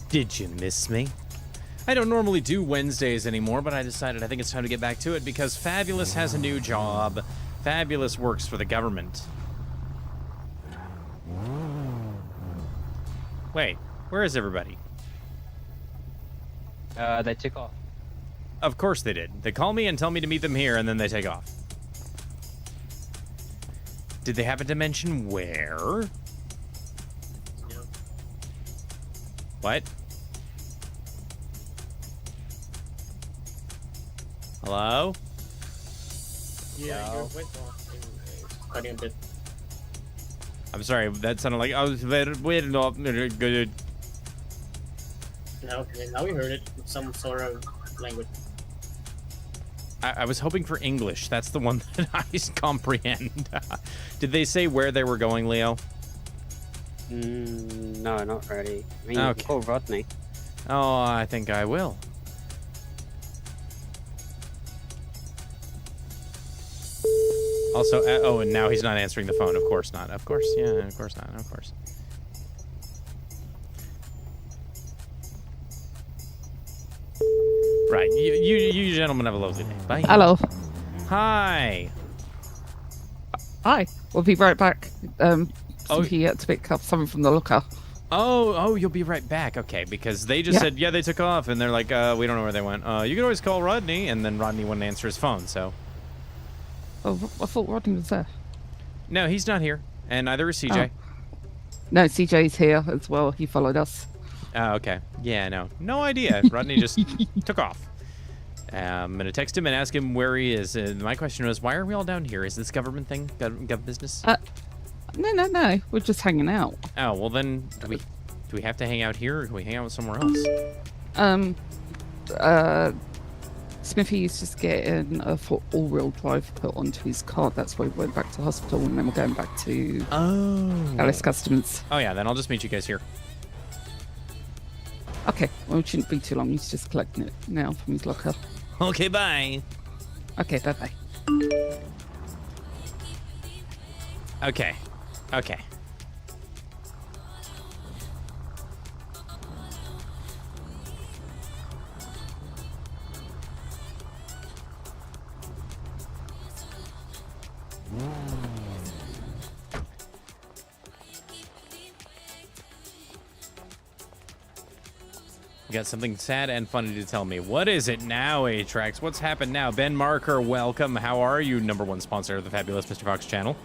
Did you miss me? I don't normally do Wednesdays anymore, but I decided I think it's time to get back to it because Fabulous has a new job. Fabulous works for the government. Wait, where is everybody? They took off. Of course they did. They call me and tell me to meet them here, and then they take off. Did they happen to mention where? No. What? Hello? Yeah, your voice is cutting a bit. I'm sorry, that sounded like I was very good. Now we heard it in some sort of language. I was hoping for English. That's the one that I comprehend. Did they say where they were going, Leo? No, not really. I mean, Okay. you can call Rodney. Oh, I think I will. Also, oh, and now he's not answering the phone. Of course not. Of course, yeah, of course not. Of course. Right, you gentlemen have a lovely day. Bye. Hello. Hi. Hi. We'll be right back. Oh. He had to pick up something from the locker. Oh, you'll be right back. Okay, because they just said, yeah, they took off, and they're like, we don't know where they went. You can always call Rodney, and then Rodney wouldn't answer his phone, so. Oh, I thought Rodney was there. No, he's not here, and neither is CJ. Oh. No, CJ's here as well. He followed us. Oh, okay. Yeah, no idea. Rodney just took off. I'm gonna text him and ask him where he is. My question was, why are we all down here? Is this government thing? Gov business? No. We're just hanging out. Oh, well then, do we have to hang out here, or can we hang out somewhere else? Smithy's just getting a all-wheel drive put onto his car. That's why we went back to hospital, and then we're going back to Alice Customs. Oh yeah, then I'll just meet you guys here. Okay, well, it shouldn't be too long. He's just collecting it now from his locker. Okay, bye. Okay, bye-bye. Okay. You got something sad and funny to tell me. What is it now, Atrax? What's happened now? Ben Marker, welcome. How are you, #1 sponsor of the fabulous Mr. Fox channel?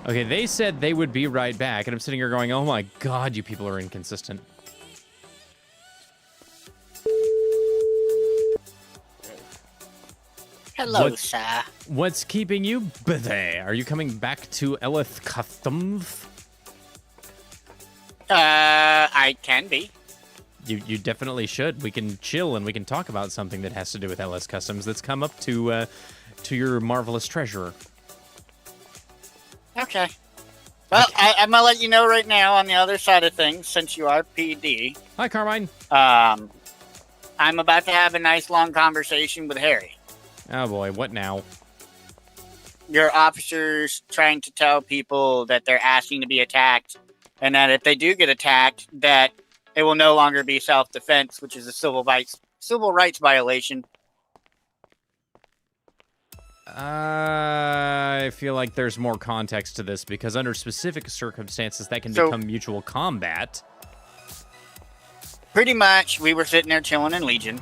Okay, they said they would be right back, and I'm sitting here going, oh my god, you people are inconsistent. Hello, sir. What's keeping you busy? Are you coming back to Elith Customs? I can be. You definitely should. We can chill and we can talk about something that has to do with LS Customs that's come up to your marvelous treasurer. Okay. Well, okay. I'm gonna let you know right now on the other side of things, since you are PD. Hi, Carmine. I'm about to have a nice long conversation with Harry. Oh boy, what now? Your officers trying to tell people that they're asking to be attacked, and that if they do get attacked, that it will no longer be self-defense, which is a civil rights violation. I feel like there's more context to this, because under specific circumstances, that can become mutual combat. Pretty much, we were sitting there chilling in Legion.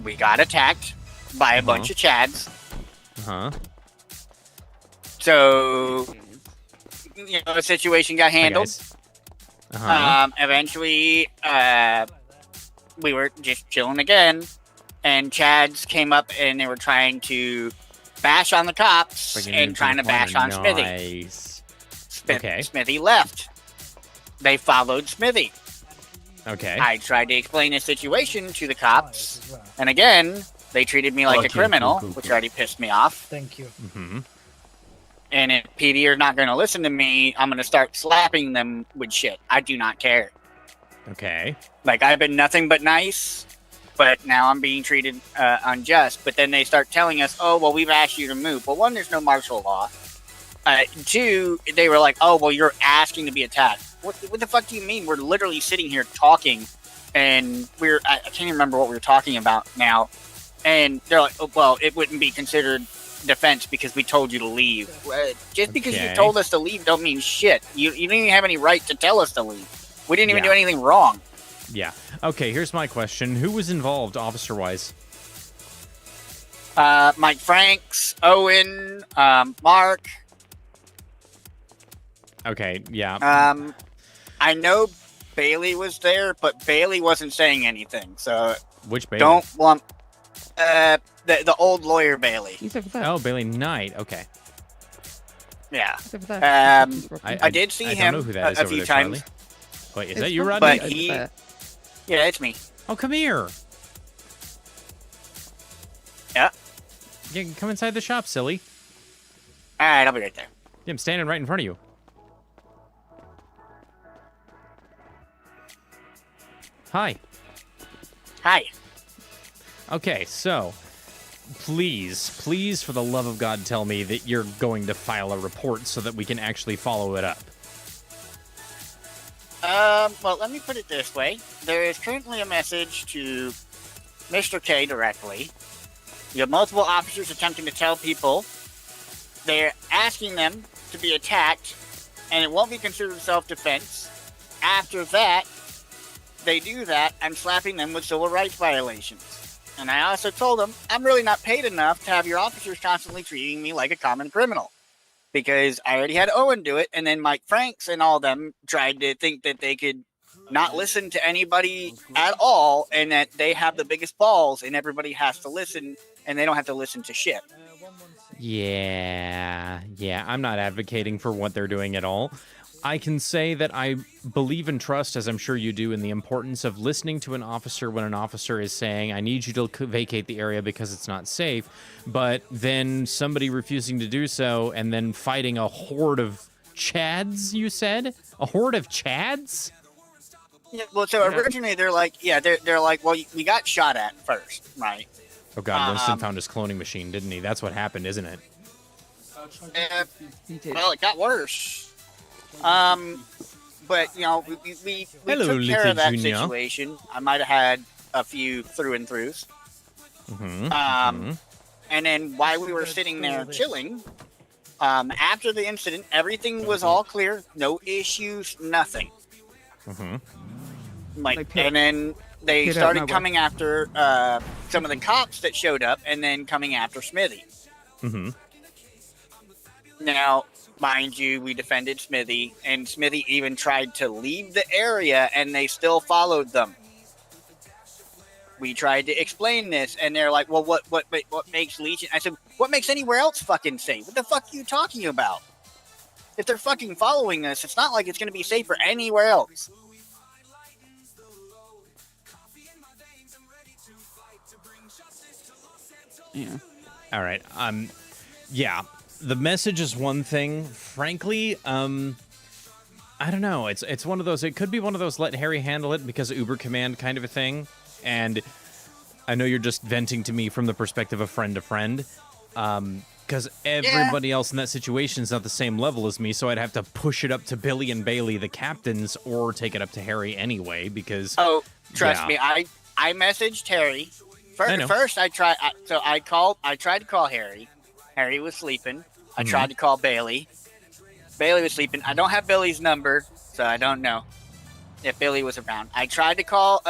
We got attacked by a bunch of Chads. So, the situation got handled. Eventually, we were just chilling again, and Chads came up and they were trying to bash on the cops and trying to bash on Smithy. Okay. Smithy left. They followed Smithy. Okay. I tried to explain the situation to the cops, and again, they treated me like a criminal, which already pissed me off. Thank you. And if PD are not going to listen to me, I'm going to start slapping them with shit. I do not care. Okay. Like, I've been nothing but nice, but now I'm being treated unjust. But then they start telling us, oh, well, we've asked you to move. Well, one, there's no martial law. Two, they were like, oh, well, you're asking to be attacked. What the fuck do you mean? We're literally sitting here talking, and I can't even remember what we were talking about now. And they're like, oh, well, it wouldn't be considered defense because we told you to leave. Just because you told us to leave don't mean shit. You didn't even have any right to tell us to leave. We didn't even do anything wrong. Yeah. Okay, here's my question. Who was involved officer-wise? Mike Franks, Owen, Mark. Okay, yeah. I know Bailey was there, but Bailey wasn't saying anything. So Which Bailey? don't lump the old lawyer Bailey. He's over there. Oh, Bailey Knight. Okay. Yeah. He's over there. I did see I him don't know who that is a over few there, times. Charlie. Wait, is It's that you, probably Rodney? But over he- there. Yeah, it's me. Oh, come here. Yeah. Yeah, come inside the shop, silly. All right, I'll be right there. Yeah, I'm standing right in front of you. Hi. Hi. Okay, so please, for the love of God, tell me that you're going to file a report so that we can actually follow it up. Well, let me put it this way. There is currently a message to Mr. K directly. You have multiple officers attempting to tell people they're asking them to be attacked, and it won't be considered self-defense. After that, they do that, I'm slapping them with civil rights violations. And I also told them, I'm really not paid enough to have your officers constantly treating me like a common criminal. Because I already had Owen do it, and then Mike Franks and all them tried to think that they could not listen to anybody at all, and that they have the biggest balls, and everybody has to listen, and they don't have to listen to shit. Yeah, I'm not advocating for what they're doing at all. I can say that I believe and trust, as I'm sure you do, in the importance of listening to an officer when an officer is saying, I need you to vacate the area because it's not safe, but then somebody refusing to do so and then fighting a horde of Chads, you said? A horde of Chads? Yeah, well, so originally they're like, they're like, well, we got shot at first, right? Oh god, Winston found his cloning machine, didn't he? That's what happened, isn't it? He did. Well, it got worse. But you know, we Hello, took care little of that junior. situation. I might have had a few through and throughs. And then while we were sitting there chilling, after the incident, everything was all clear, no issues, nothing. And then they Get out started nowhere. coming after some of the cops that showed up, and then coming after Smithy. Now, mind you, we defended Smithy, and Smithy even tried to leave the area, and they still followed them. We tried to explain this, and they're like, well, what makes Legion? I said, what makes anywhere else fucking safe? What the fuck are you talking about? If they're fucking following us, it's not like it's going to be safer anywhere else. Yeah. All right. Yeah. The message is one thing. Frankly, I don't know. It's one of those. It could be one of those let Harry handle it because Uber command kind of a thing. And I know you're just venting to me from the perspective of friend to friend. Because everybody else in that situation is not the same level as me, so I'd have to push it up to Billy and Bailey, the captains, or take it up to Harry anyway. Because Trust me, I messaged Harry. First, I tried to call Harry. Harry was sleeping. I tried to call Bailey. Bailey was sleeping. I don't have Billy's number, so I don't know if Billy was around. I tried to call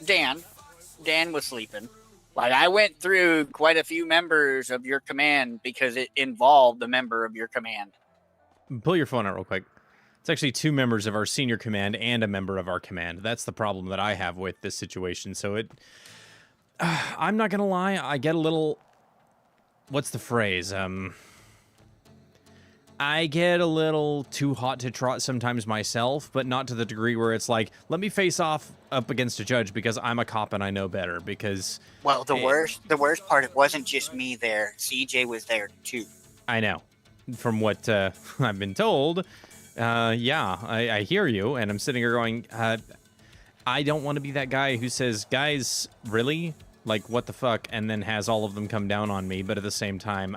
Dan. Dan was sleeping. Like, I went through quite a few members of your command because it involved a member of your command. Pull your phone out real quick. It's actually 2 members of our senior command and a member of our command. That's the problem that I have with this situation. So I'm not gonna lie, I get a little... What's the phrase? I get a little too hot to trot sometimes myself, but not to the degree where it's like, let me face off up against a judge because I'm a cop and I know better. Because Well, the worst part, it wasn't just me there. CJ was there too. I know, from what I've been told. I hear you, and I'm sitting here going, I don't want to be that guy who says, guys, really? Like, what the fuck? And then has all of them come down on me. But at the same time,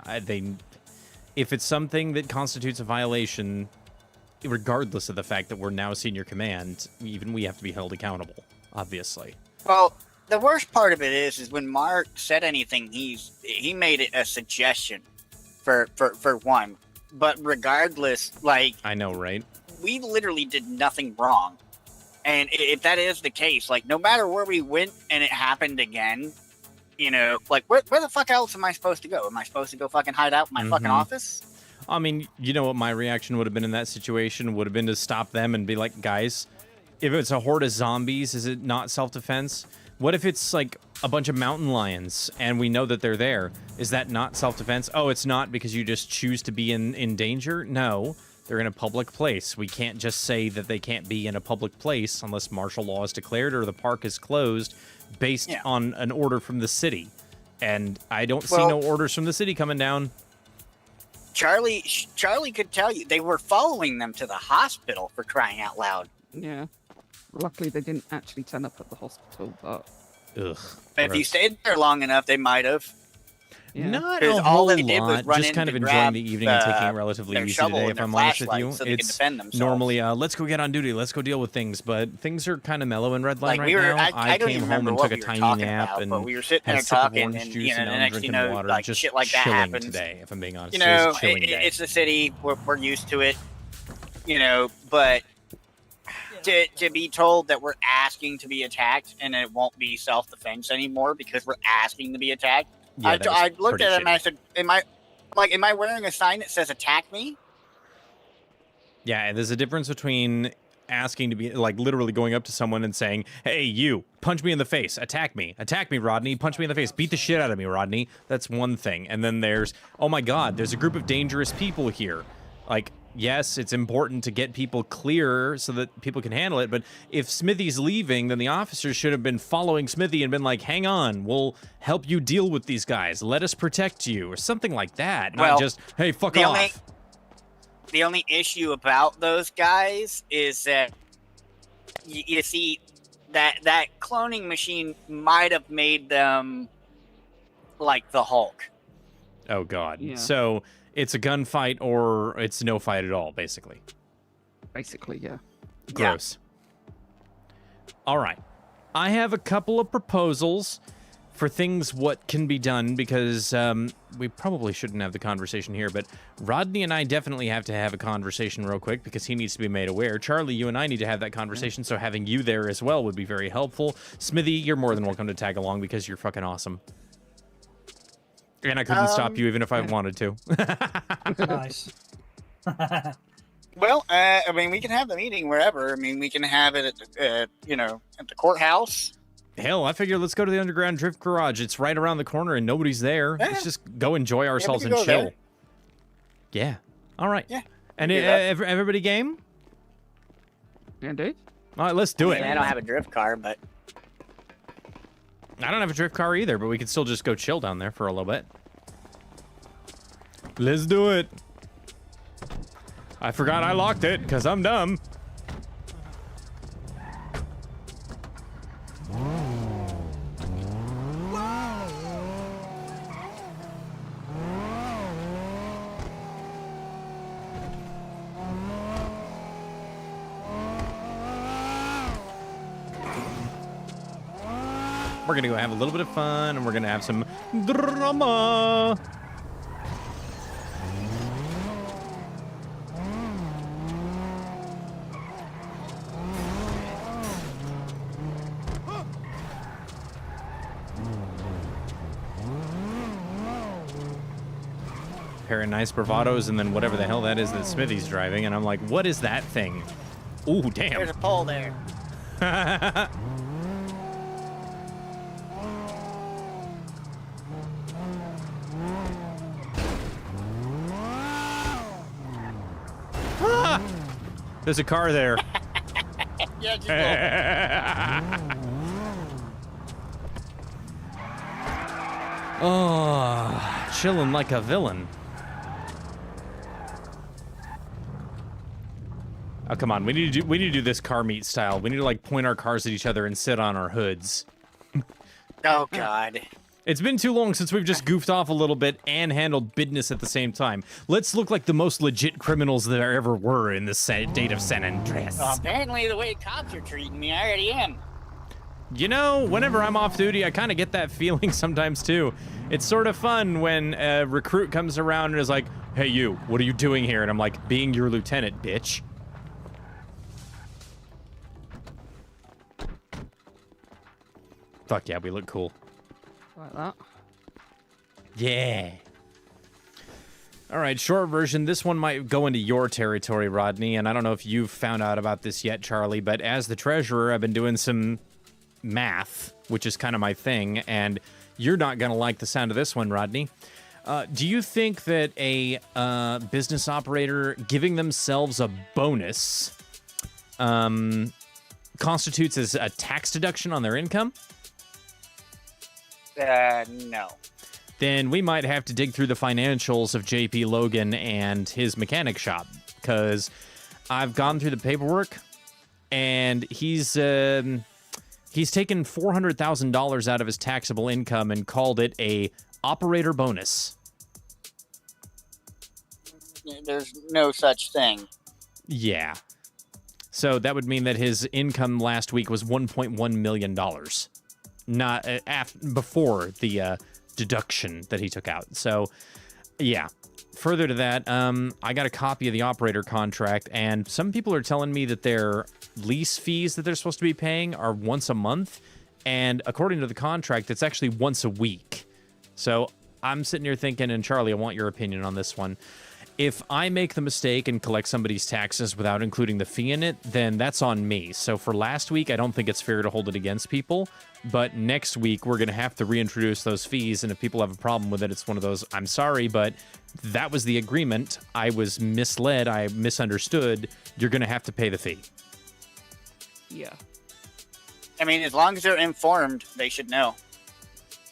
if it's something that constitutes a violation, regardless of the fact that we're now senior command, even we have to be held accountable, obviously. Well, the worst part of it is when Mark said anything, he made it a suggestion for one. But regardless, like, I know, right? we literally did nothing wrong. And if that is the case, like, no matter where we went and it happened again, you know, like, where the fuck else am I supposed to go? Am I supposed to go fucking hide out in my fucking office? I mean, you know what my reaction would have been in that situation? Would have been to stop them and be like, guys, if it's a horde of zombies, is it not self-defense? What if it's, like, a bunch of mountain lions and we know that they're there? Is that not self-defense? Oh, it's not because you just choose to be in danger? No. They're in a public place. We can't just say that they can't be in a public place unless martial law is declared or the park is closed based on an order from the city. And I don't see no orders from the city coming down. Charlie could tell you they were following them to the hospital, for crying out loud. Yeah. Luckily, they didn't actually turn up at the hospital, but... Ugh. If you stayed there long enough, they might have. Yeah. Not Because a all whole they did was lot. run Just in kind of to enjoying grab the evening and taking it their relatively easy shovel today, and if their I'm honest with flashlight you. so they could It's defend themselves. normally, let's go get on duty, let's go deal with things, but things are kind of mellow in Red Line Like, right we were, now. I don't came even home remember and what took a we were tiny talking nap about, and but we were sitting had there a sip of talking, orange and juice, you know, and the now I'm next you drinking know, water. like Just shit like that chilling happens. today, if I'm being honest. You It was know, a chilling day. it's the city. We're used to it. You know, but to be told that we're asking to be attacked and it won't be self-defense anymore because we're asking to be attacked. Yeah, that was I looked pretty at him and I shitty. said, am I wearing a sign that says attack me? Yeah, and there's a difference between asking to be, like, literally going up to someone and saying, hey, you, punch me in the face, attack me, Rodney, punch me in the face, beat the shit out of me, Rodney. That's one thing. And then there's, oh my god, there's a group of dangerous people here. Like, yes, it's important to get people clear so that people can handle it, but if Smithy's leaving, then the officers should have been following Smithy and been like, hang on, we'll help you deal with these guys, let us protect you, or something like that, not just, hey, fuck off. The only issue about those guys is that you see that cloning machine might have made them like the Hulk. Oh god. Yeah. So it's a gunfight or it's no fight at all, basically. Basically, yeah. Gross. All right. I have a couple of proposals for things what can be done because we probably shouldn't have the conversation here, but Rodney and I definitely have to have a conversation real quick because he needs to be made aware. Charlie, you and I need to have that conversation, so having you there as well would be very helpful. Smithy, you're more than welcome to tag along because you're fucking awesome. And I couldn't stop you even if I wanted to. Nice. Well, I mean, we can have the meeting wherever. I mean, we can have it at at the courthouse. Hell, I figure let's go to the underground drift garage. It's right around the corner and nobody's there. Yeah. Let's just go enjoy ourselves can and go chill. there. Yeah. All right. Yeah. And do that. everybody game? Yeah, dude. All right, let's do I it. mean, I don't have a drift car, but I don't have a drift car either, but we can still just go chill down there for a little bit. Let's do it. I forgot I locked it because I'm dumb. We're gonna go have a little bit of fun, and we're gonna have some drama. Pair of nice bravados, and then whatever the hell that is that Smithy's driving, and I'm like, what is that thing? Ooh, damn. there's a pole there. There's a car there. Yeah, just a Oh, chilling like a villain. Oh, come on. We need to do this car meet style. We need to, like, point our cars at each other and sit on our hoods. Oh, God. It's been too long since we've just goofed off a little bit and handled business at the same time. Let's look like the most legit criminals that there ever were in the state of San Andreas. Apparently, the way cops are treating me, I already am. You know, whenever I'm off duty, I kind of get that feeling sometimes, too. It's sort of fun when a recruit comes around and is like, hey, you, what are you doing here? And I'm like, being your lieutenant, bitch. Fuck yeah, we look cool. Like that. Yeah. All right, short version. This one might go into your territory, Rodney, and I don't know if you've found out about this yet, Charlie, but as the treasurer, I've been doing some math, which is kind of my thing, and you're not going to like the sound of this one, Rodney. Do you think that a business operator giving themselves a bonus constitutes as a tax deduction on their income? No. Then we might have to dig through the financials of JP Logan and his mechanic shop, because I've gone through the paperwork, and he's taken $400,000 out of his taxable income and called it a operator bonus. There's no such thing. Yeah. So that would mean that his income last week was $1.1 million. Not before the deduction that he took out. So, yeah. Further to that, I got a copy of the operator contract, and some people are telling me that their lease fees that they're supposed to be paying are once a month, and according to the contract, it's actually once a week. So I'm sitting here thinking, and Charlie, I want your opinion on this one. If I make the mistake and collect somebody's taxes without including the fee in it, then that's on me. So for last week, I don't think it's fair to hold it against people. But next week, we're going to have to reintroduce those fees. And if people have a problem with it, it's one of those, I'm sorry, but that was the agreement. I was misled. I misunderstood. You're going to have to pay the fee. Yeah. I mean, as long as they're informed, they should know.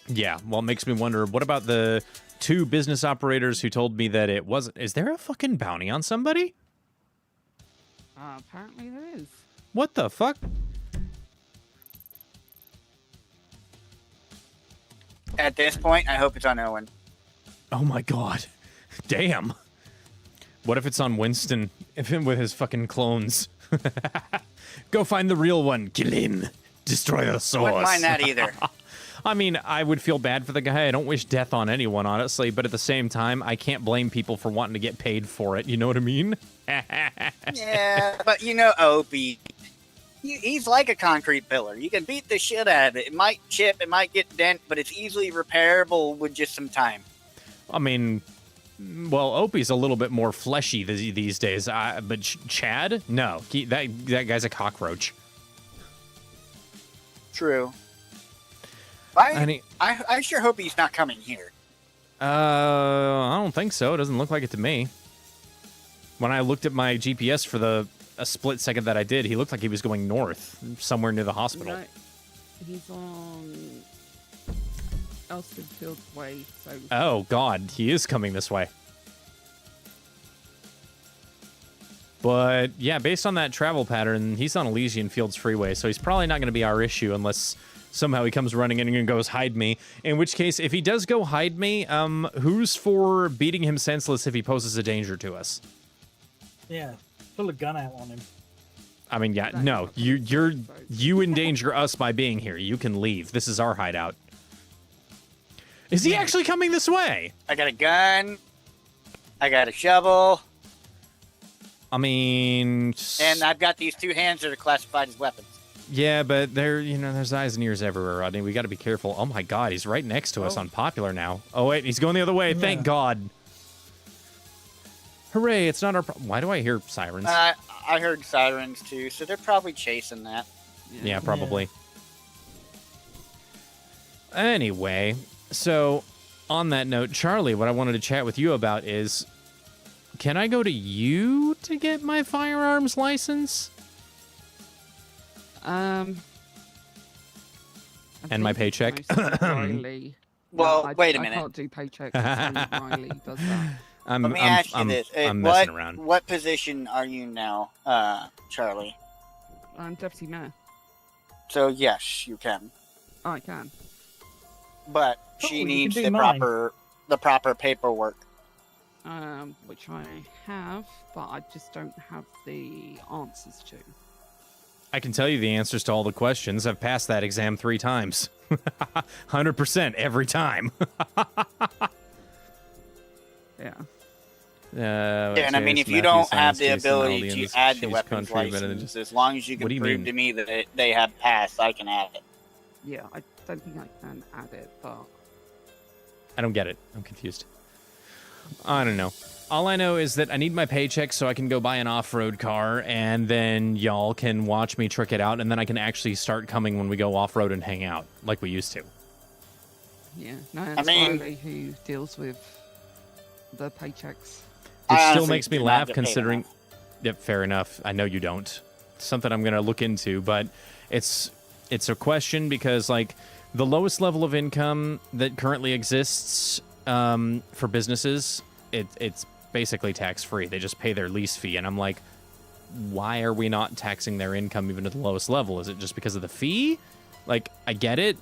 Yeah, well, it makes me wonder, what about the 2 business operators who told me that it wasn't... Is there a fucking bounty on somebody? Apparently there is. What the fuck? At this point, I hope it's on Owen. Oh my god. Damn. What if it's on Winston? If him with his fucking clones. Go find the real one. Kill him. Destroy the source. Wouldn't mind that either. I mean, I would feel bad for the guy. I don't wish death on anyone, honestly. But at the same time, I can't blame people for wanting to get paid for it. You know what I mean? Yeah, but you know Opie. He's like a concrete pillar. You can beat the shit out of it. It might chip, it might get dent, but it's easily repairable with just some time. I mean, well, Opie's a little bit more fleshy these days. But Chad? No. That guy's a cockroach. True. I sure hope he's not coming here. I don't think so. It doesn't look like it to me. When I looked at my GPS for a split second that I did, he looked like he was going north, somewhere near the hospital. No, he's on Elston Fields Way. So. Oh, God. He is coming this way. But, yeah, based on that travel pattern, he's on Elysian Fields Freeway, so he's probably not going to be our issue unless somehow he comes running in and goes, hide me. In which case, if he does go hide me, who's for beating him senseless if he poses a danger to us? Yeah, pull a gun out on him. I mean, yeah, no, you endanger us by being here. You can leave. This is our hideout. Is he actually coming this way? I got a gun. I got a shovel. I mean... And I've got these 2 hands that are classified as weapons. Yeah, but there's eyes and ears everywhere, Rodney. We got to be careful. Oh my God, he's right next to us on Popular now. Oh wait, he's going the other way. Yeah. Thank God. Hooray! It's not our problem. Why do I hear sirens? I heard sirens too, so they're probably chasing that. Yeah, probably. Yeah. Anyway, so on that note, Charlie, what I wanted to chat with you about is, can I go to you to get my firearms license? And my paycheck. Riley. Well, wait a minute. I can't do paychecks. Riley does that. I'm, Let me I'm, ask you I'm, this. I'm what, messing around. What position are you now, Charlie? I'm deputy mayor. So, yes, you can. I can. But Oh, she you can needs do the mine. proper paperwork. Which I have, but I just don't have the answers to. I can tell you the answers to all the questions. I've passed that exam 3 times. 100% every time. Yeah. Yeah, and I mean, if you don't have the ability to add the weapons license, as long as you What do can you prove mean? to me that they have passed, I can add it. Yeah, I don't think I can add it, but I don't get it. I'm confused. I don't know. All I know is that I need my paycheck so I can go buy an off-road car, and then y'all can watch me trick it out, and then I can actually start coming when we go off-road and hang out, like we used to. yeah. No, it's mean- Riley who deals with the paychecks. It I still honestly makes me do not laugh get paid considering... enough. Yep, fair enough. I know you don't. Something I'm going to look into, but it's a question because, like, the lowest level of income that currently exists for businesses, it's basically tax-free. They just pay their lease fee, and I'm like, why are we not taxing their income even at the lowest level? Is it just because of the fee? Like, I get it.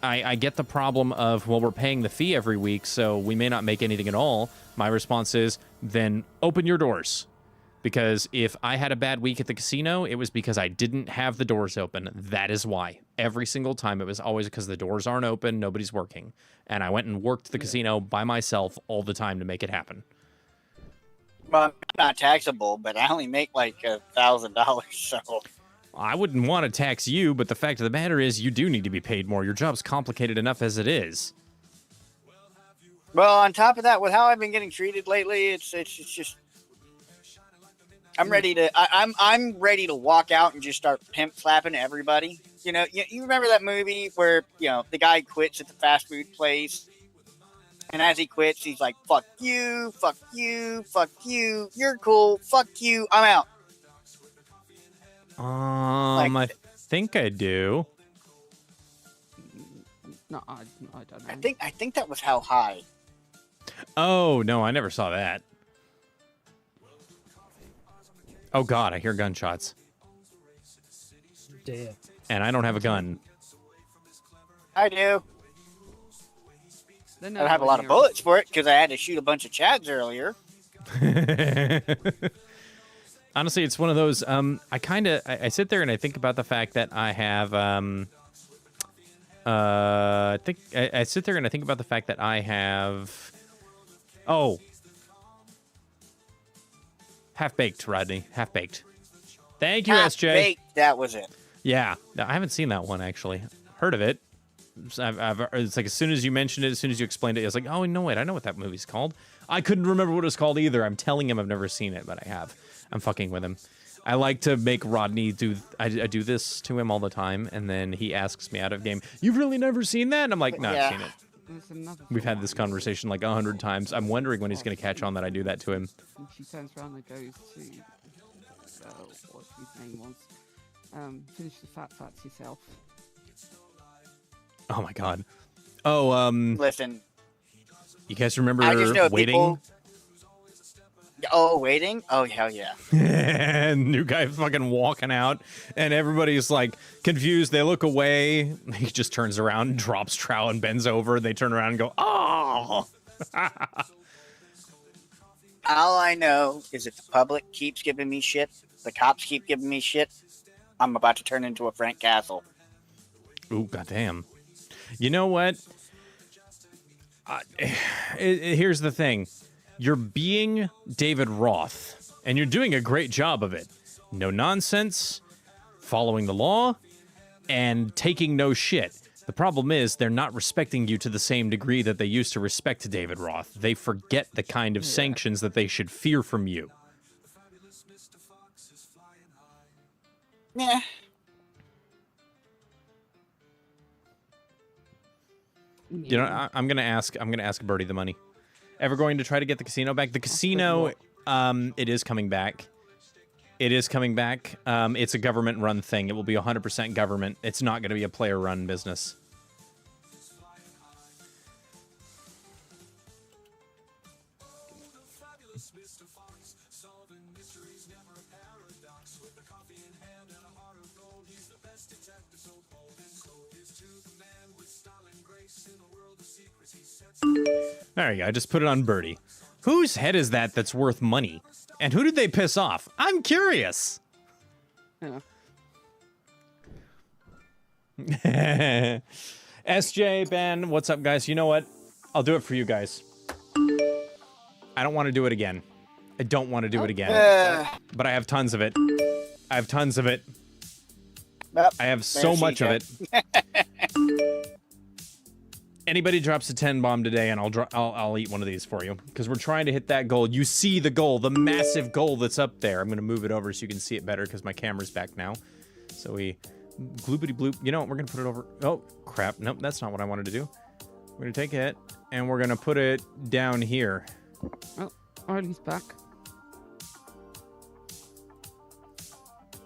I get the problem of, well, we're paying the fee every week, so we may not make anything at all. My response is, then open your doors. Because if I had a bad week at the casino, it was because I didn't have the doors open. That is why. Every single time, it was always because the doors aren't open, nobody's working. And I went and worked the casino by myself all the time to make it happen. Well, I'm not taxable, but I only make like $1,000, so... I wouldn't want to tax you, but the fact of the matter is you do need to be paid more. Your job's complicated enough as it is. Well, on top of that, with how I've been getting treated lately, it's just... I'm ready to I'm ready to walk out and just start pimp slapping everybody. You know, you remember that movie where, you know, the guy quits at the fast food place, and as he quits, he's like, "Fuck you, fuck you, fuck you. You're cool. Fuck you. I'm out." I think I do. No, I don't know. I think that was How High. Oh, no, I never saw that. Oh, God, I hear gunshots. Dear. And I don't have a gun. I do. They're I don't have a lot of nowhere near bullets for it because I had to shoot a bunch of chads earlier. Honestly, it's one of those, I sit there and I think about the fact that I have, I sit there and I think about the fact that I have, Half-Baked, Rodney. Half-Baked. Thank you, SJ. Half-Baked, that was it. Yeah. No, I haven't seen that one, actually. Heard of it. It's like as soon as you mentioned it, as soon as you explained it, I was like, oh, no, wait, I know what that movie's called. I couldn't remember what it was called either. I'm telling him I've never seen it, but I have. I'm fucking with him. I like to make Rodney do... I do this to him all the time, and then he asks me out of game, "You've really never seen that?" And I'm like, no, Yeah. I've seen it. There's another We've had film this I conversation like 100 times. I'm wondering when he's going to catch on that I do that to him. And she turns around and goes to what his name was. Finish the fats yourself. Oh, my God. Oh, Listen, you guys remember I just know Waiting? people... Oh, Waiting? Oh, hell yeah. And new guy fucking walking out, and everybody's like confused. They look away. He just turns around and drops trow and bends over. They turn around and go, "Oh!" All I know is if the public keeps giving me shit, the cops keep giving me shit, I'm about to turn into a Frank Castle. Ooh, goddamn. You know what? Here's the thing. You're being David Roth, and you're doing a great job of it. No nonsense, following the law, and taking no shit. The problem is they're not respecting you to the same degree that they used to respect David Roth. They forget the kind of sanctions that they should fear from you. Yeah. You know, I'm gonna ask Birdie the money. Ever going to try to get the casino back? The casino, it is coming back. It is coming back. It's a government-run thing. It will be 100% government. It's not going to be a player-run business. There you go. I just put it on Birdie. Whose head is that that's worth money? And who did they piss off? I'm curious. Yeah. SJ, Ben, what's up, guys? You know what? I'll do it for you guys. I don't want to do it again. I don't want to do it again. But I have tons of it. I have tons of it. I have so much of it. Anybody drops a 10 bomb today, and I'll eat one of these for you, because we're trying to hit that goal. You see the goal, the massive goal that's up there. I'm gonna move it over so you can see it better, because my camera's back now. So we gloopity bloop. You know what? We're gonna put it over. Oh crap! Nope, that's not what I wanted to do. We're gonna take it and we're gonna put it down here. Oh, Arlie's back.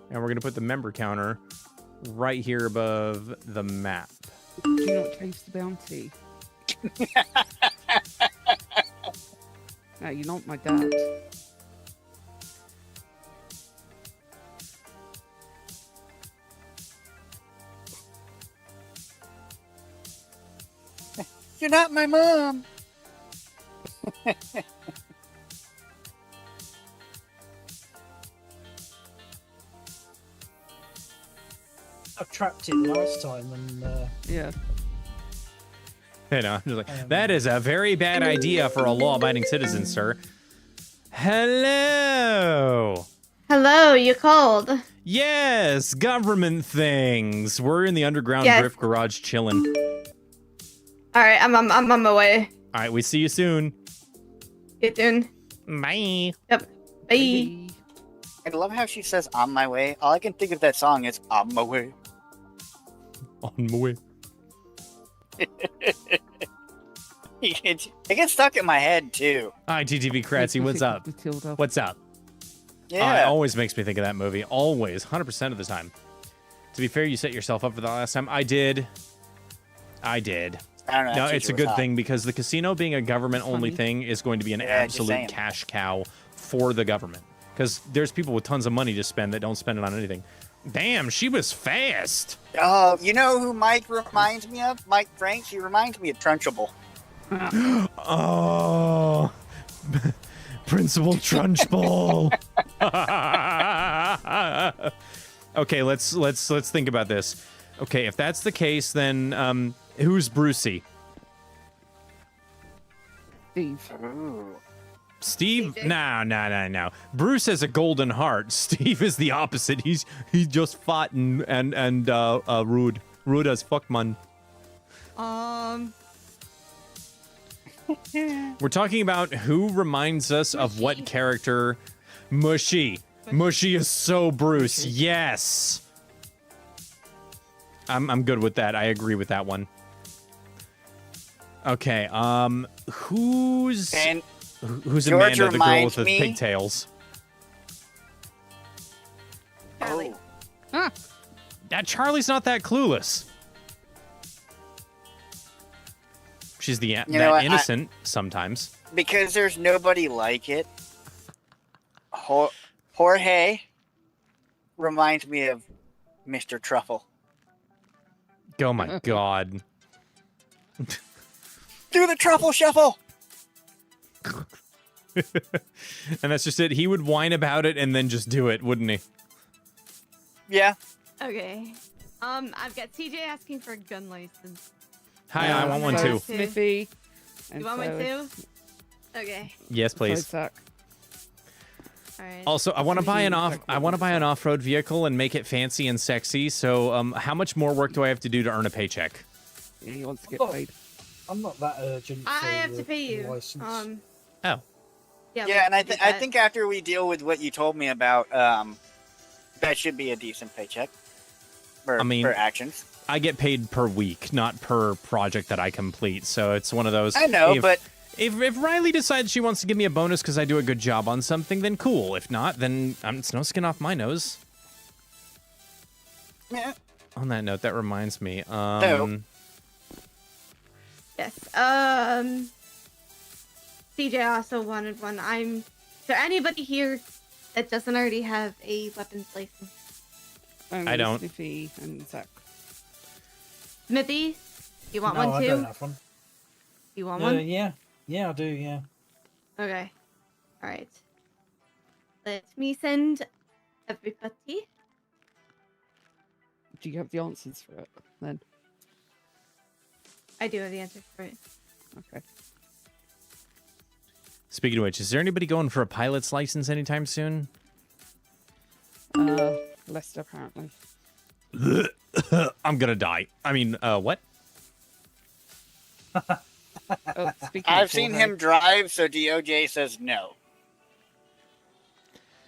And we're gonna put the member counter right here above the map. Do you not chase the bounty? No, you're not my dad. You're not my mom. I trapped it last time and Yeah. You know, I'm just like, that is a very bad idea for a law-abiding citizen, sir. Hello. Hello, you called. Yes, government things. We're in the underground Yes. drift garage chilling. All right, I'm on my way. All right, we see you soon. Get soon. Bye. Yep. Bye. I love how she says "on my way." All I can think of that song is "on my way." On my way. It gets stuck in my head too. Hi, TTV Kratzy, what's up? Matilda. What's up? It Yeah. always makes me think of that movie. Always, 100% of the time. To be fair, you set yourself up for that last time. I did. I don't know. No, that it's a teacher was good hot. thing, because the casino being a government-only Funny. thing is going to be an Yeah, just absolute saying. cash cow for the government. Because there's people with tons of money to spend that don't spend it on anything. Damn, she was fast. Oh, you know who Mike reminds me of? Mike Franks. He reminds me of Trunchbull. Oh, Principal Trunchbull. Okay, let's think about this. Okay, if that's the case, then who's Brucey? Steve. Ooh. Steve? No. Bruce has a golden heart. Steve is the opposite. He just fought and rude as fuck, man. We're talking about who reminds us of what character. Mushy. Mushy is so Bruce. Yes. I'm good with that. I agree with that one. Okay. Who's And Who's George Amanda, the girl with reminds the me- pigtails? Charlie. Ah, Charlie's not that clueless. She's know that what, innocent sometimes. because there's nobody like it. Jorge reminds me of Mr. Truffle. Oh my god. Do the truffle shuffle. And that's just it. He would whine about it and then just do it, wouldn't he? Yeah. Okay. I've got TJ asking for a gun license. Hi, I want one so too. Smithy. You want one too? Okay. Yes, please. Zach. All right. Also, I want to buy an Appreciate off-road vehicle and make it fancy and sexy. So, how much more work do I have to do to earn a paycheck? Yeah, he wants to get Oh. paid. I'm not that urgent. I for have the to pay you. License. Oh, Yeah, and I think think after we deal with what you told me about, that should be a decent paycheck. For, I mean- for actions. I get paid per week, not per project that I complete. So it's one of those. I know, if, but if Riley decides she wants to give me a bonus because I do a good job on something, then cool. If not, then it's no skin off my nose. yeah, On that note, that reminds me. Yes. CJ also wanted one. Is there anybody here that doesn't already have a weapons license? I don't. Smithy and Zach. Smithy, you want no, one I too? don't have one. You want one? Yeah. Yeah, I do. Yeah. Okay. All right. Let me send everybody. Do you have the answers for it then? I do have the answer for it. Okay. Speaking of which, is there anybody going for a pilot's license anytime soon? Lester, apparently. I'm gonna die. I mean, what? Speaking I've of seen Jorge, him drive, so DOJ says no.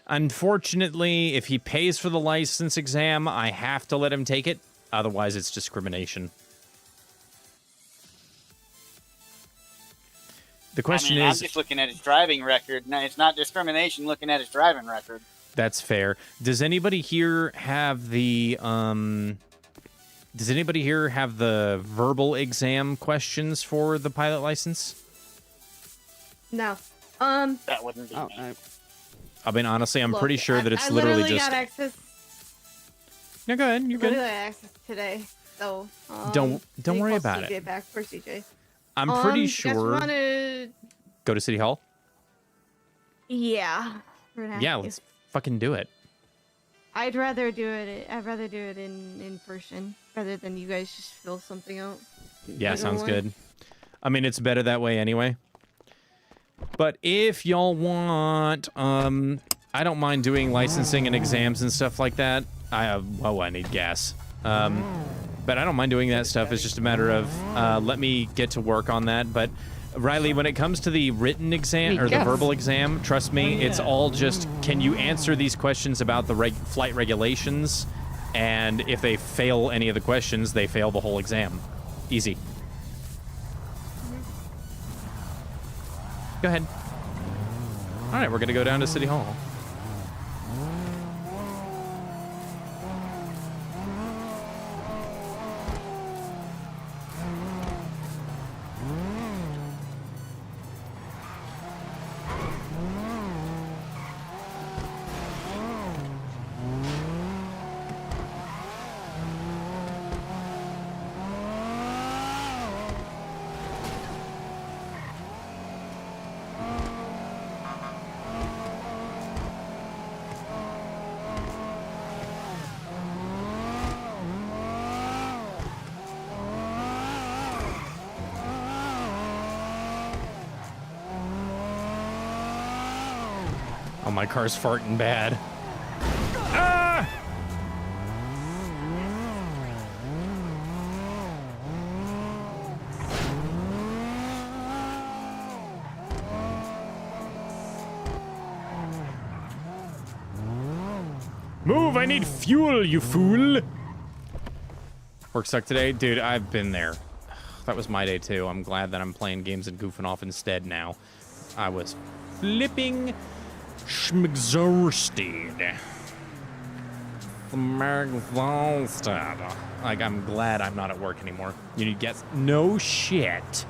Unfortunately, if he pays for the license exam, I have to let him take it. Otherwise, it's discrimination. The question I'm is... just looking at his driving record. No, it's not discrimination looking at his driving record. That's fair. Does anybody here have the verbal exam questions for the pilot license? No. That wouldn't be me. no. I mean, honestly, I'm Look, pretty sure that I it's literally literally just... got access. No, go ahead. You're good. Literally got access today. So Don't they worry call about CJ it. back for CJ. I'm pretty You sure... guys wanna... Go to City Hall? Yeah. we're gonna have Yeah, to. let's fucking do it. I'd rather do it in person rather than you guys just fill something out. Yeah, Either sounds one. good. I mean, it's better that way anyway. But if y'all want, I don't mind doing licensing and exams and stuff like that. I need gas. But I don't mind doing that stuff. It's just a matter of let me get to work on that. But Riley, when it comes to the written exam or the Yes. verbal exam, trust me, it's all just, can you answer these questions about the flight regulations? And if they fail any of the questions, they fail the whole exam. Easy. Go ahead. All right, we're going to go down to City Hall. Oh, my car's farting bad. Ah! Move, I need fuel, you fool! Work sucked today? Dude, I've been there. That was my day too. I'm glad that I'm playing games and goofing off instead now. I was flipping exhausted. Like, I'm glad I'm not at work anymore. You need gas? No shit.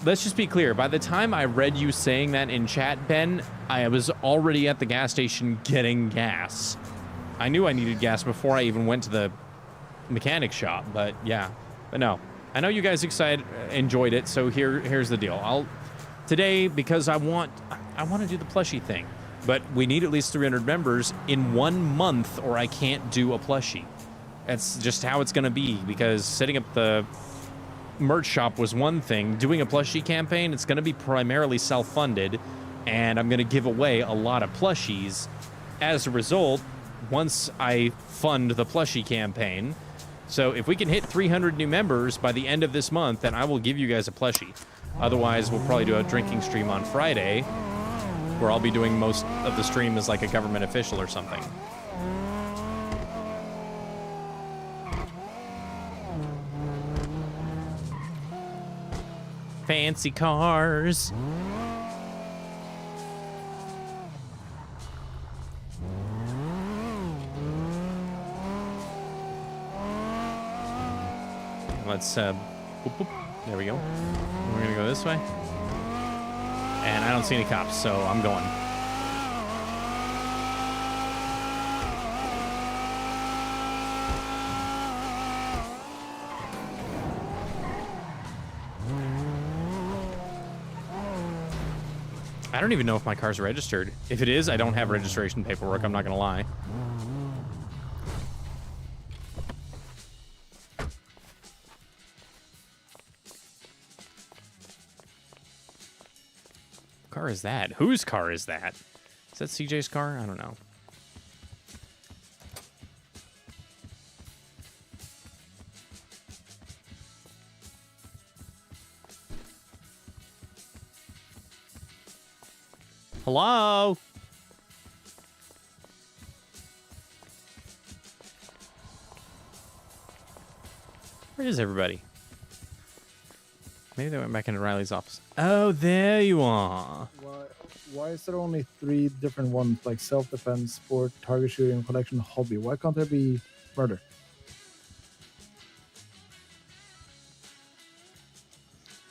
Let's just be clear. By the time I read you saying that in chat, Ben, I was already at the gas station getting gas. I knew I needed gas before I even went to the mechanic shop, but yeah. But no, I know you guys enjoyed it, so here's the deal. Today, because I want to do the plushie thing, but we need at least 300 members in 1 month, or I can't do a plushie. That's just how it's gonna be, because setting up the merch shop was one thing. Doing a plushie campaign, it's gonna be primarily self-funded, and I'm gonna give away a lot of plushies. As a result, once I fund the plushie campaign, so if we can hit 300 new members by the end of this month, then I will give you guys a plushie. Otherwise, we'll probably do a drinking stream on Friday, where I'll be doing most of the stream as like a government official or something. Fancy cars. Let's, boop, boop. There we go. We're gonna go this way. And I don't see any cops, so I'm going. I don't even know if my car's registered. If it is, I don't have registration paperwork. I'm not gonna lie. What car is that? Whose car is that? Is that CJ's car? I don't know. Hello? Where is everybody? Maybe they went back into Riley's office. Oh, there you are. Why is there only 3 different ones, like self-defense, sport, target shooting, collection, hobby? Why can't there be murder?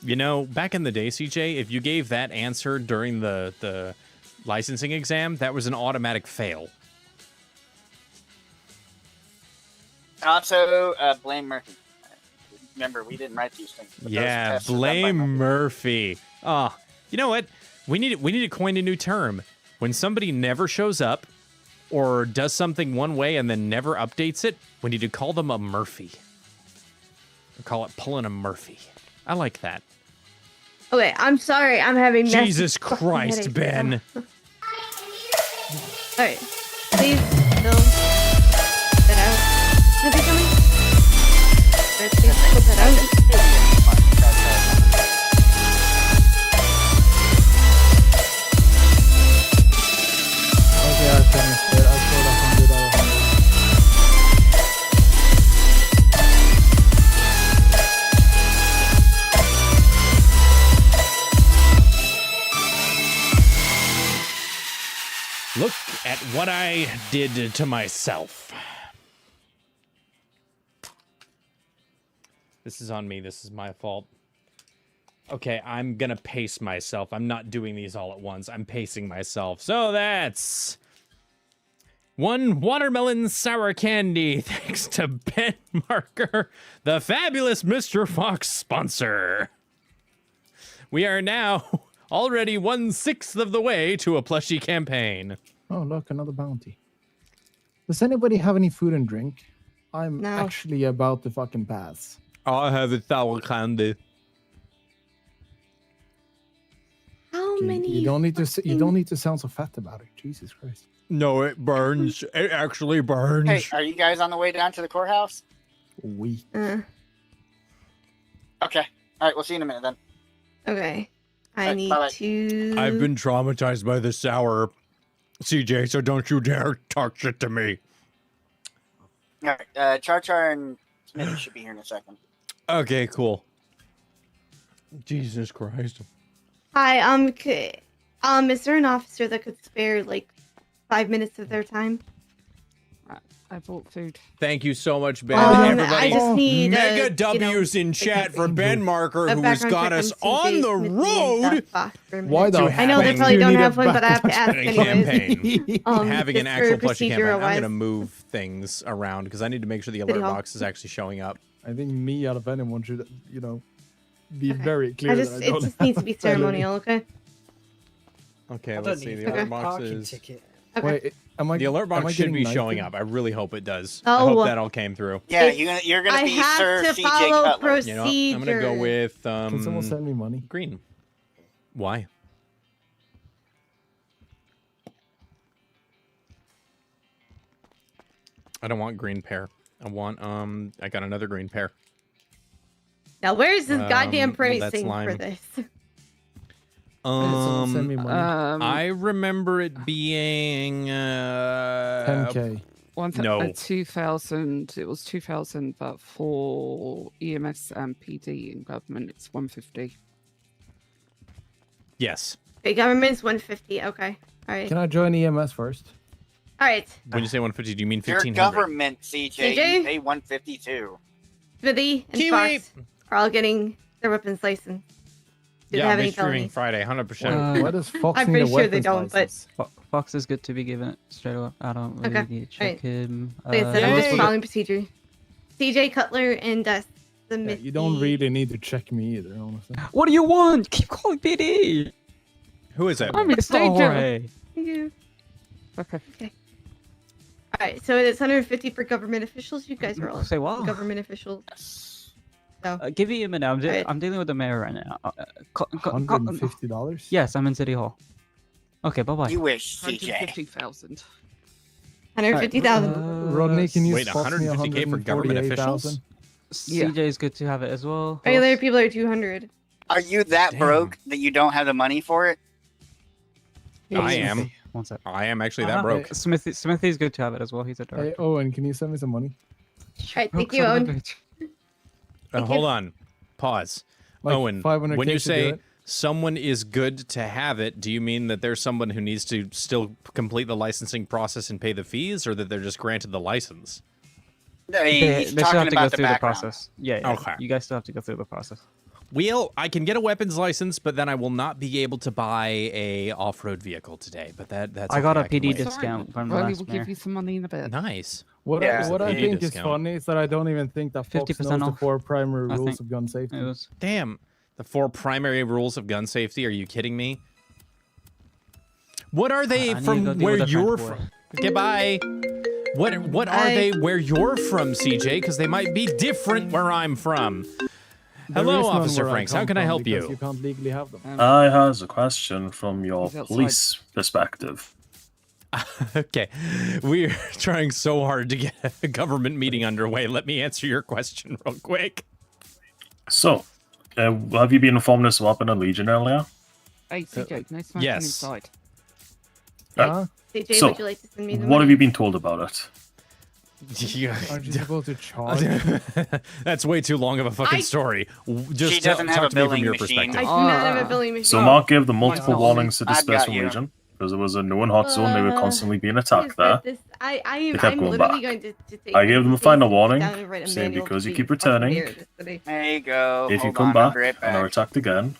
You know, back in the day, CJ, if you gave that answer during the licensing exam, that was an automatic fail. Also, blame Murphy. Remember, we didn't write these things. But Yeah, those tests were done by blame Murphy. Murphy. Oh, you know what? We need to coin a new term. When somebody never shows up or does something one way and then never updates it, we need to call them a Murphy. Or call it pulling a Murphy. I like that. Okay, I'm sorry. I'm having massive Jesus fucking Christ, headaches. Ben. Alright. Please, Bill. Get out. Is he coming? Please, put that out. Okay, I finished it. I scored 100 out of 100. Look at what I did to myself. This is on me. This is my fault. Okay, I'm gonna pace myself. I'm not doing these all at once. I'm pacing myself. So that's 1 watermelon sour candy, thanks to Ben Marker, the fabulous Mr. Fox sponsor. We are now already 1/6 of the way to a plushie campaign. Oh, look, another bounty. Does anybody have any food and drink? I'm No. actually about to fucking pass. I have a sour candy. How Okay, many? you don't need to. You fucking- don't need to sound so fat about it. Jesus Christ. No, it burns. It actually burns. Hey, are you guys on the way down to the courthouse? Weak. Okay. All right, we'll see you in a minute then. Okay. I Alright, need bye-bye. to. I've been traumatized by the sour, CJ, so don't you dare talk shit to me. All right, Char and Smitty should be here in a second. Okay, cool. Jesus Christ. Hi, is there an officer that could spare like 5 minutes of their time? I bought food. Thank you so much, Ben. I Everybody, just need mega W's in chat for Ben Marker, who has got us on the road. Why the I know they heck probably do you don't need a have one, but I have to ask a anyways. campaign. Having an just actual for plushie campaign. I'm procedural-wise. going to move things around because I need to make sure the City alert Hall. box is actually showing up. I think me out of anyone should, be Okay. very clear. It just needs to be ceremonial, okay? Okay, I let's don't see. need The a alert box parking is... ticket. Okay. Wait, am I? The alert am box I should getting be showing knifed? up. I really hope it does. I Oh. hope that all came through. Yeah, It- you're gonna I be have Sir to CJ follow Cutler. You know, I'm going to go with Can someone send me money? green. Why? I don't want green pear. I want I got another green pear. Now, where's this goddamn well, that's pricing for lime. this? Someone send me money. I remember it being 10K. No. 2,000. It was 2,000, but for EMS and PD in government, it's 150. Yes. Okay, government's 150. Okay. All right. Can I join EMS first? All right. When you say 150, do you mean Your 1500? government, CJ, CJ? you pay 152. Smithy and Kiwi! Fox are all getting their weapons license. Do they Yeah, have I'll any be streaming felonies? Friday, 100%. Why does Fox I'm need a pretty sure they weapons don't, but license? Fox is good to be given it straight away. I don't really Okay, need to check alright. him. like I said, I'm just Yay! following procedure. CJ Cutler and Yeah, Smithy. you don't really need to check me either, honestly. What do you want? Keep calling PD. Who is it? I'm in It's danger. Jorge. Thank you. Okay. All right, so it's 150 for government officials. You guys are all Say what? government officials. So Give me a minute. Alright. I'm dealing with the mayor right now. $150? Yes, I'm in City Hall. Okay, bye-bye. You wish, CJ. 150,000. 150,000. Rodney, can you Wait, spot me 150K for government officials? 148,000? Yeah. CJ is good to have it as well. Regular people are 200. Are you that Damn. broke that you don't have the money for it? I am. One sec. I am actually that broke. Smithy's good to have it as well. He's a Hey, director. Owen, can you send me some money? All right, Broke thank you, son of a Owen. bitch. Thank Hold you. on. Pause. Like Owen, 500K when you to do say it? someone is good to have it, do you mean that there's someone who needs to still complete the licensing process and pay the fees, or that they're just granted the license? No, They he's still talking have to go about the through the background. process. Yeah. Okay. You guys still have to go through the process. Well, I can get a weapons license, but then I will not be able to buy a off-road vehicle today. But that's I got okay, a can PD wait. discount from the Riley last will mayor. give you some money in a bit. Nice. What Yeah. I PD think is discount. funny is that I don't even think that Fox 50% knows the off, 4 primary I rules think. of gun safety. It was Damn. The 4 primary rules of gun safety. Are you kidding me? What are they I need to from go deal where with a you're French boy. from? Okay, bye. What are Bye. they where you're from, CJ? Because they might be different where I'm from. There Hello, is none Officer where I Franks. How come can I from help because you? You can't legally have them. I has a question from your He's outside. police perspective. Okay, we're trying so hard to get a government meeting underway. Let me answer your question real quick. So, have you been informed this weapon in Legion earlier? Hey, CJ, no smoking yes. inside. Huh? CJ, So, would you like to send me the What money? have you been told about it? Aren't you supposed to charge? That's way too long of a fucking I- story. Just She doesn't have talk a to me from billing your machine. perspective. I do not have a billing machine. So, Mark gave them multiple God. warnings to I've disperse got from you. Legion because there was a known hot zone. They were constantly being attacked What there. is this? I They am. kept I'm going literally back. going to take. I gave them a these final things warning, down and write a saying manual because to you the keep fucking returning, mayor of this city. There you go. if you Hold come on, I'll back be right and are back. attacked again,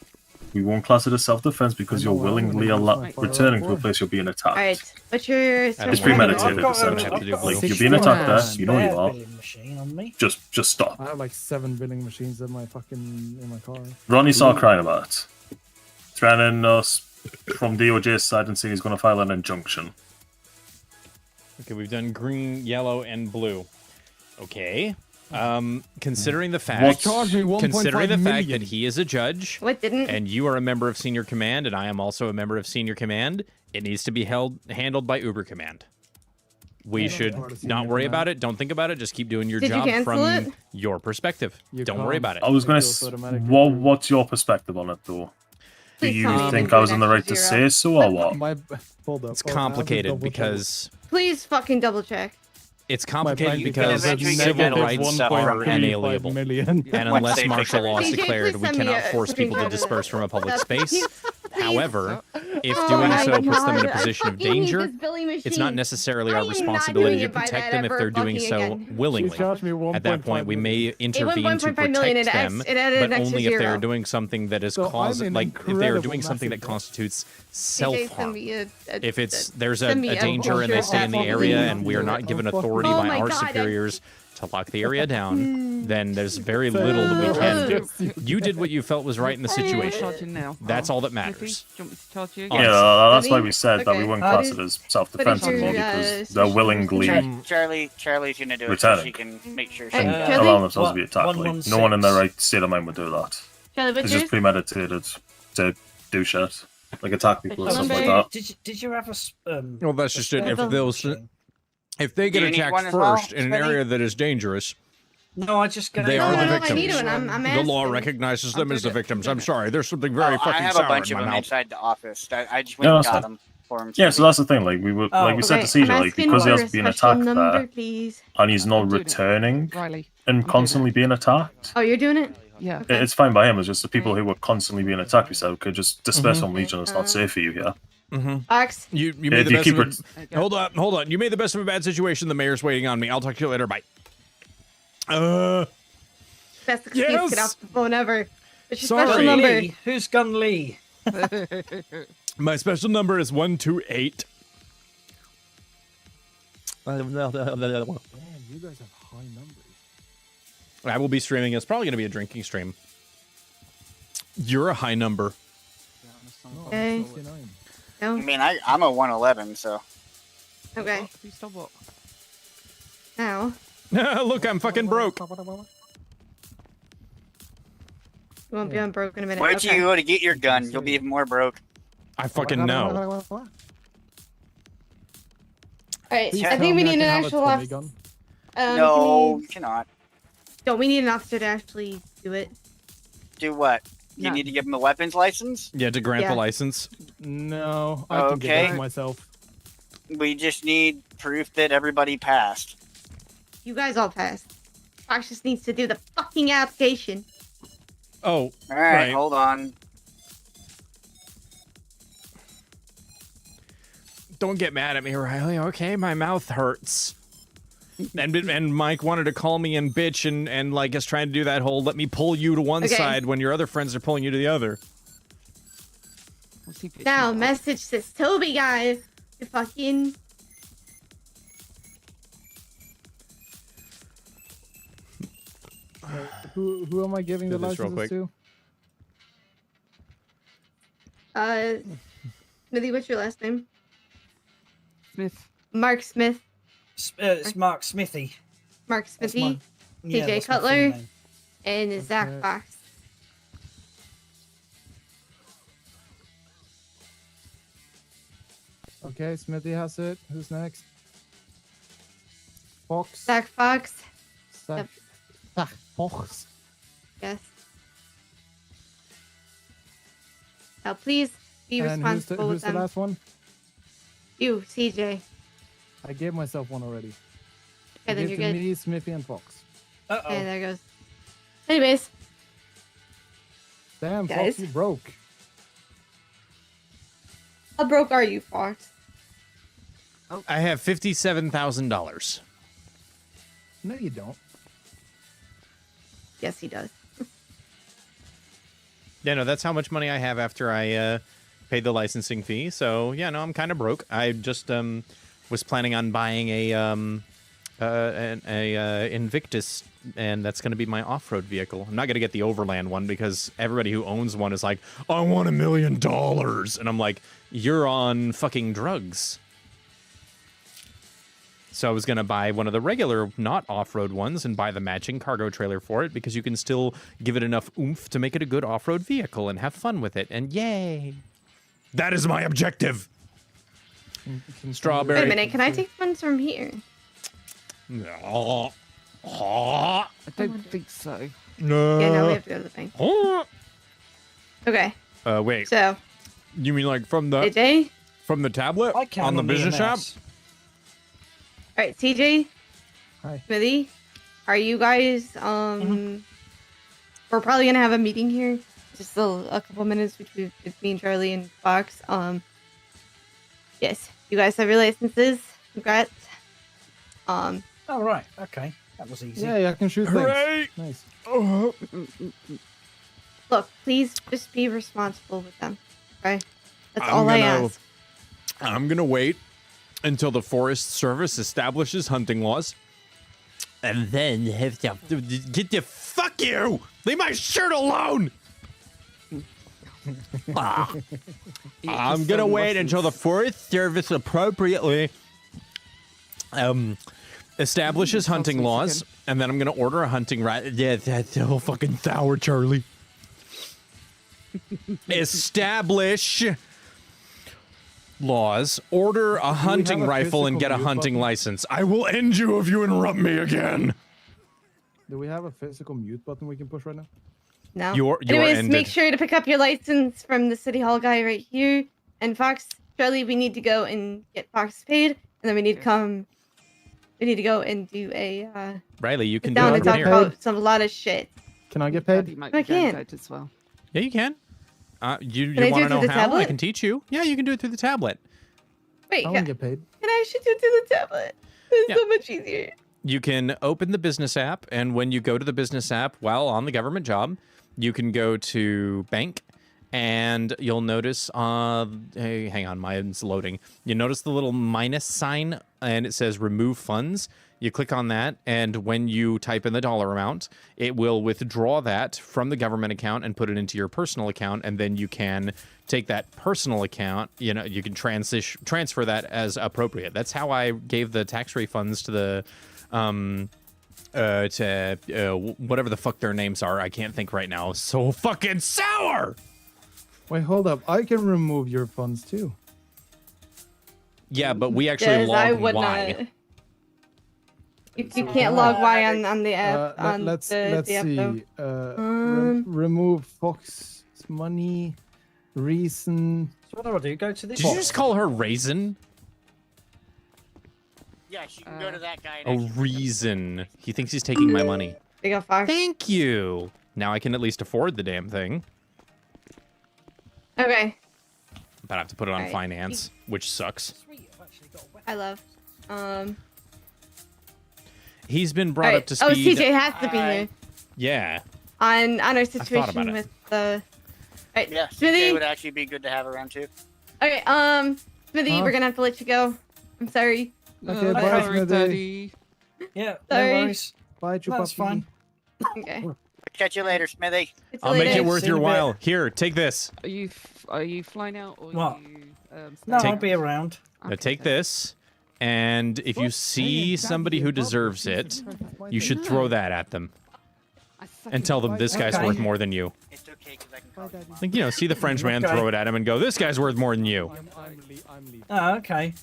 we won't class it as self-defense because I you're know, I wouldn't willingly have my fire returning to a for. place you're being All attacked. right, but you're. It's It's sort of- premeditated, essentially. Like, you're being attacked there, you know you are. Machine on me. Just stop. I have like 7 billing machines in my car. Ronnie saw crying about it. Threatening us from DOJ's side and saying he's going to file an injunction. Okay, we've done green, yellow, and blue. Okay. Considering the fact, Charge me 1.5 considering the fact million. that he is a judge, What didn't? and you are a member of Senior Command, and I am also a member of Senior Command, it needs to be handled by Uber Command. We should part of not Senior worry Command. about it. Don't think about it. Just keep doing your Did you job cancel from it? your perspective. You Don't worry can't. about it. I was going It to. goes automatically What's your perspective on it, though? Do Please you tell me think you I was did in the an right to extra say zero. so, or what? My hold up. It's hold on, I have to complicated double check. because Please fucking double check. it's My complicated bank because account eventually is get civil metal rights stuff are from him. inalienable. Million. And Once unless they martial fix law is CJ, declared, please we send me cannot a force people to screenshot of disperse from a public that. space. Please. However, if Oh doing my so puts them in a God, I position of fucking need danger, this billing it's not machine. necessarily I our am not responsibility doing to it by protect that them if ever they're doing fucking so again. willingly. She charged me At that point, 1.5 we may million. intervene to 1.5 million protect in them, X. It added an but extra only if they are zero. doing something that is So I'm causing, in like, if they are incredible doing something that message. constitutes CJ, self-harm. send me a If it's there's a send me a danger and they stay in the fucking area video. and we are not given Oh, fuck. authority Oh by my our God, I- superiors to lock the area down, then there's very little that we can do. You did what you felt was right in the situation. Charging now. That's all that Smithy, matters. do you want me to charge you Yes. again? Yeah, that's why Ready? we said that we Okay. wouldn't What class is- it as self-defense what is anymore your, because they're special willingly Charlie's gonna do it Returning. so she can make sure. Hey, She Charlie? allowing themselves to be What? attacked. Like, no one in their right state of mind would do that. Charlie, what's It's yours? just premeditated to do shit, like attack people and stuff like Remember- that. Did you have a Well, that's just it. If Well, those, if they get Do you need attacked one as well, first in an Smitty? area that is dangerous, No, I just got. they No, are no, the no, I victims. need one. I'm The law asking. recognizes I'll them do as the it. victims. I'm sorry. There's something very I fucking have a sour bunch in of my them mouth. inside the office. I just Yeah, went and that's got fine. them for him. Yeah, so that's the thing. Like we were, like we said to Okay, CJ, I'm like asking because he for has a been special attacked number, there, please. and he's not I'm doing it. returning Riley. and doing constantly being attacked. Oh, you're doing it? Yeah. Okay. It's fine by him. It's just the people who were constantly being attacked. We said, okay, just disperse from Legion. It's not Uh, safe for you here. Ox, You Yeah, made the do you best keep of it? it. Hold on. You made the best of a bad situation. The mayor's waiting on me. I'll talk to you later. Bye. best excuse Yes. to get off the phone ever. What's your Sorry. special number? Lee. Who's Gun Lee? My special number is 128. Damn, you guys have high numbers. I will be streaming. It's probably going to be a drinking stream. You're a high number. No, Okay. I'm 69. I No. mean, I'm a 111, so. Okay. Now Look, I'm fucking broke. you won't be on broke in a minute. Wait till Okay. you go to get your gun. You'll be even more broke. I fucking know. All right. Please I tell think we me I need an can have a actual Tommy officer. gun. No, you cannot. Don't we need an officer to actually do it? Do what? You No. need to give him the weapons license? Yeah, to grant Yeah. the license. No, I can get Okay. that myself. We just need proof that everybody passed. You guys all passed. Fox just needs to do the fucking application. Oh, Alright, Right. hold on. don't get mad at me, Riley. Okay, my mouth hurts. And Mike wanted to call me and bitch and like is trying to do that whole let me pull you to one Okay. side when your other friends are pulling you to the other. What's he bitching Now, about? message this Toby guy. You fucking. Who am I giving the Do this real licenses quick. to? Smithy, what's your last name? Smith. Mark Smith. It's Mark Smithy. Mark That's Smithy. my- yeah, TJ that's my full Cutler. name. And Zach Okay. Fox. Okay, Smithy has it. Who's next? Fox. Zach Fox. Zach. Zach Fox. Yes. Now, please be And responsible who's with the them. last one? You, TJ. I gave myself one already. Okay, then Give you're to good. me, Smithy, and Fox. Uh-oh. Okay, there goes. Anyways, Damn, Guys. Fox, you broke. how broke are you, Fox? I have $57,000. No, you don't. Yes, he does. Yeah, no, that's how much money I have after I paid the licensing fee. So yeah, no, I'm kind of broke. I just was planning on buying an Invictus, and that's going to be my off-road vehicle. I'm not going to get the Overland one because everybody who owns one is like, I want $1 million, and I'm like, you're on fucking drugs. So I was going to buy one of the regular, not off-road ones and buy the matching cargo trailer for it because you can still give it enough oomph to make it a good off-road vehicle and have fun with it. And yay! That is my objective! Strawberry. Wait a minute, can I take ones from here? No. I don't think so. No. Yeah, no, we have to go to the bank. Okay, Wait. so, You mean like from the AJ? tablet I count on the the business app? EMS. Alright, TJ? Hi. Smithy? Are you guys, we're probably gonna have a meeting here. Just a couple minutes between me and Charlie and Fox. Yes, you guys have your licenses. Congrats. Oh, right. Okay. That was easy. Yeah, I can shoot Hooray! things. Nice. Oh. Look, please just be responsible with them. Okay? That's I'm all I gonna- ask. I'm gonna wait until the Forest Service establishes hunting laws, and then have to get the fuck you. Leave my shirt alone. Ah. I'm gonna wait until the Forest Service appropriately establishes hunting laws, and then I'm gonna order a hunting rifle. Yeah, that's so fucking sour, Charlie. Establish laws, order a hunting a rifle, and physical get a mute hunting button? license. I will end you if you interrupt me again. Do we have a physical mute button we can push right now? No. You're Anyways, ended. make sure to pick up your license from the City Hall guy right here. And Fox, Charlie, we need to go and get Fox paid, and then we need to come. We need to go and do a Riley, you can sit do down it and from talk here. about a lot of shit. Can I get Daddy paid? might I be going can't. out as well. Yeah, you can. You Can I do want it to know through the how? I tablet? can teach you. Yeah, you can do it through the tablet. Wait, I can want to get paid. I actually do it through the tablet? It's Yeah. so much easier. You can open the business app, and when you go to the business app while on the government job, you can go to bank, and you'll notice, hey, hang on, mine's loading. You notice the little minus sign, and it says remove funds. You click on that, and when you type in the dollar amount, it will withdraw that from the government account and put it into your personal account, and then you can take that personal account, you can transfer that as appropriate. That's how I gave the tax refunds to the whatever the fuck their names are. I can't think right now. So fucking sour. Wait, hold up. I can remove your funds too. Yeah, but we actually Yes, I log would Y. not. You can't log Y on the app. Let's the app, see. Remove Fox money. Reason. So what do I do? Go to this. Did you just call her Raisin? Yes, you can go to that guy. A reason. He thinks he's taking my money. Big up Fox. Thank you. Now I can at least afford the damn thing. Okay. But I have to put it on Alright. finance, which sucks. I love. He's been brought Alright. up to speed. Oh, CJ has to be here Yeah. on our about situation it. with the. Alright, Yeah, Smithy. CJ would actually be good to have around too. Okay, Smithy, Huh? we're gonna have to let you go. I'm sorry. Okay, bye, sorry, Smithy. Daddy. Yeah, Sorry. no worries. Bye, Chupapi. That's fine. Okay. Catch you later, Smithy. It's I'll make later. it worth See your you in a bit. while. Here, take this. Are you flying out or What? are you? No, Take- I'll be around. Now take this, and if you see somebody who deserves it, you should throw that at them and tell them this guy's Okay. worth more than you. It's okay because I can call you. Like, see the French man Okay. throw it at him and go, this guy's worth more than you. I'm leaving. Oh, okay.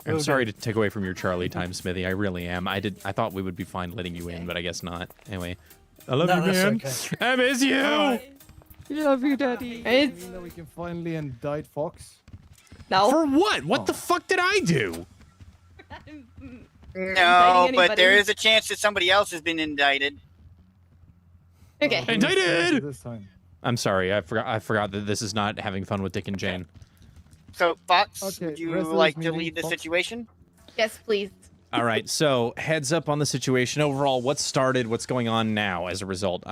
I'm Will sorry to take away from your Charlie time, Smithy. I really am. I thought we would be fine letting you in, but I guess not. Anyway, I love No, you, man. that's I miss you. Love you, Daddy. It's You know we can finally indict Fox. no. For what? What the fuck did I do? No, Indicting but there anybody. is a chance that somebody else has been indicted. Okay. Indicted! This time. I'm sorry. I forgot that this is not having fun with Dick and Jane. So, Fox, Okay, would you rest of this like to meeting, lead the Fox? situation? Yes, please. All right, so heads up on the situation overall. What's going on now as a result?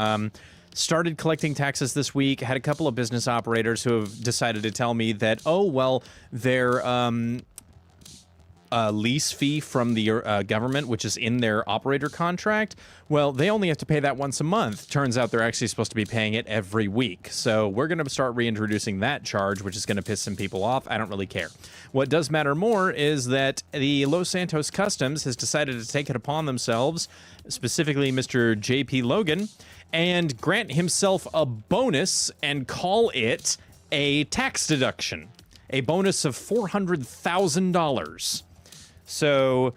Started collecting taxes this week. Had a couple of business operators who have decided to tell me that, oh, well, their lease fee from the government, which is in their operator contract, well, they only have to pay that once a month. Turns out they're actually supposed to be paying it every week. So we're going to start reintroducing that charge, which is going to piss some people off. I don't really care. What does matter more is that the Los Santos Customs has decided to take it upon themselves, specifically Mr. J.P. Logan, and grant himself a bonus and call it a tax deduction. A bonus of $400,000. So,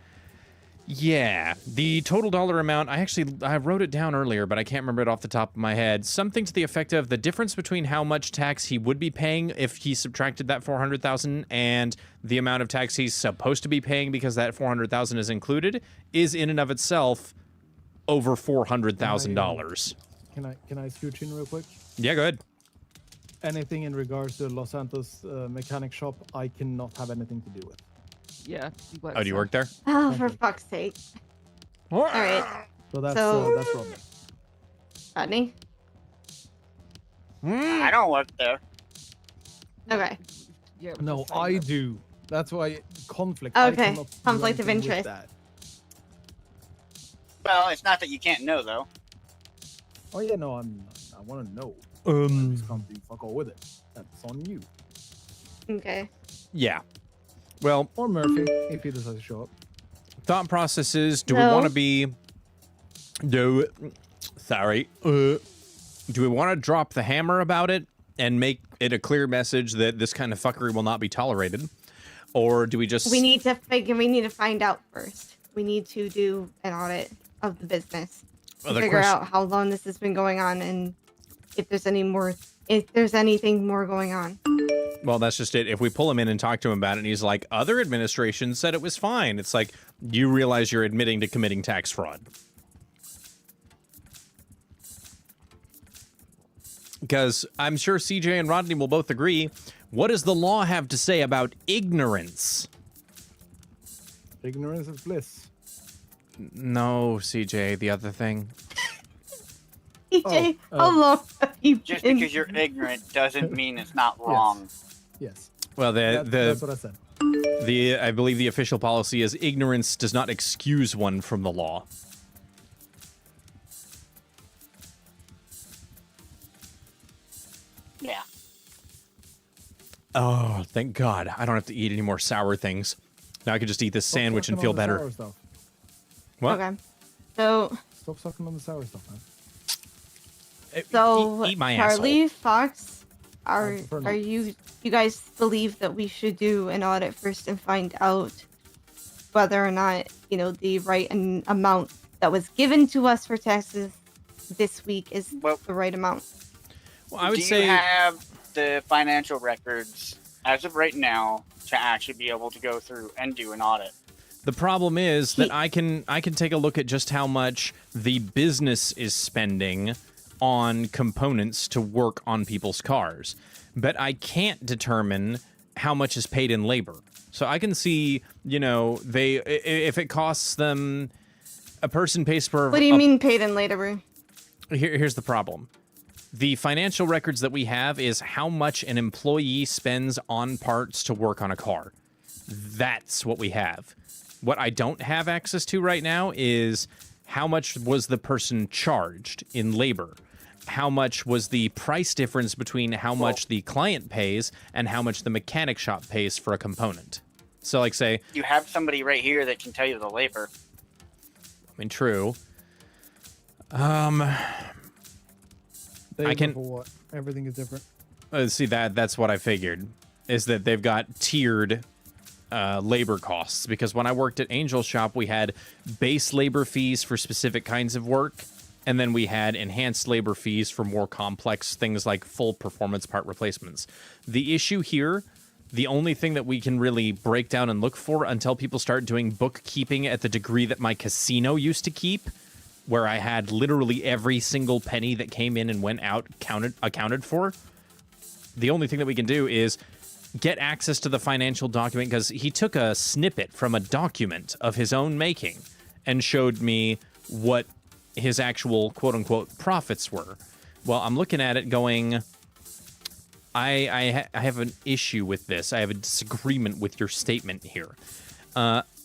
yeah, the total dollar amount, I wrote it down earlier, but I can't remember it off the top of my head. Something to the effect of the difference between how much tax he would be paying if he subtracted that $400,000 and the amount of tax he's supposed to be paying because that $400,000 is included is in and of itself over $400,000. Can I scooch in real quick? Yeah, go ahead. Anything in regards to Los Santos mechanic shop, I cannot have anything to do with. Yeah. Oh, do you work there? Oh, Thank for you. fuck's sake. All right, So that's So- that's Rodney. Rodney. I don't work there. Okay. Yeah, No, I do. That's why conflict. Okay, I cannot do conflict of anything with interest. that. Well, it's not that you can't know, though. Oh yeah, no, I want to know. I just can't do fuck all with it. That's on you. Okay. Yeah. Well, Or Murphy, if he decides to show up. thought process is, do we No. want to be... Do we want to drop the hammer about it and make it a clear message that this kind of fuckery will not be tolerated? Or do we just... We need to find out first. We need to do an audit of the business to Well, the figure question- out how long this has been going on and if there's anything more going on. Well, that's just it. If we pull him in and talk to him about it and he's like, other administrations said it was fine. It's like, you realize you're admitting to committing tax fraud. Because I'm sure CJ and Rodney will both agree. What does the law have to say about ignorance? Ignorance is bliss. No, CJ, the other thing. EJ, how long have you Just been? because you're ignorant doesn't mean it's not wrong. Yes. Well, That's what I said. I believe the official policy is ignorance does not excuse one from the law. Yeah. Oh, thank God. I don't have to eat any more sour things. Now I can just eat this sandwich and Stop feel sucking on the better. sour stuff. What? Okay. So, Stop sucking on the sour stuff, man. Eat my Charlie, asshole. Fox, are prefer not. you guys believe that we should do an audit first and find out whether or not, you know, the right amount that was given to us for taxes this week is the right amount? Well, I would Do say you have the financial records as of right now to actually be able to go through and do an audit? the problem is that I can take a look at just how much the business is spending on components to work on people's cars, but I can't determine how much is paid in labor. So I can see, you know, if it costs them, a person pays for. What do you mean paid in labor? Here's the problem. The financial records that we have is how much an employee spends on parts to work on a car. That's what we have. What I don't have access to right now is how much was the person charged in labor? How much was the price difference between how much the client pays and how much the mechanic shop pays for a component? So, like, say... You have somebody right here that can tell you the labor. I mean, true. I can... For what? Everything is different. See, that's what I figured, is that they've got tiered labor costs, because when I worked at Angel's shop, we had base labor fees for specific kinds of work, and then we had enhanced labor fees for more complex things like full performance part replacements. The issue here, the only thing that we can really break down and look for until people start doing bookkeeping at the degree that my casino used to keep, where I had literally every single penny that came in and went out accounted for, the only thing that we can do is get access to the financial document, because he took a snippet from a document of his own making and showed me what his actual quote-unquote profits were. Well, I'm looking at it going, I have an issue with this. I have a disagreement with your statement here.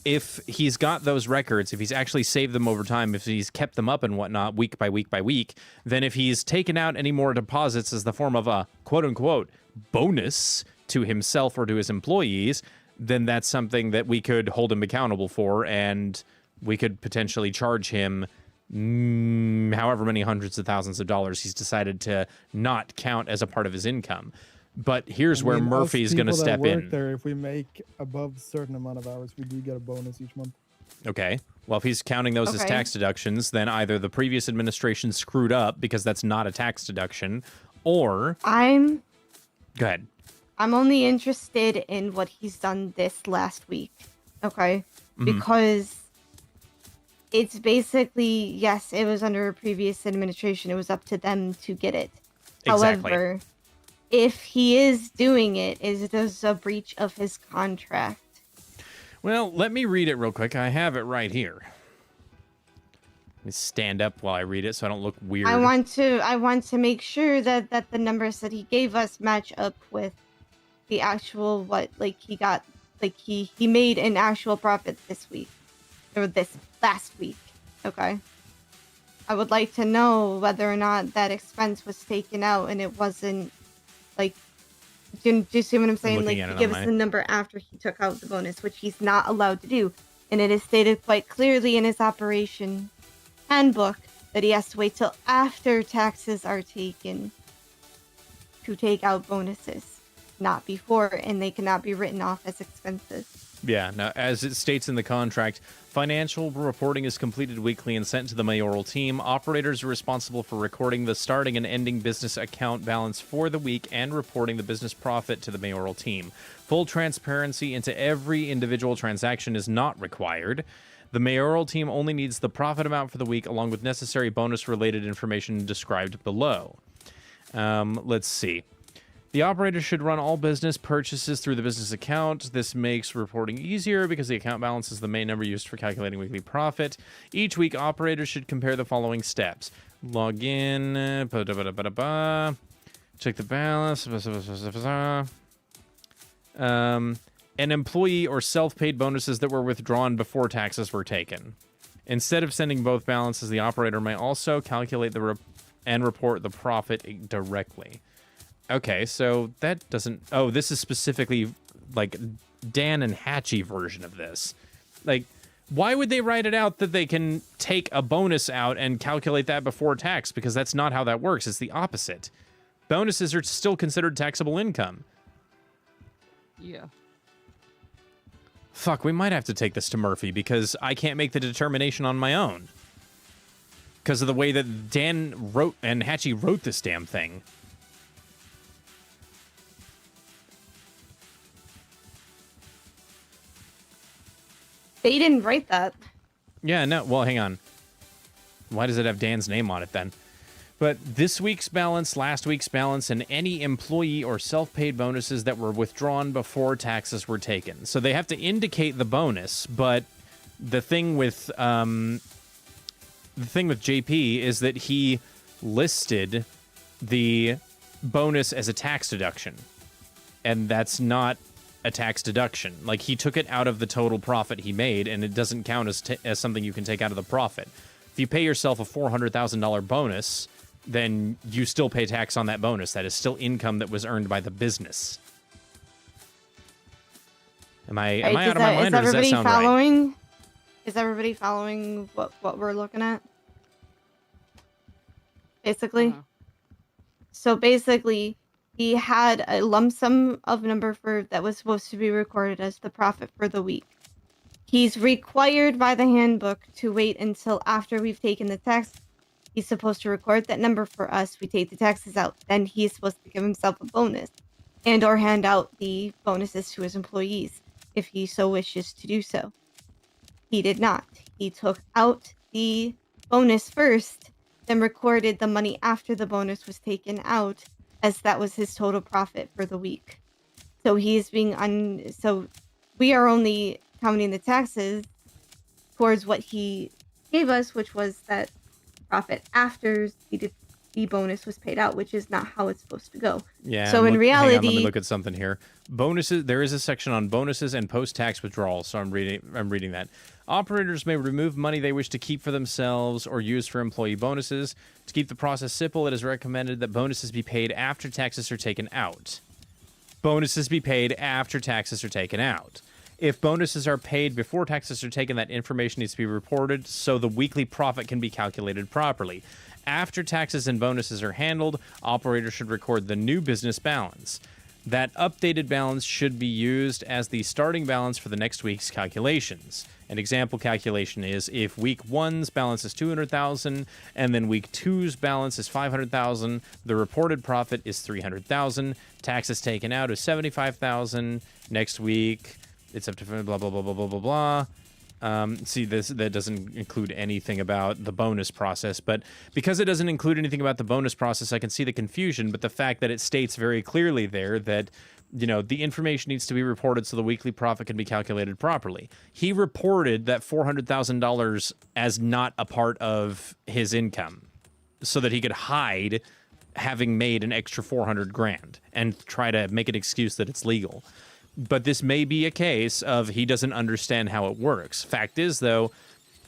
If he's got those records, if he's actually saved them over time, if he's kept them up and whatnot week by week by week, then if he's taken out any more deposits as the form of a quote-unquote bonus to himself or to his employees, then that's something that we could hold him accountable for, and we could potentially charge him however many hundreds of thousands of dollars he's decided to not count as a part of his income. But here's where Murphy's going to step in. There, if we make above a certain amount of hours, we do get a bonus each month. Okay. Well, if he's counting those as tax deductions, then either the previous administration screwed up because that's not a tax deduction, or... Go ahead. I'm only interested in what he's done this last week, okay? Because it's basically, yes, it was under a previous administration. It was up to them to get it. Exactly. However, if he is doing it, is this a breach of his contract? Well, let me read it real quick. I have it right here. Let me stand up while I read it so I don't look weird. I want to make sure that the numbers that he gave us match up with the actual he made an actual profit this week, or this last week. Okay. I would like to know whether or not that expense was taken out and it wasn't like, do you see what I'm saying? Like, give us the number after he took out the bonus, which he's not allowed to do. And it is stated quite clearly in his operation handbook that he has to wait till after taxes are taken to take out bonuses, not before, and they cannot be written off as expenses. Yeah, now, as it states in the contract, financial reporting is completed weekly and sent to the mayoral team. Operators are responsible for recording the starting and ending business account balance for the week and reporting the business profit to the mayoral team. Full transparency into every individual transaction is not required. The mayoral team only needs the profit amount for the week, along with necessary bonus-related information described below. Let's see. The operator should run all business purchases through the business account. This makes reporting easier because the account balance is the main number used for calculating weekly profit. Each week, operators should compare the following steps. Log in, check the balance, an employee or self-paid bonuses that were withdrawn before taxes were taken. Instead of sending both balances, the operator may also calculate and report the profit directly. Okay, so that doesn't... Oh, this is specifically, like, Dan and Hatchie version of this. Like, why would they write it out that they can take a bonus out and calculate that before tax? Because that's not how that works. It's the opposite. Bonuses are still considered taxable income. Yeah. Fuck, we might have to take this to Murphy because I can't make the determination on my own. Because of the way that Dan wrote and Hatchie wrote this damn thing. They didn't write that. Yeah, no, well, hang on. Why does it have Dan's name on it then? But this week's balance, last week's balance, and any employee or self-paid bonuses that were withdrawn before taxes were taken. So they have to indicate the bonus, but the thing with JP is that he listed the bonus as a tax deduction, and that's not a tax deduction. Like, he took it out of the total profit he made, and it doesn't count as something you can take out of the profit. If you pay yourself a $400,000 bonus, then you still pay tax on that bonus. That is still income that was earned by the business. Am I out of my mind, or does that sound right? Is everybody following what we're looking at? Basically. So basically, he had a lump sum of number that was supposed to be recorded as the profit for the week. He's required by the handbook to wait until after we've taken the tax. He's supposed to record that number for us. We take the taxes out. Then he's supposed to give himself a bonus and or hand out the bonuses to his employees if he so wishes to do so. He did not. He took out the bonus first, then recorded the money after the bonus was taken out, as that was his total profit for the week. So he's being so we are only counting the taxes towards what he gave us, which was that profit after the bonus was paid out, which is not how it's supposed to go. Yeah. So in reality, hang on, let me look at something here. Bonuses. There is a section on bonuses and post-tax withdrawals. So I'm reading that. Operators may remove money they wish to keep for themselves or use for employee bonuses. To keep the process simple, it is recommended that bonuses be paid after taxes are taken out. Bonuses be paid after taxes are taken out. If bonuses are paid before taxes are taken, that information needs to be reported so the weekly profit can be calculated properly. After taxes and bonuses are handled, operators should record the new business balance. That updated balance should be used as the starting balance for the next week's calculations. An example calculation is if week 1's balance is $200,000 and then week 2's balance is $500,000, the reported profit is $300,000. Taxes taken out is $75,000. Next week, it's up to blah, blah, blah, blah, blah, blah, blah. See, that doesn't include anything about the bonus process, but because it doesn't include anything about the bonus process, I can see the confusion, but the fact that it states very clearly there that, you know, the information needs to be reported so the weekly profit can be calculated properly. He reported that $400,000 as not a part of his income so that he could hide having made an extra $400,000 and try to make an excuse that it's legal. But this may be a case of he doesn't understand how it works. Fact is, though,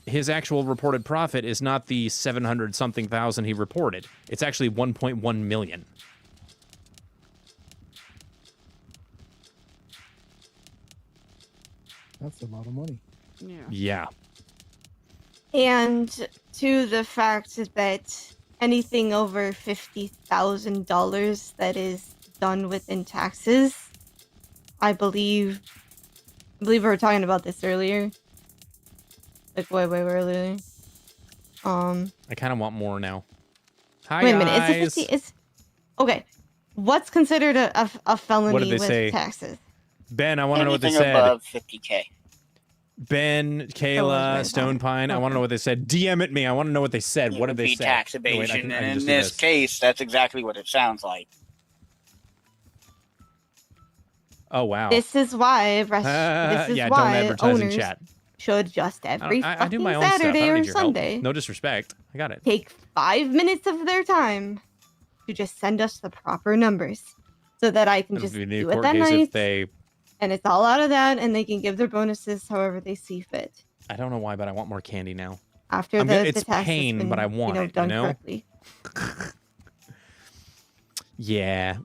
his actual reported profit is not the 700-something thousand he reported. It's actually 1.1 million. That's a lot of money. Yeah. and to the fact that anything over $50,000 that is done within taxes, I believe we were talking about this earlier. Like way earlier. I kind of want more now. Hi, wait a minute, guys. is it 50? Okay. What's considered a felony What did they with say? taxes? Ben, I want to know what they Anything said. above 50K. Ben, Kayla, Stonepine, I want to know what they said. DM it me. I want to know what they said. What did they say? Tax Oh, wait, evasion, I can and just in do this case, that's exactly what it sounds like. Oh, wow. This is why yeah, don't why advertise in owners chat. should just every I do fucking my own stuff. I Saturday don't or need your help. Sunday No disrespect. I got it. take 5 minutes of their time to just send us the proper numbers so that I can It'll just be the do it court that case night. if they and it's all out of that, and they can give their bonuses however they see fit. I don't know why, but I want more candy now. After it's the tax has pain, been, but I want it, done you know? correctly. Yeah.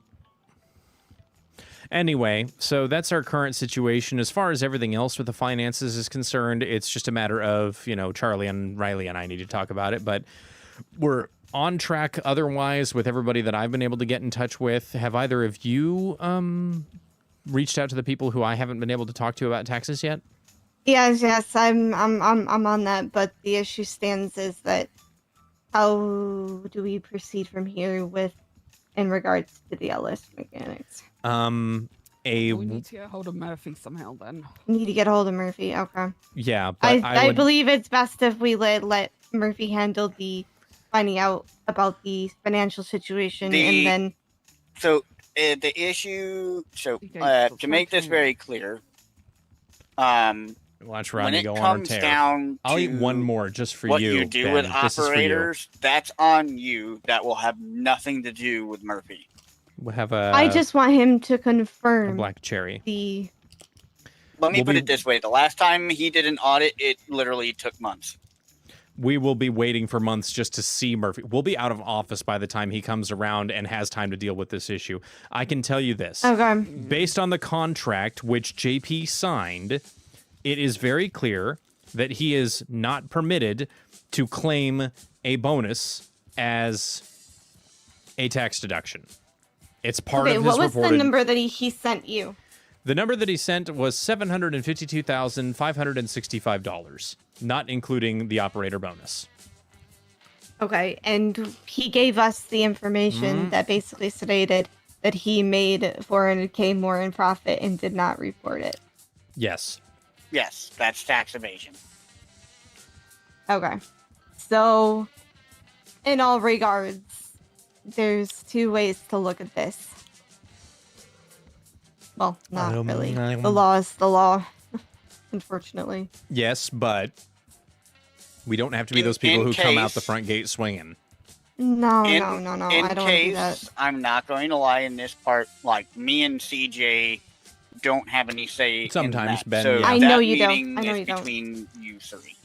Anyway, so that's our current situation. As far as everything else with the finances is concerned, it's just a matter of, Charlie and Riley and I need to talk about it, but we're on track otherwise with everybody that I've been able to get in touch with. Have either of you reached out to the people who I haven't been able to talk to about taxes yet? Yes, I'm on that, but the issue stands is that how do we proceed from here in regards to the LS mechanics? We need to get hold of Murphy somehow then. Need to get hold of Murphy. Okay. Yeah, but I believe it's best if we let Murphy handle the finding out about the financial situation, and then. So the issue. So to make this very clear, watch when Rodney it go on comes a tear. down I'll to eat one more just for what you. you do Ben. with This is for you. operators, that's on you. That will have nothing to do with Murphy. We'll have I just want him to a confirm black cherry. Let me put it this way: the last time he did an audit, it literally took months. We will be waiting for months just to see Murphy. We'll be out of office by the time he comes around and has time to deal with this issue. I can tell you this. Okay. Based on the contract which JP signed, it is very clear that he is not permitted to claim a bonus as a tax deduction. It's part of his what was reported... the number that he sent you? The number that he sent was $752,565, not including the operator bonus. Okay, and he gave us the information that basically stated that he made $400K more in profit and did not report it. Yes. Yes, that's tax evasion. Okay. So, in all regards, there's two ways to look at this. Well, not really. The law is the law, unfortunately. Yes, but we don't have to be those people who come out the front gate swinging. No. In I don't want to do that. I'm not going to lie in this part, like, me and CJ don't have any say Sometimes, in that. Ben, So yeah. I know that you don't. meeting I know is you don't. between you three.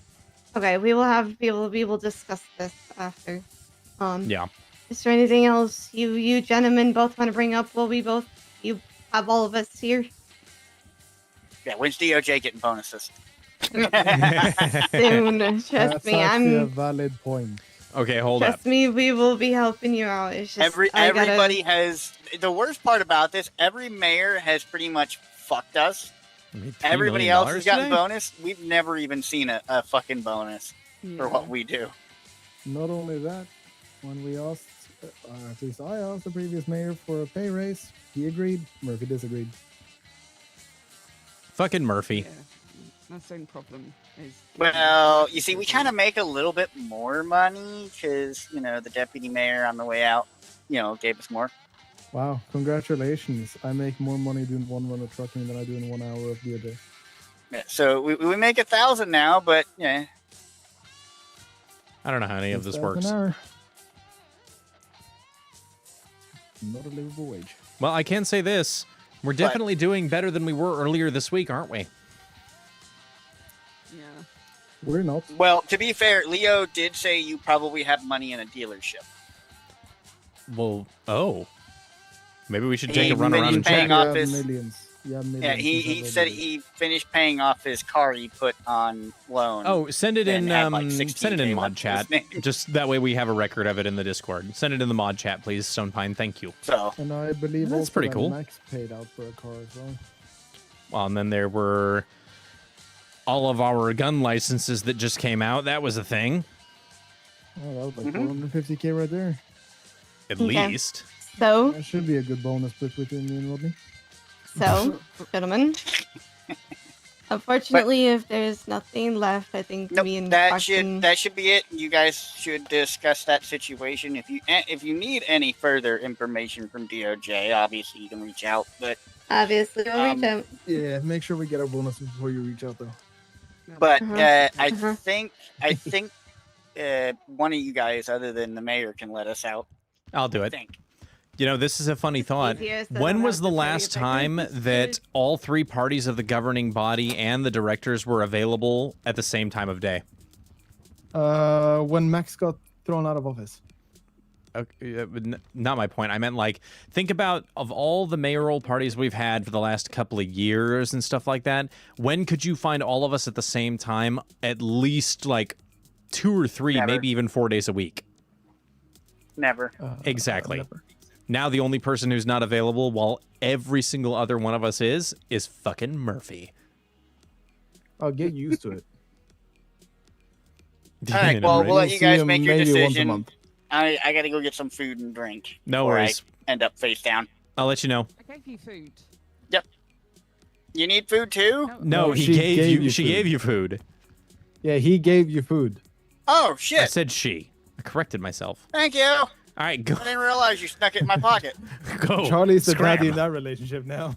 Okay, we will discuss this after. Yeah. Is there anything else you gentlemen both want to bring up? You have all of us here? Yeah, when's DOJ getting bonuses? Soon, trust That's me. actually a valid point. Okay, hold up. Trust me, we will be helping you out. It's just Everybody has. The worst part about this, every mayor has pretty much fucked us. Everybody else has gotten bonus. We've never even seen a fucking bonus for what we do. Not only that, when we asked, at least I asked the previous mayor for a pay raise, he agreed. Murphy disagreed. Fucking Murphy. Yeah, that's the same problem. Well, you see, we kind of make a little bit more money because, the deputy mayor on the way out, gave us more. Wow, congratulations. I make more money doing one run of trucking than I do in 1 hour of DOJ. Yeah, so we make 1,000 now, but yeah. I don't know how any of this works. An hour. Not a livable wage. Well, I can say this. We're definitely doing better than we were earlier this week, aren't we? Yeah. We're not. Well, to be fair, Leo did say you probably have money in a dealership. Well, maybe we should take a run around and check. Paying off his millions. Yeah, he said he finished paying off his car he put on loan. Oh, send it in send it in mod chat. Just that way we have a record of it in the Discord. Send it in the mod chat, please, Stonepine. Thank you. So, and I believe that's pretty cool. Max paid out for a car as well. Well, and then there were all of our gun licenses that just came out. That was a thing. Oh, that was like 450K right there. At least. So that should be a good bonus split between me and Rodney. So, gentlemen, unfortunately, if there's nothing left, I think me and that should be it. You guys should discuss that situation. If you need any further information from DOJ, obviously you can reach out. But obviously, we'll reach out. Yeah, make sure we get our bonuses before you reach out, though. But I think one of you guys, other than the mayor, can let us out. I'll do it. You know, this is a funny thought. easier so I When don't was have the to carry last it back time in. that all three parties of the governing body and the directors were available at the same time of day? When Max got thrown out of office. Okay, not my point. I meant, like, think about of all the mayoral parties we've had for the last couple of years and stuff like that. When could you find all of us at the same time? At least like 2 or 3, Never. maybe even 4 days a week. Never. Exactly. Never. Now the only person who's not available, while every single other one of us is fucking Murphy. I'll get used to it. All right, You know, well, right? we'll let you See guys him make your maybe once a decision. month. I gotta go get some food and drink. No before worries. I end up face down. I'll let you know. I gave you food. You need food too? No, No, he she gave gave you. you She food. gave you food. Yeah, he gave you food. Oh I shit! said she. I corrected myself. Thank you. All right, go. I didn't realize you snuck it in my pocket. Go. Charlie's the Scram. daddy in that relationship now.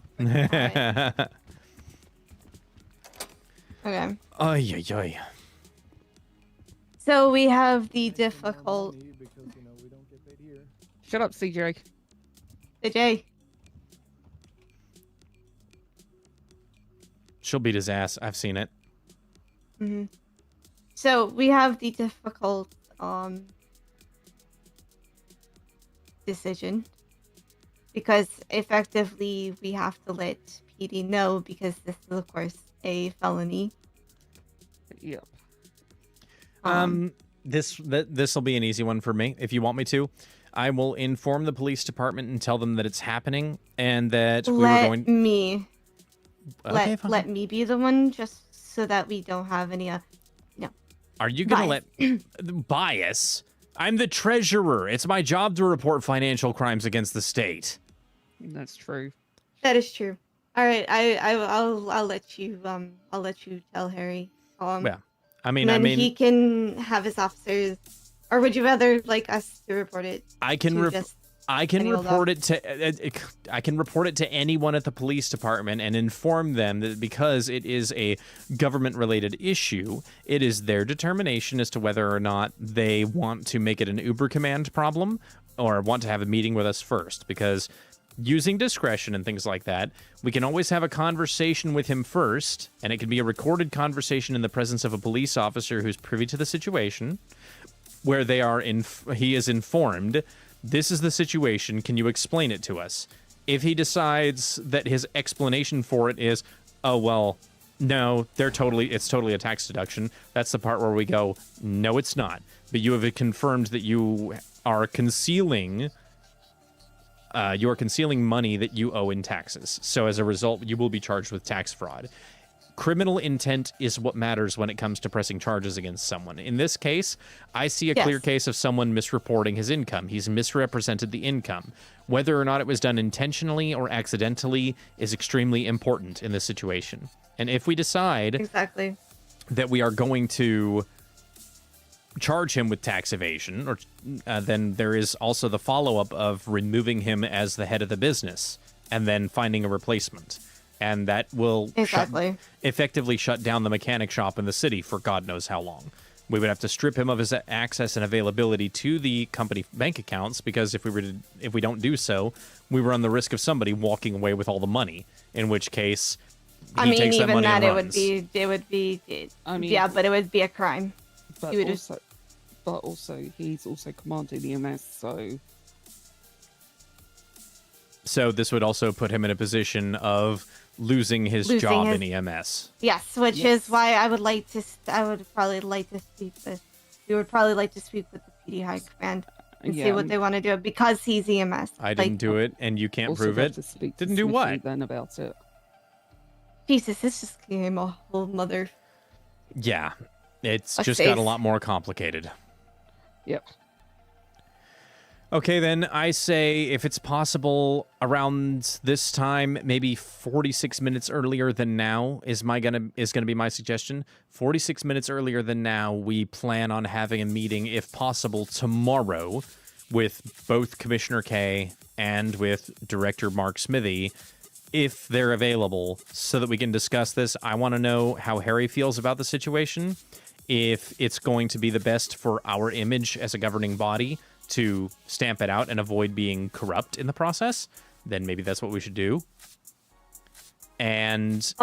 Okay. Ay, ay, ay. So we have the difficult. Shut up, CJ. Jay. She'll beat his ass. I've seen it. hmm So we have the difficult decision because effectively we have to let PD know because this is of course a felony. Yep. This will be an easy one for me. If you want me to, I will inform the police department and tell them that it's happening and that we were going. Okay, fine. Let me be the one just so that we don't have any Are you gonna let bias? I'm the treasurer. It's my job to report financial crimes against the state. That's true. That is true. All right, I'll let you tell Harry. Yeah, I And mean, then he can have his officers, or would you rather like us to report it? I can to just I can any old report it to I can report it to anyone at the police department and inform them that because it is a government related issue, it is their determination as to whether or not they want to make it an Uber command problem or want to have a meeting with us first, because using discretion and things like that, we can always have a conversation with him first, and it can be a recorded conversation in the presence of a police officer who's privy to the situation, where he is informed, this is the situation, can you explain it to us? If he decides that his explanation for it is, oh, well, no, it's totally a tax deduction, that's the part where we go, no, it's not. But you have confirmed that you are concealing money that you owe in taxes. So as a result, you will be charged with tax fraud. Criminal intent is what matters when it comes to pressing charges against someone. In this case, I see a clear case of someone misreporting his income. He's misrepresented the income. Whether or not it was done intentionally or accidentally is extremely important in this situation. And if we decide that we are going to charge him with tax evasion, or then there is also the follow-up of removing him as the head of the business and then finding a replacement. And that will effectively shut down the mechanic shop in the city for God knows how long. We would have to strip him of his access and availability to the company bank accounts, because if we don't do so, we run the risk of somebody walking away with all the money. In which case, he takes that money and runs. it would be but it would be a crime. But also, he's also commanding EMS, So this would also put him in a position of losing his job in EMS. Yes, which is why we would probably like to speak with the PD High Command and see what they want to do, because he's EMS. I didn't do it, and you can't prove it. Didn't do what? Then about it. Jesus, this just became a whole mother. Yeah, it's just got a lot more complicated. Yep. Okay, then I say if it's possible around this time, maybe 46 minutes earlier than now is gonna be my suggestion. 46 minutes earlier than now, we plan on having a meeting, if possible, tomorrow with both Commissioner K and with Director Mark Smithy, if they're available, so that we can discuss this. I want to know how Harry feels about the situation, if it's going to be the best for our image as a governing body to stamp it out and avoid being corrupt in the process, then maybe that's what we should do. And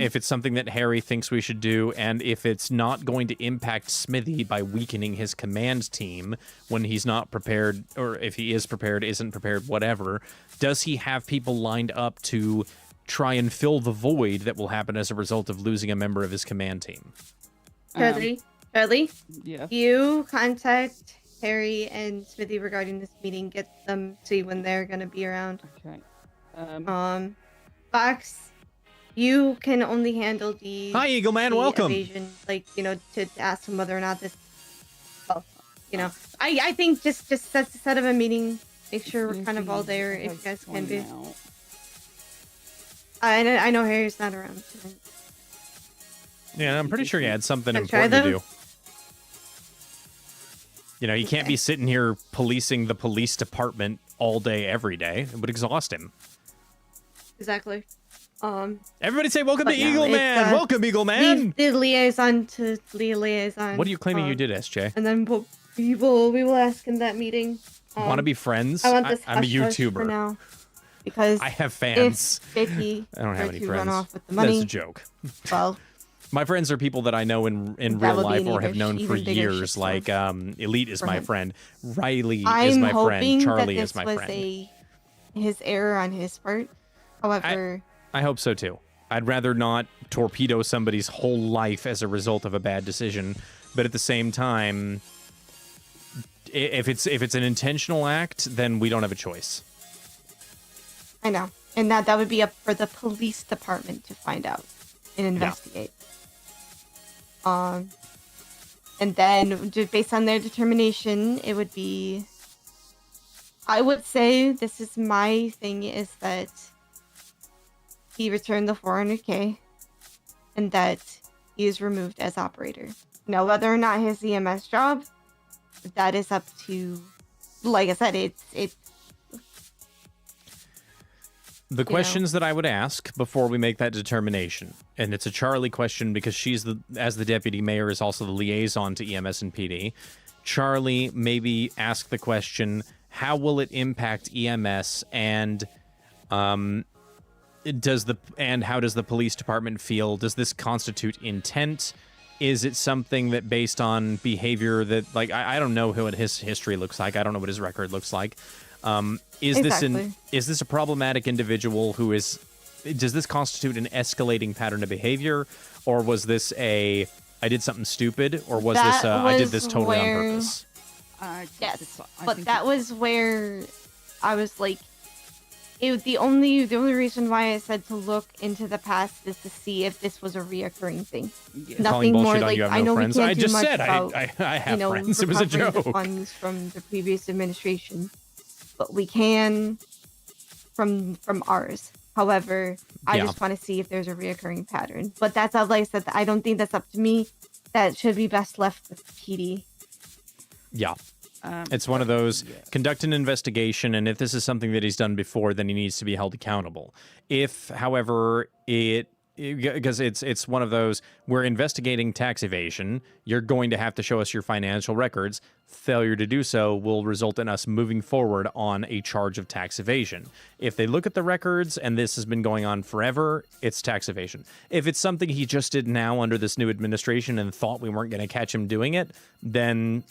if it's something that Harry thinks we should do, and if it's not going to impact Smithy by weakening his command team when he's not prepared, or if he is prepared, isn't prepared, whatever, does he have people lined up to try and fill the void that will happen as a result of losing a member of his command team? Charlie, Yeah. you contact Harry and Smithy regarding this meeting. Get them, see when they're gonna be around. Okay. Fox, you can only handle the Hi, Eagle Man, the welcome. evasion, like, you know, to ask them whether or not this. Well, you know, I think just set up a meeting. Make sure we're kind of all there if you guys can be. I know Harry's not around tonight. Yeah, I'm pretty sure he had something Wanna try important to them? do. You know, he can't be sitting here policing the police department all day, every day. It would exhaust him. Exactly. Everybody say welcome to but no, Eagle it's, Man. Welcome, Eagle Man. The liaison to the liaison. What are you claiming you did, SJ? And then we will ask in that meeting. Want to be friends? I want this I'm a hush-hush YouTuber. for now, because I have fans. If Vicky I don't have were any to friends. run off with the money, That's a joke. Well, my friends are people that I know in that real would be life an or have known for even bigger years. shitstorm Like Elite is for my him. friend. Riley is I'm my hoping friend. Charlie that is this my was friend. his error on his part. However, I hope so too. I'd rather not torpedo somebody's whole life as a result of a bad decision, but at the same time, if it's an intentional act, then we don't have a choice. I know, and that would be up for the police department to find out and investigate. And then just based on their determination, it would be. I would say this is my thing: is that he returned the 400K, and that he is removed as operator. Now, whether or not his EMS job, that is up to, like I said, it's. The questions that I would ask before we make that determination, and it's a Charlie question because she's as the deputy mayor is also the liaison to EMS and PD. Charlie, maybe ask the question: how will it impact EMS, and how does the police department feel? Does this constitute intent? Is it something that based on behavior that, like, I don't know what his history looks like. I don't know what his record looks like. Is this a problematic individual who is? Does this constitute an escalating pattern of behavior, or was this I did something stupid, or was this I did this totally on purpose? Yes, but that was where I was like, the only reason why I said to look into the past is to see if this was a reoccurring thing. Calling Nothing more bullshit on like you have I no know friends. we can't I do just much said about, I have friends. It was a recovering the joke. funds from the previous administration, but we can from ours. However, I just want to see if there's a reoccurring pattern. But that's like I said. I don't think that's up to me. That should be best left with PD. Yeah. It's one of those, conduct an investigation, and if this is something that he's done before, then he needs to be held accountable. If, however, because it's one of those, we're investigating tax evasion, you're going to have to show us your financial records. Failure to do so will result in us moving forward on a charge of tax evasion. If they look at the records and this has been going on forever, it's tax evasion. If it's something he just did now under this new administration and thought we weren't going to catch him doing it, then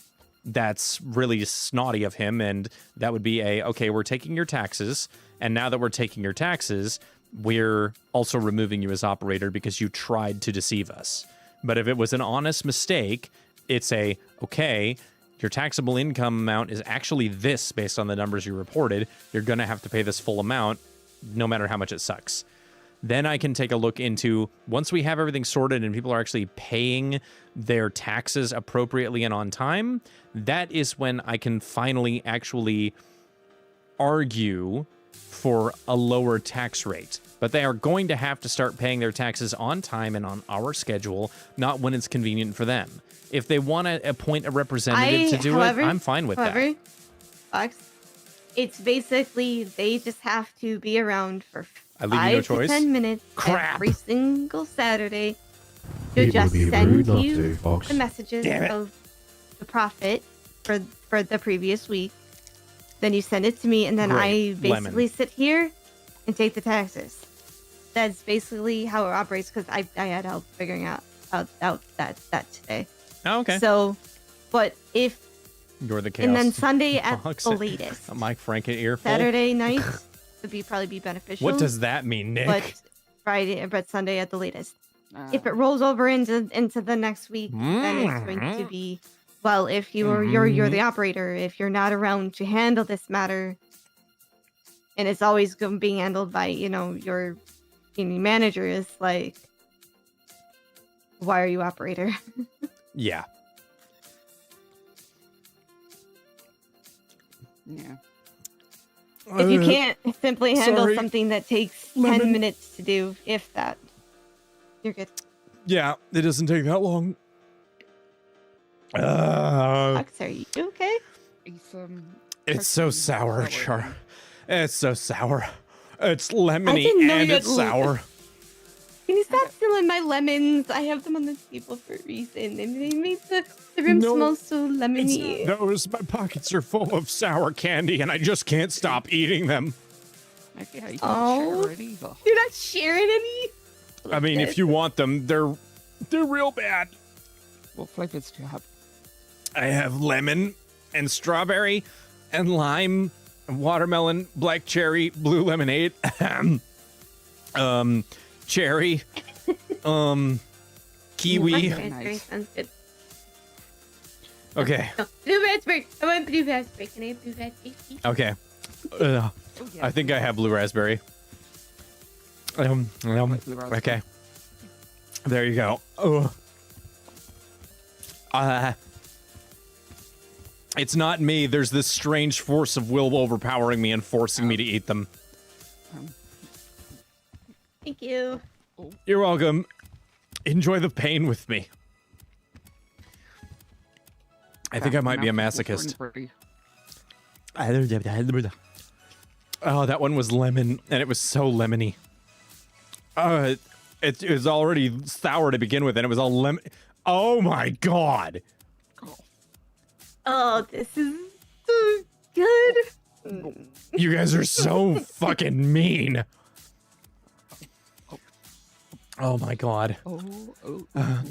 that's really snotty of him, and that would be okay, we're taking your taxes, and now that we're taking your taxes, we're also removing you as operator because you tried to deceive us. But if it was an honest mistake, it's okay, your taxable income amount is actually this based on the numbers you reported, you're going to have to pay this full amount no matter how much it sucks. Then I can take a look into, once we have everything sorted and people are actually paying their taxes appropriately and on time, that is when I can finally actually argue for a lower tax rate. But they are going to have to start paying their taxes on time and on our schedule, not when it's convenient for them. If they want to appoint a representative to do it, I'm fine with that. Fox, it's basically they just have to be around for I leave you no 5 to choice. 10 minutes Crap. every single Saturday to just send you the messages of the profit for the previous week. Then you send it to me, and then I Great. basically Lemon. sit here and take the taxes. That's basically how it operates because I had help figuring out that today. Oh, okay. So, but if You're the chaos. and then Sunday at box. the latest, A Mike Franken earful. Saturday night would probably be beneficial. What does that mean, Nick? But Sunday at the latest. If it rolls over into the next week, then it's going to be, well, if you're the operator, if you're not around to handle this matter, and it's always being handled by your manager, is like, why are you operator? Yeah. Yeah. If you can't simply handle sorry. something that takes 10 Lemon. minutes to do, if that, you're good. Yeah, it doesn't take that long. Fox, are you okay? It's so sour, Char. It's so sour. It's lemony didn't know and you had it's sour. Can you stop stealing my lemons? I have them on the table for a reason, and they made the room smell so lemony. Those, my pockets are full of sour candy and I just can't stop eating them. Okay, Oh, share it either. you're not sharing any? I mean, if you want them, they're real bad. What flavors do you have? I have lemon and strawberry and lime, watermelon, black cherry, blue lemonade, cherry, kiwi. Raspberry sounds good. Okay. No, blue raspberry. I want blue raspberry. Can I have blue raspberry? please? Okay. I think I have blue raspberry. Okay. There you go. Oh. It's not me. There's this strange force of will overpowering me and forcing me to eat them. Thank you. You're welcome. Enjoy the pain with me. I think I might be a masochist. Oh, that one was lemon, and it was so lemony. It was already sour to begin with, and it was all lemon. Oh my god! Oh, this is so good. You guys are so fucking mean. Oh my god.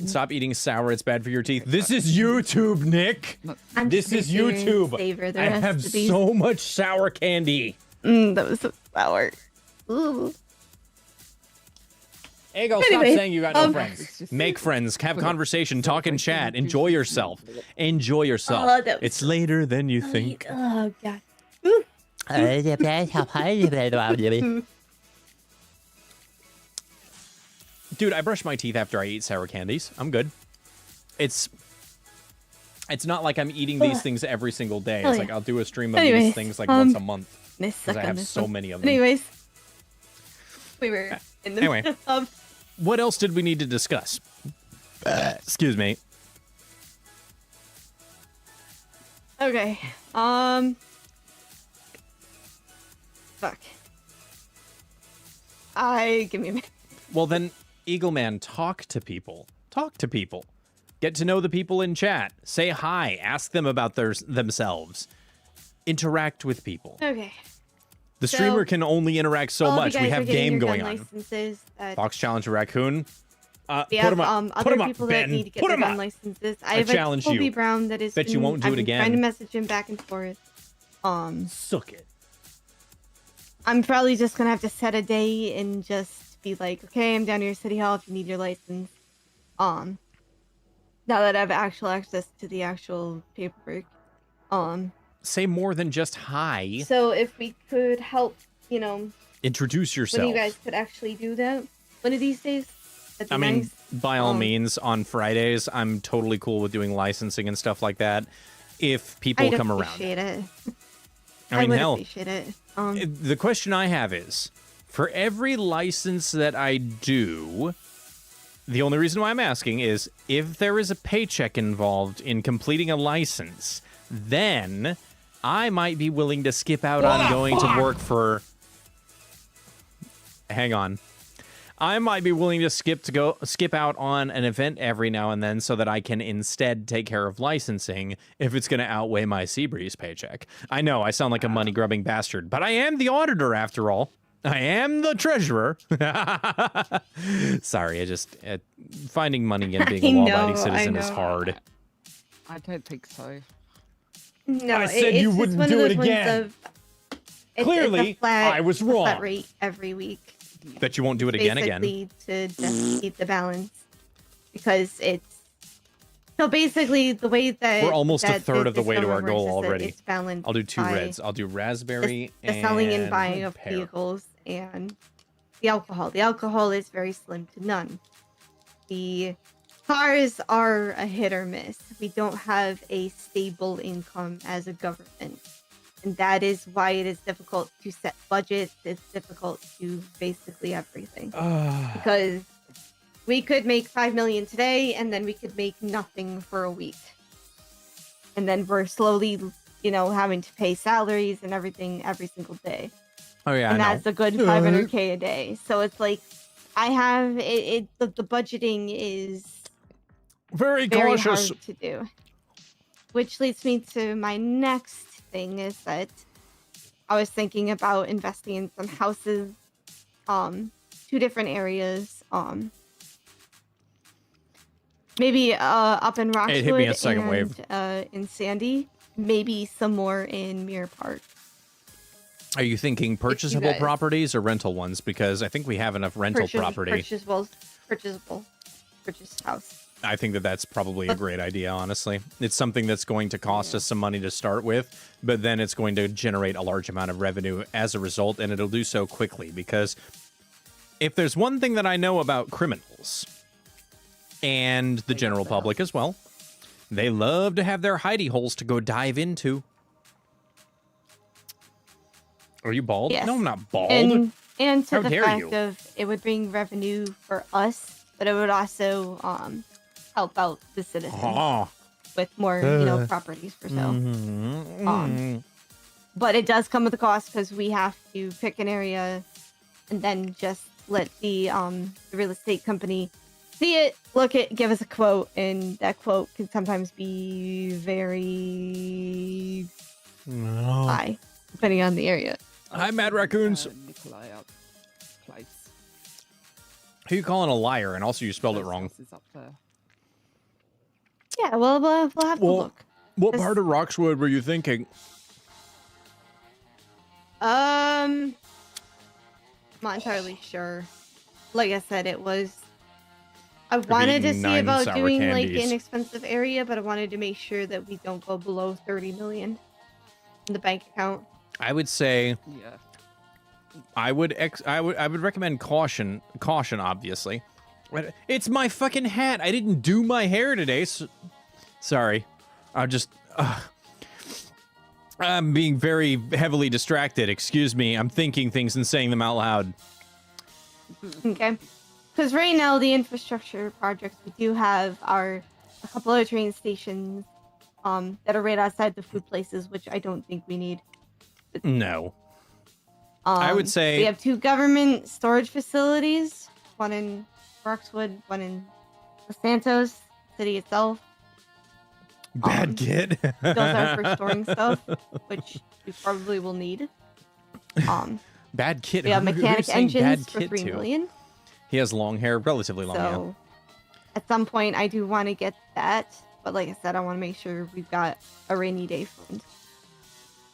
Stop eating sour, it's bad for your teeth. This is YouTube, Nick! I'm This is just gonna YouTube! savor the I rest have of these. so much sour candy. That was so sour. Ooh. Ego, stop Anyway, saying you got no friends. Make friends, have conversation, talk and chat, enjoy yourself. Enjoy yourself. Oh, that was It's later than you think. Oh, God. Dude, I brush my teeth after I eat sour candies. I'm good. It's not like I'm eating these things every single day. Oh, It's yeah. like I'll do a stream of Anyways, these things like once a month. Nice Because suck I on have this so one. many of them. Anyways, we were in the Anyway. middle of. What else did we need to discuss? Excuse me. Okay. Fuck. Give me a minute. Well, then, Eagle Man, talk to people. Talk to people. Get to know the people in chat. Say hi. Ask them about themselves. Interact with people. Okay. The So, streamer can only interact so all of you much. We guys are have getting game your going gun on. licenses that Fox Challenge a Raccoon. we Put have him up. Put other him up, people Ben. that need to get Put their him gun up. licenses. I have challenge Kobe you. Brown that is. Bet you won't do I've it been again. Trying to message him back and forth. Suck it. I'm probably just gonna have to set a day and just be like, okay, I'm down here at City Hall if you need your license. Now that I have actual access to the actual paperwork. Say more than just hi. So if we could help, Introduce when yourself. you guys could actually do that one of these days. That'd be I mean, nice. by all means, on Fridays, I'm totally cool with doing licensing and stuff like that. If people I'd come around. appreciate it. I mean, would hell, appreciate it. the question I have is, for every license that I do, the only reason why I'm asking is if there is a paycheck involved in completing a license, then I might be willing to skip out on going to work for... Hang on. I might be willing to skip out on an event every now and then so that I can instead take care of licensing if it's going to outweigh my Seabreeze paycheck. I know I sound like a money grubbing bastard, but I am the auditor after all. I am the treasurer. Sorry, finding money and being a law-abiding citizen is hard. I don't think so. No, I said you it's wouldn't one do of it those ones again. of- Clearly, it's a flat, I was a flat wrong. rate every week. Bet you won't do it again. Basically, to just keep the balance, because it's so basically the way that We're almost a third of the this way to our government goal works is that already. It's balanced I'll do 2 by reds. I'll do raspberry the and selling and buying of pear. vehicles and the alcohol. The alcohol is very slim to none. The cars are a hit or miss. We don't have a stable income as a government. And that is why it is difficult to set budgets. It's difficult to basically everything. Because we could make 5 million today, and then we could make nothing for a week. And then we're slowly, having to pay salaries and everything every single day. Oh yeah, And I know. that's a good 500K a day. So it's like, I have the budgeting is Very very cautious. hard to do. Which leads me to my next thing is that I was thinking about investing in some houses, 2 different areas, maybe up in Roxwood It hit me a second and wave. In Sandy, maybe some more in Mirror Park. Are you thinking purchasable guys- properties or rental ones? Because I think we have enough rental property. Purchased house. I think that that's probably a great idea, honestly. It's something that's going to cost us some money to start with, but then it's going to generate a large amount of revenue as a result, and it'll do so quickly. Because if there's one thing that I know about criminals, and the general public as well, they love to have their hidey holes to go dive into. Are you bald? Yes. No, I'm not bald. And to How the dare fact you. of it would bring revenue for us, but it would also help out the citizens with more properties for sale. But it does come with a cost because we have to pick an area and then just let the real estate company see it, look it, give us a quote, and that quote can sometimes be very high depending on the area. Hi, Mad Raccoons. Nikolai up place. Who you calling a liar? And also you spelled it wrong. Houses up there. Yeah, well, we'll have to look. What This- part of Roxwood were you thinking? I'm not entirely sure. Like I said, it was. I wanted to eating see 9 about sour doing candies. like an expensive area, but I wanted to make sure that we don't go below 30 million in the bank account. I would say Yeah. I would recommend caution, obviously. It's my fucking hat. I didn't do my hair today. Sorry. I'm being very heavily distracted. Excuse me. I'm thinking things and saying them out loud. Okay. Because right now, the infrastructure projects we do have are a couple of train stations that are right outside the food places, which I don't think we need. No. I would say we have 2 government storage facilities, one in Roxwood, one in Los Santos city itself. bad kid. Those are for storing stuff, which we probably will need. Bad kid. We have Who are you mechanic saying bad engines for kid 3 to? million. He has long hair, relatively long hair. So at some point, I do want to get that. But like I said, I want to make sure we've got a rainy day fund.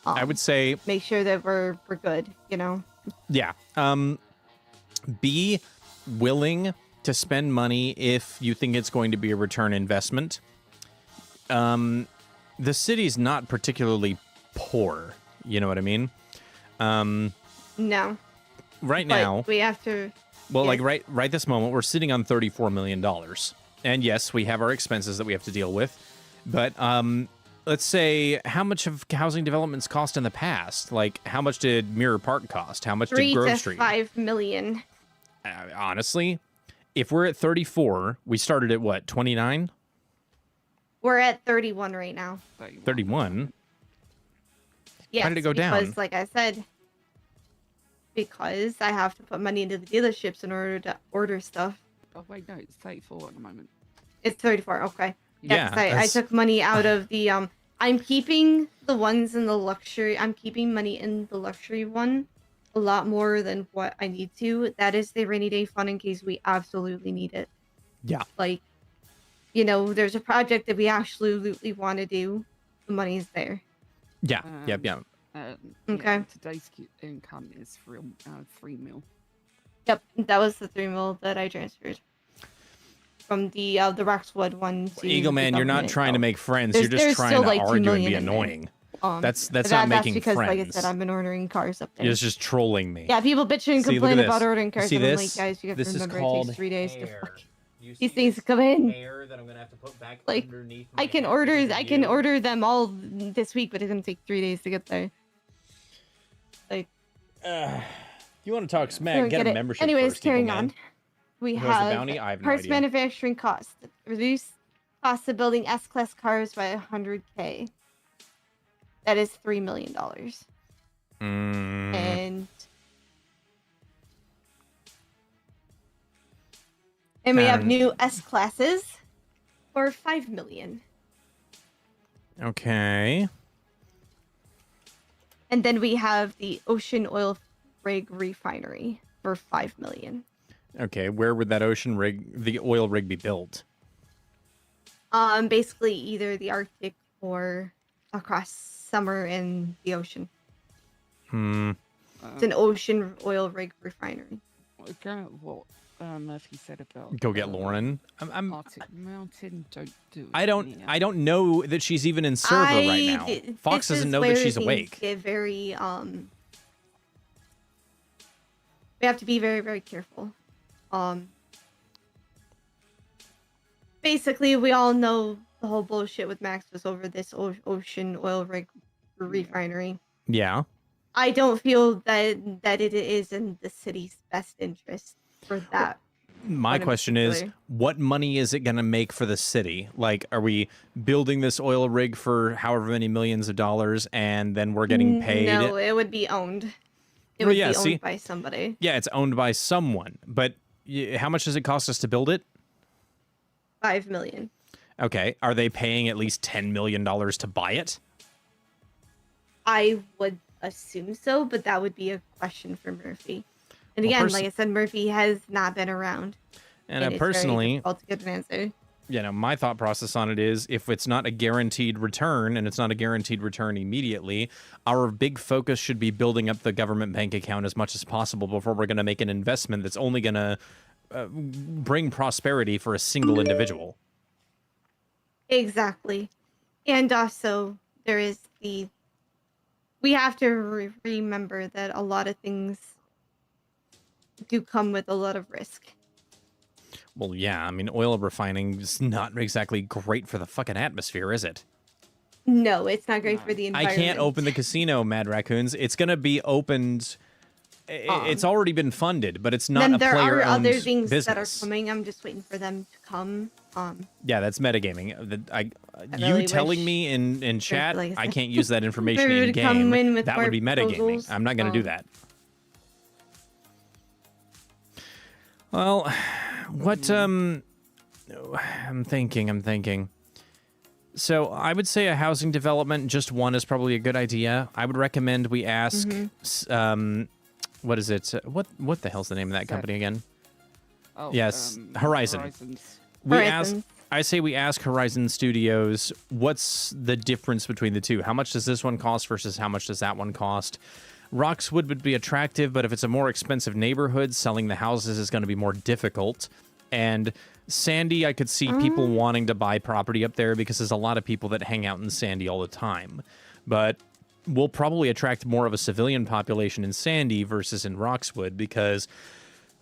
I would say Make sure that we're good, yeah. Be willing to spend money if you think it's going to be a return investment. The city's not particularly poor. You know what I mean? No. Right But now, we have to. well, yes. like right this moment, we're sitting on $34 million. And yes, we have our expenses that we have to deal with. But let's say, how much have housing developments cost in the past? Like, how much did Mirror Park cost? How much 3 did Grove to Street? 5 million. Honestly, if we're at 34, we started at what, 29? We're at 31 right now. 31? Yes, did it go down? Because, like I said, because I have to put money into the dealerships in order to order stuff. Oh wait, no, it's 34 at the moment. It's 34. Okay. Yeah, 'cause I that's- took money out of the I'm keeping the ones in the luxury. I'm keeping money in the luxury one a lot more than what I need to. That is the rainy day fund in case we absolutely need it. Yeah. Like, you know, there's a project that we absolutely want to do. The money's there. Yeah. Yep. Yeah. Okay. Today's income is 3 mil. Yep, that was the 3 mil that I transferred from the Roxwood one to Eagle the Man, you're not government. trying to make friends. There's- You're just there's trying still, to like, 2 argue and million be in there. annoying. That's not That's making because, friends. like I said, I've been ordering cars up there. You're just trolling me. Yeah, people bitch and See, look complain at about this. ordering cars. See And I'm this? like, guys, you have This to is remember it called takes 3 days to hair. fuck. You These see things this come in. hair that I'm gonna have to put back Like, underneath I my can head order, because of I can you. order them all this week, but it's gonna take 3 days to get there. Like, You want to talk I smack? don't Get get a it. membership Anyways, first, Eagle carrying Man. on. We Who has the have bounty? I have no parts idea. manufacturing cost. Reduce cost of building S-Class cars by 100K. That is $3 million. And we have And- new S-Classes for $5 million. Okay. And then we have the Ocean Oil Rig Refinery for $5 million. Okay. Where would that ocean rig, the oil rig, be built? Basically either the Arctic or across summer in the ocean. It's an ocean oil rig refinery. Again, what Murphy said about Go get Lauren. Arctic Mountain. Don't do it. I don't know that she's even in server right now. Fox this doesn't is know that where she's things awake. Get very we have to be very, very careful. Basically, we all know the whole bullshit with Max was over this ocean oil rig refinery. Yeah. I don't feel that it is in the city's best interest for that. My one in question is, particular. what money is it going to make for the city? Like, are we building this oil rig for however many millions of dollars and then we're getting paid? No, it would be owned. It Well, would yeah, be see? owned by somebody. Yeah, it's owned by someone. But how much does it cost us to build it? $5 million. Okay. Are they paying at least $10 million to buy it? I would assume so, but that would be a question for Murphy. And Well, again, like I said, Murphy has not been around. And it's personally, very difficult to get an answer. you know, my thought process on it is if it's not a guaranteed return and it's not a guaranteed return immediately, our big focus should be building up the government bank account as much as possible before we're going to make an investment that's only going to bring prosperity for a single individual. Exactly. And also, there is we have to remember that a lot of things do come with a lot of risk. Well, yeah, I mean, oil refining is not exactly great for the fucking atmosphere, is it? No, it's not great for the I environment. can't open the casino, Mad Raccoons. It's going to be opened. It's already been funded, but it's not Then a there are player-owned other things business. that are coming. I'm just waiting for them to come. Yeah, that's metagaming. You really telling wish me in chat, like I I said, can't use that information they in would come game. in with That more would be metagaming. proposals. I'm not going to do that. Well, what I'm thinking. So I would say a housing development, just one, is probably a good idea. I would recommend we ask, what is it? What the hell's the name of that company again? Oh, Yes, Horizon. Horizons. We Horizon. ask. I say we ask Horizon Studios, what's the difference between the two? How much does this one cost versus how much does that one cost? Roxwood would be attractive, but if it's a more expensive neighborhood, selling the houses is going to be more difficult. And Sandy, I could see people wanting to buy property up there because there's a lot of people that hang out in Sandy all the time. But we'll probably attract more of a civilian population in Sandy versus in Roxwood because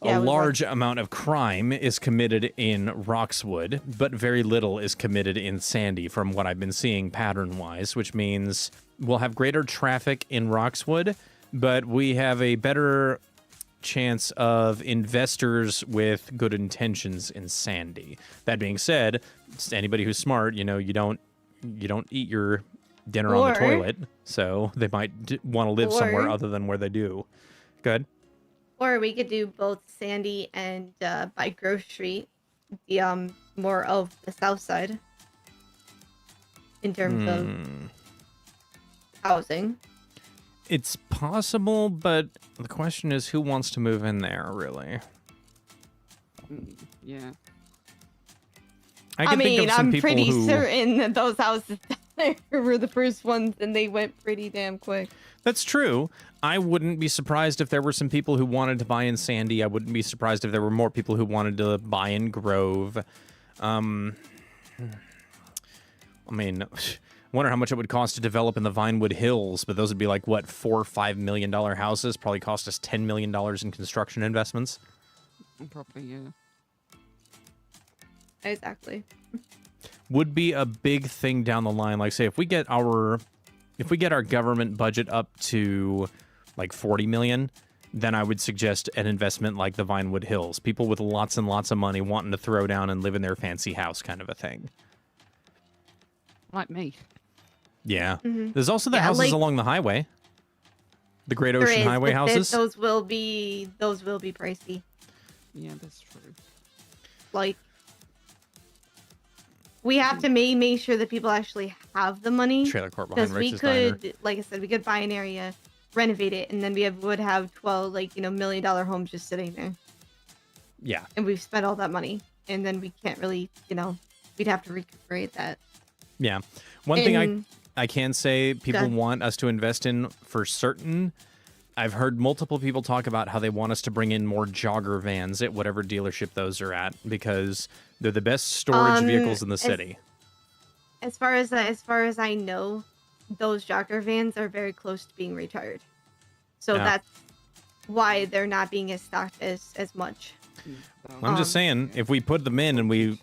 a large amount of crime is committed in Roxwood, but very little is committed in Sandy from what I've been seeing pattern-wise, which means we'll have greater traffic in Roxwood, but we have a better chance of investors with good intentions in Sandy. That being said, anybody who's smart, you know, you don't eat your dinner on the Or- toilet, so they might want to live somewhere or- other than where they do. Good. Or we could do both Sandy and by Grove Street, the more of the south side in terms of housing. It's possible, but the question is who wants to move in there, really? Yeah. I can think of some I'm people pretty who... certain that those houses were the first ones and they went pretty damn quick. That's true. I wouldn't be surprised if there were some people who wanted to buy in Sandy. I wouldn't be surprised if there were more people who wanted to buy in Grove. I mean, wonder how much it would cost to develop in the Vinewood Hills, but those would be like, what, $4 or $5 million houses? Probably cost us $10 million in construction investments. Probably, yeah. Exactly. Would be a big thing down the line. Like, say, if we get our government budget up to like 40 million, then I would suggest an investment like the Vinewood Hills. People with lots and lots of money wanting to throw down and live in their fancy house, kind of a thing. Like me. Yeah. Mhm. There's also the Yeah, houses like- along the highway. The Great There Ocean is, Highway but houses. those will be pricey. Yeah, that's true. Like, we have to make sure that people actually have the money. Trailer court behind Because we Rich's Diner. could, like I said, we could buy an area, renovate it, and then we would have 12, like, $1 million homes just sitting there. Yeah. And we've spent all that money. And then we can't really, we'd have to recuperate that. Yeah. One thing And- I can say people ahead. want us to invest in for certain. I've heard multiple people talk about how they want us to bring in more jogger vans at whatever dealership those are at because they're the best storage vehicles in the city. As far as I know, those jogger vans are very close to being retired. So Yeah. that's why they're not being as stocked as much. I'm just saying, if we put them in and we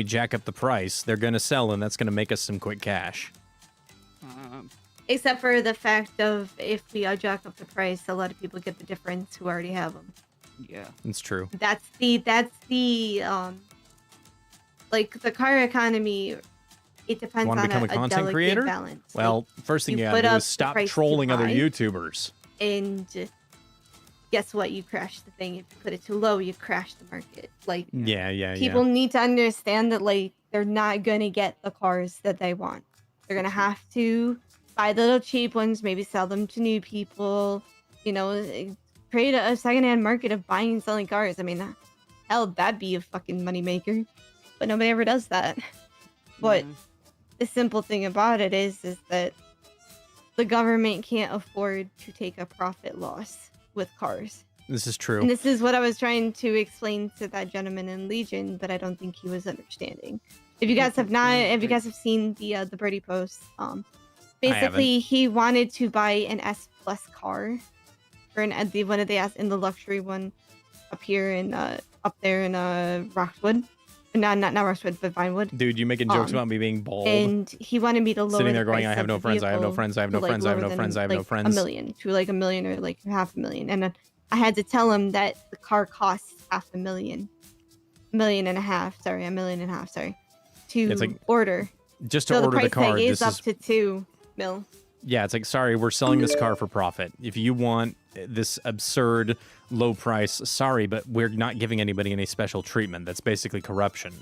jack up the price, they're going to sell, and that's going to make us some quick cash. Except for the fact of if we jack up the price, a lot of people get the difference who already have them. Yeah. It's true. That's the like the car economy. It depends Want to on become a a content delicate creator? balance. Well, first thing you got put to do up is the stop price too trolling other high, YouTubers. And guess what? You crash the thing. If you put it too low, you crash the market. Like, Yeah. people need to understand that, like, they're not gonna get the cars that they want. They're gonna have to buy the little cheap ones, maybe sell them to new people. Create a secondhand market of buying and selling cars. I mean, hell, that'd be a fucking moneymaker. But nobody ever does that. But the simple thing about it is that the government can't afford to take a profit loss with cars. This is true. And this is what I was trying to explain to that gentleman in Legion, but I don't think he was understanding. If you guys have seen the Birdie post, basically he wanted to buy an S Plus car, or one of the S in the luxury one, up here in up there in Roxwood, not Roxwood, but Vinewood. Dude, you making jokes about me being bald. And he wanted me to lower Sitting there the going, price I have of no the friends, I have no vehicle friends, I have to, no like, friends, I have lower no than, friends, I have no like, friends. $1 million to like $1 million or like $500,000, and then I had to tell him that the car costs $500,000, $1.5 million, sorry, to It's like, order. Just to So order the the price car. tag is This up is to $2 million. Yeah, it's like, sorry, we're selling this car for profit. If you want this absurd low price, sorry, but we're not giving anybody any special treatment. That's basically corruption.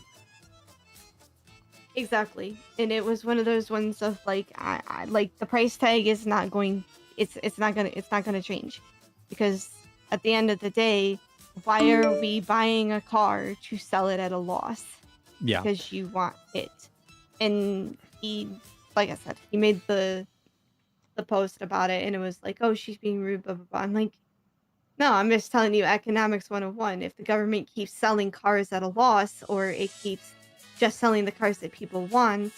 Exactly, and it was one of those ones of like, I like the price tag is not going, it's not gonna change, because at the end of the day, why are we buying a car to sell it at a loss? Yeah. Because you want it, and he, like I said, he made the post about it, and it was like, oh, she's being rude, blah blah blah. I'm like, no, I'm just telling you, economics 101. If the government keeps selling cars at a loss, or it keeps just selling the cars that people want,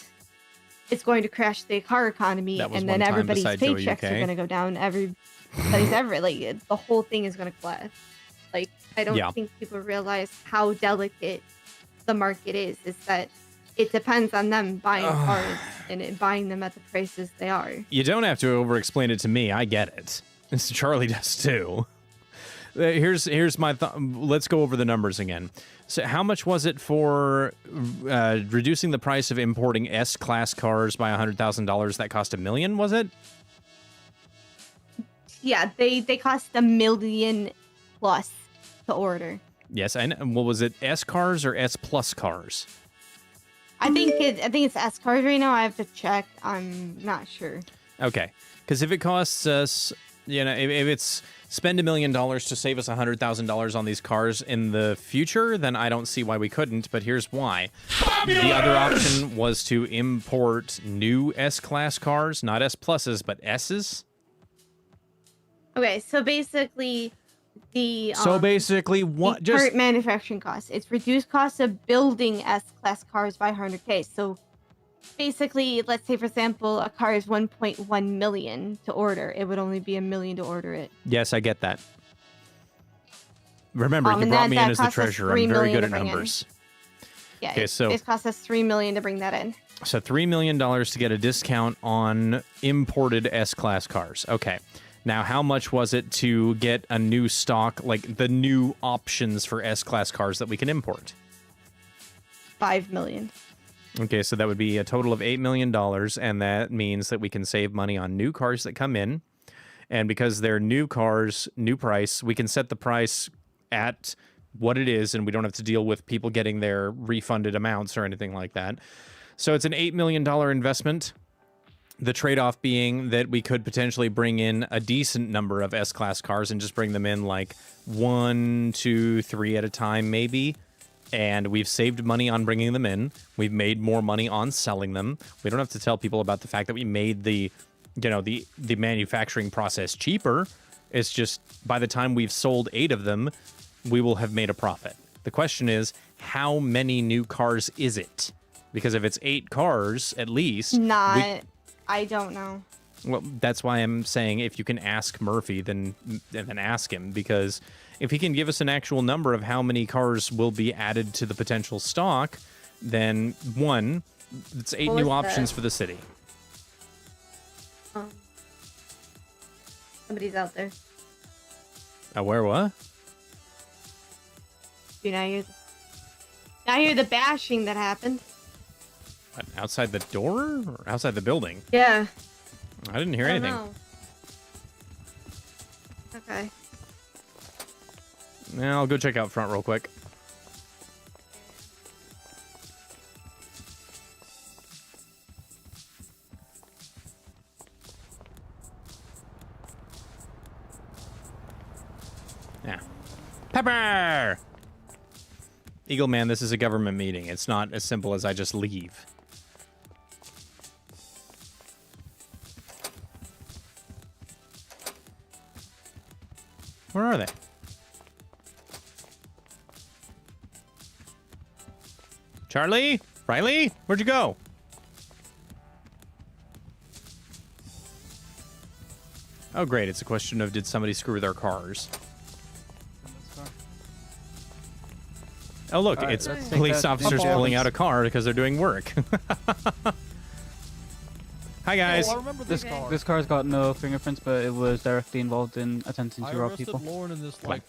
it's going to crash the car economy, That was and one then time everybody's beside Joey paychecks UK. are going to go down. The whole thing is going to collapse. Like, I don't think people realize how delicate the market is that it depends on them buying cars and buying them at the prices they are. You don't have to over-explain it to me. I get it. Charlie does too. Here's my thought. Let's go over the numbers again. So how much was it for reducing the price of importing S-Class cars by $100,000? That cost $1 million, was it? Yeah, they cost $1 million plus to order. Yes, I know. What was it? S cars or S plus cars? I think it's S cars right now. I have to check. I'm not sure. Okay, because if it costs us, if it's spend $1 million to save us $100,000 on these cars in the future, then I don't see why we couldn't. But here's why: the other option was to import new S-class cars, not S pluses, but S's. Okay, so basically, the what? the current manufacturing costs. It's reduced cost of building S-class cars by 100K. So basically, let's say for example, a car is 1.1 million to order. It would only be $1 million to order it. Yes, I get that. Remember, you And brought me in as the costs us treasurer. $3 I'm very million good to at bring in. numbers. Yeah, Okay, so it costs us $3 million to bring that in. So $3 million to get a discount on imported S-Class cars. Okay. Now, how much was it to get a new stock, like the new options for S-Class cars that we can import? $5 million. Okay, so that would be a total of $8 million, and that means that we can save money on new cars that come in. And because they're new cars, new price, we can set the price at what it is, and we don't have to deal with people getting their refunded amounts or anything like that. So it's an $8 million investment. The trade-off being that we could potentially bring in a decent number of S-Class cars and just bring them in like 1, 2, 3 at a time, maybe. And we've saved money on bringing them in. We've made more money on selling them. We don't have to tell people about the fact that we made the manufacturing process cheaper. It's just by the time we've sold 8 of them, we will have made a profit. The question is, how many new cars is it? Because if it's 8 cars, at least... I don't know. Well, that's why I'm saying if you can ask Murphy, then ask him. Because if he can give us an actual number of how many cars will be added to the potential stock, then, one, it's 8 new options for the city. Somebody's out there. Where, what? Do you not hear the bashing that happened? What, outside the door or outside the building? Yeah. I didn't hear anything. Know. Okay. Yeah, I'll go check out front real quick. Yeah. Pepper! Eagle Man, this is a government meeting. It's not as simple as I just leave. Where are they? Charlie? Riley? Where'd you go? Oh, great. It's a question of did somebody screw their cars? Oh, look. It's police officers pulling out a car because they're doing work. Hi, guys. Oh, I remember this car. This car's got no fingerprints, but it was directly involved in attempting to rob people. I arrested Lauren in this like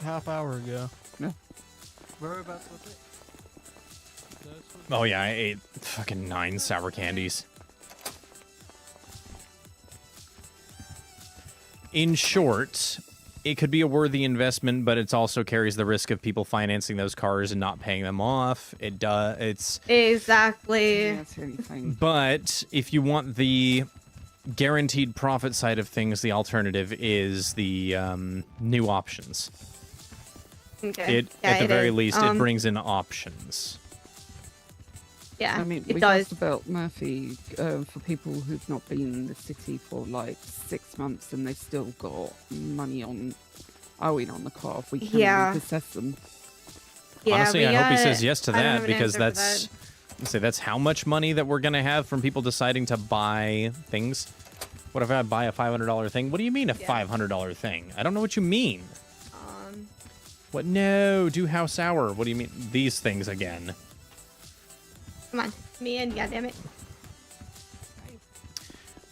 half hour ago. Yeah. Whereabouts was it? Oh, yeah. I ate fucking 9 sour candies. In short, it could be a worthy investment, but it also carries the risk of people financing those cars and not paying them off. It does. It's exactly. Yeah, that's really fine. But if you want the guaranteed profit side of things, the alternative is the new options. Okay. At the very least, it brings in options. Yeah, I mean, it we've does. asked about Murphy for people who've not been in the city for like 6 months and they've still got money owing on the car. If we can repossess them. Yeah, honestly, I hope he says yes to I don't have that an because answer for that's how much money that we're gonna have from people deciding to buy things. What if I buy a $500 thing? What do you mean a $500 thing? I don't know what you mean. What? No, do house hour. What do you mean? These things again. Come on, me in, goddammit.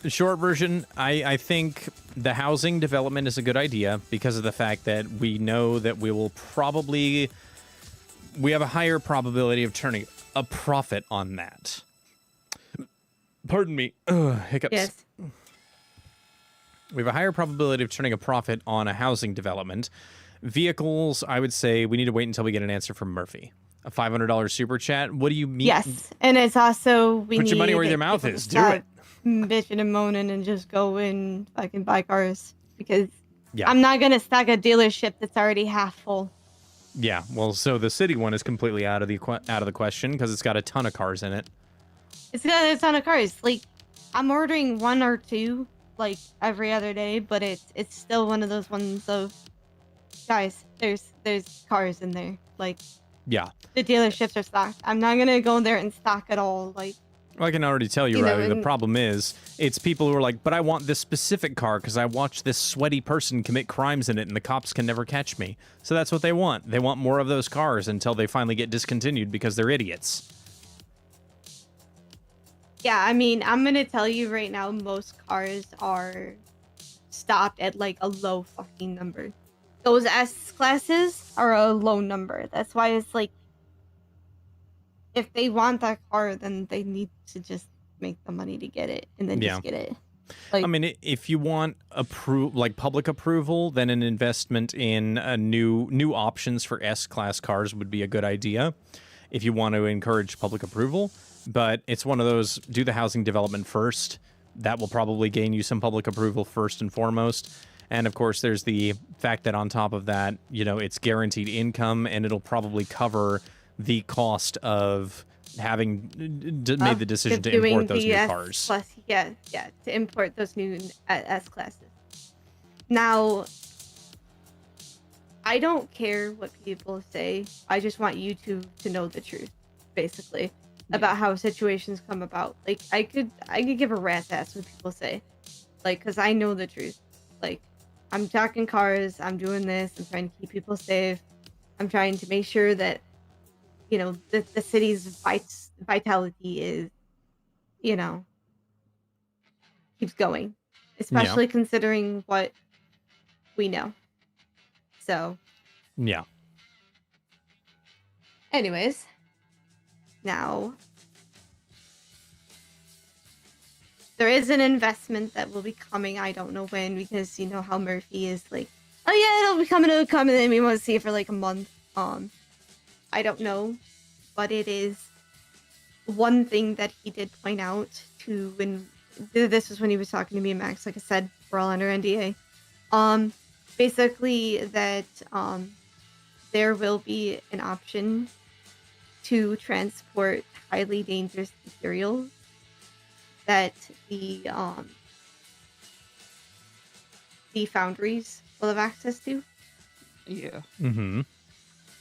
The short version, I think the housing development is a good idea because of the fact that we know that we have a higher probability of turning a profit on that. Pardon me. Hiccups. Yes. We have a higher probability of turning a profit on a housing development. Vehicles, I would say we need to wait until we get an answer from Murphy. A $500 super chat. What do you mean? Yes, and it's also we Put need your money where your people mouth to is. Do stop it. bitching and moaning and just go and fucking buy cars because Yeah. I'm not gonna stock a dealership that's already half full. Yeah. Well, so the city one is completely out of the question because it's got a ton of cars in it. It's got a ton of cars. Like I'm ordering 1 or 2 like every other day, but it's still one of those ones of guys. There's cars in there. Like Yeah. the dealerships are stocked. I'm not gonna go there and stock it all. Like Well, I can already tell you, You know, Riley, the and- problem is it's people who are like, but I want this specific car because I watched this sweaty person commit crimes in it and the cops can never catch me. So that's what they want. They want more of those cars until they finally get discontinued because they're idiots. yeah, I mean, I'm gonna tell you right now, most cars are stopped at like a low fucking number. Those S classes are a low number. That's why it's like, if they want that car, then they need to just make the money to get it, and then Yeah. just get it. Like, I mean, if you want like public approval, then an investment in a new options for S-Class cars would be a good idea if you want to encourage public approval. But it's one of those, do the housing development first. That will probably gain you some public approval first and foremost. And of course, there's the fact that on top of that, you know, it's guaranteed income and it'll probably cover the cost of having made the decision to doing import those the new S cars. Plus, yeah, to import those new S classes. Now, I don't care what people say. I just want you to know the truth, basically, about how situations come about. Like, I could give a rat's ass what people say, like, because I know the truth. Like, I'm talking cars. I'm doing this. I'm trying to keep people safe. I'm trying to make sure that, you know, the city's vitality is, you know, keeps going, especially considering what we know. So, Yeah. anyways, now there is an investment that will be coming. I don't know when, because you know how Murphy is like, oh yeah, it'll be coming, and then we want to see it for like a month. I don't know, but it is one thing that he did point out to when this was when he was talking to me and Max. Like I said, we're all under NDA. Basically that there will be an option to transport highly dangerous materials that the foundries will have access to. Yeah. Mm-hmm.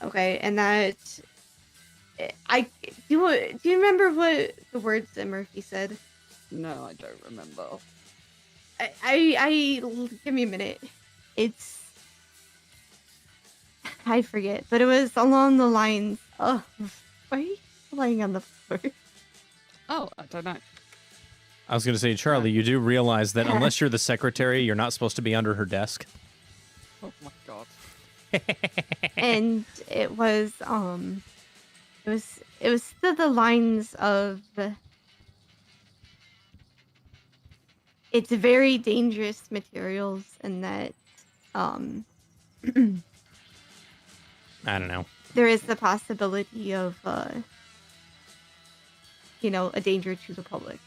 Okay, and that I do. Do you remember what the words that Murphy said? No, I don't remember. I give me a minute. I forget, but it was along the lines of, why are you laying on the floor? Oh, I don't know. I was going to say, Charlie, you do realize that unless you're the secretary, you're not supposed to be under her desk. Oh my god. And it was to the lines of, it's very dangerous materials, and that I don't know. there is the possibility of you know, a danger to the public.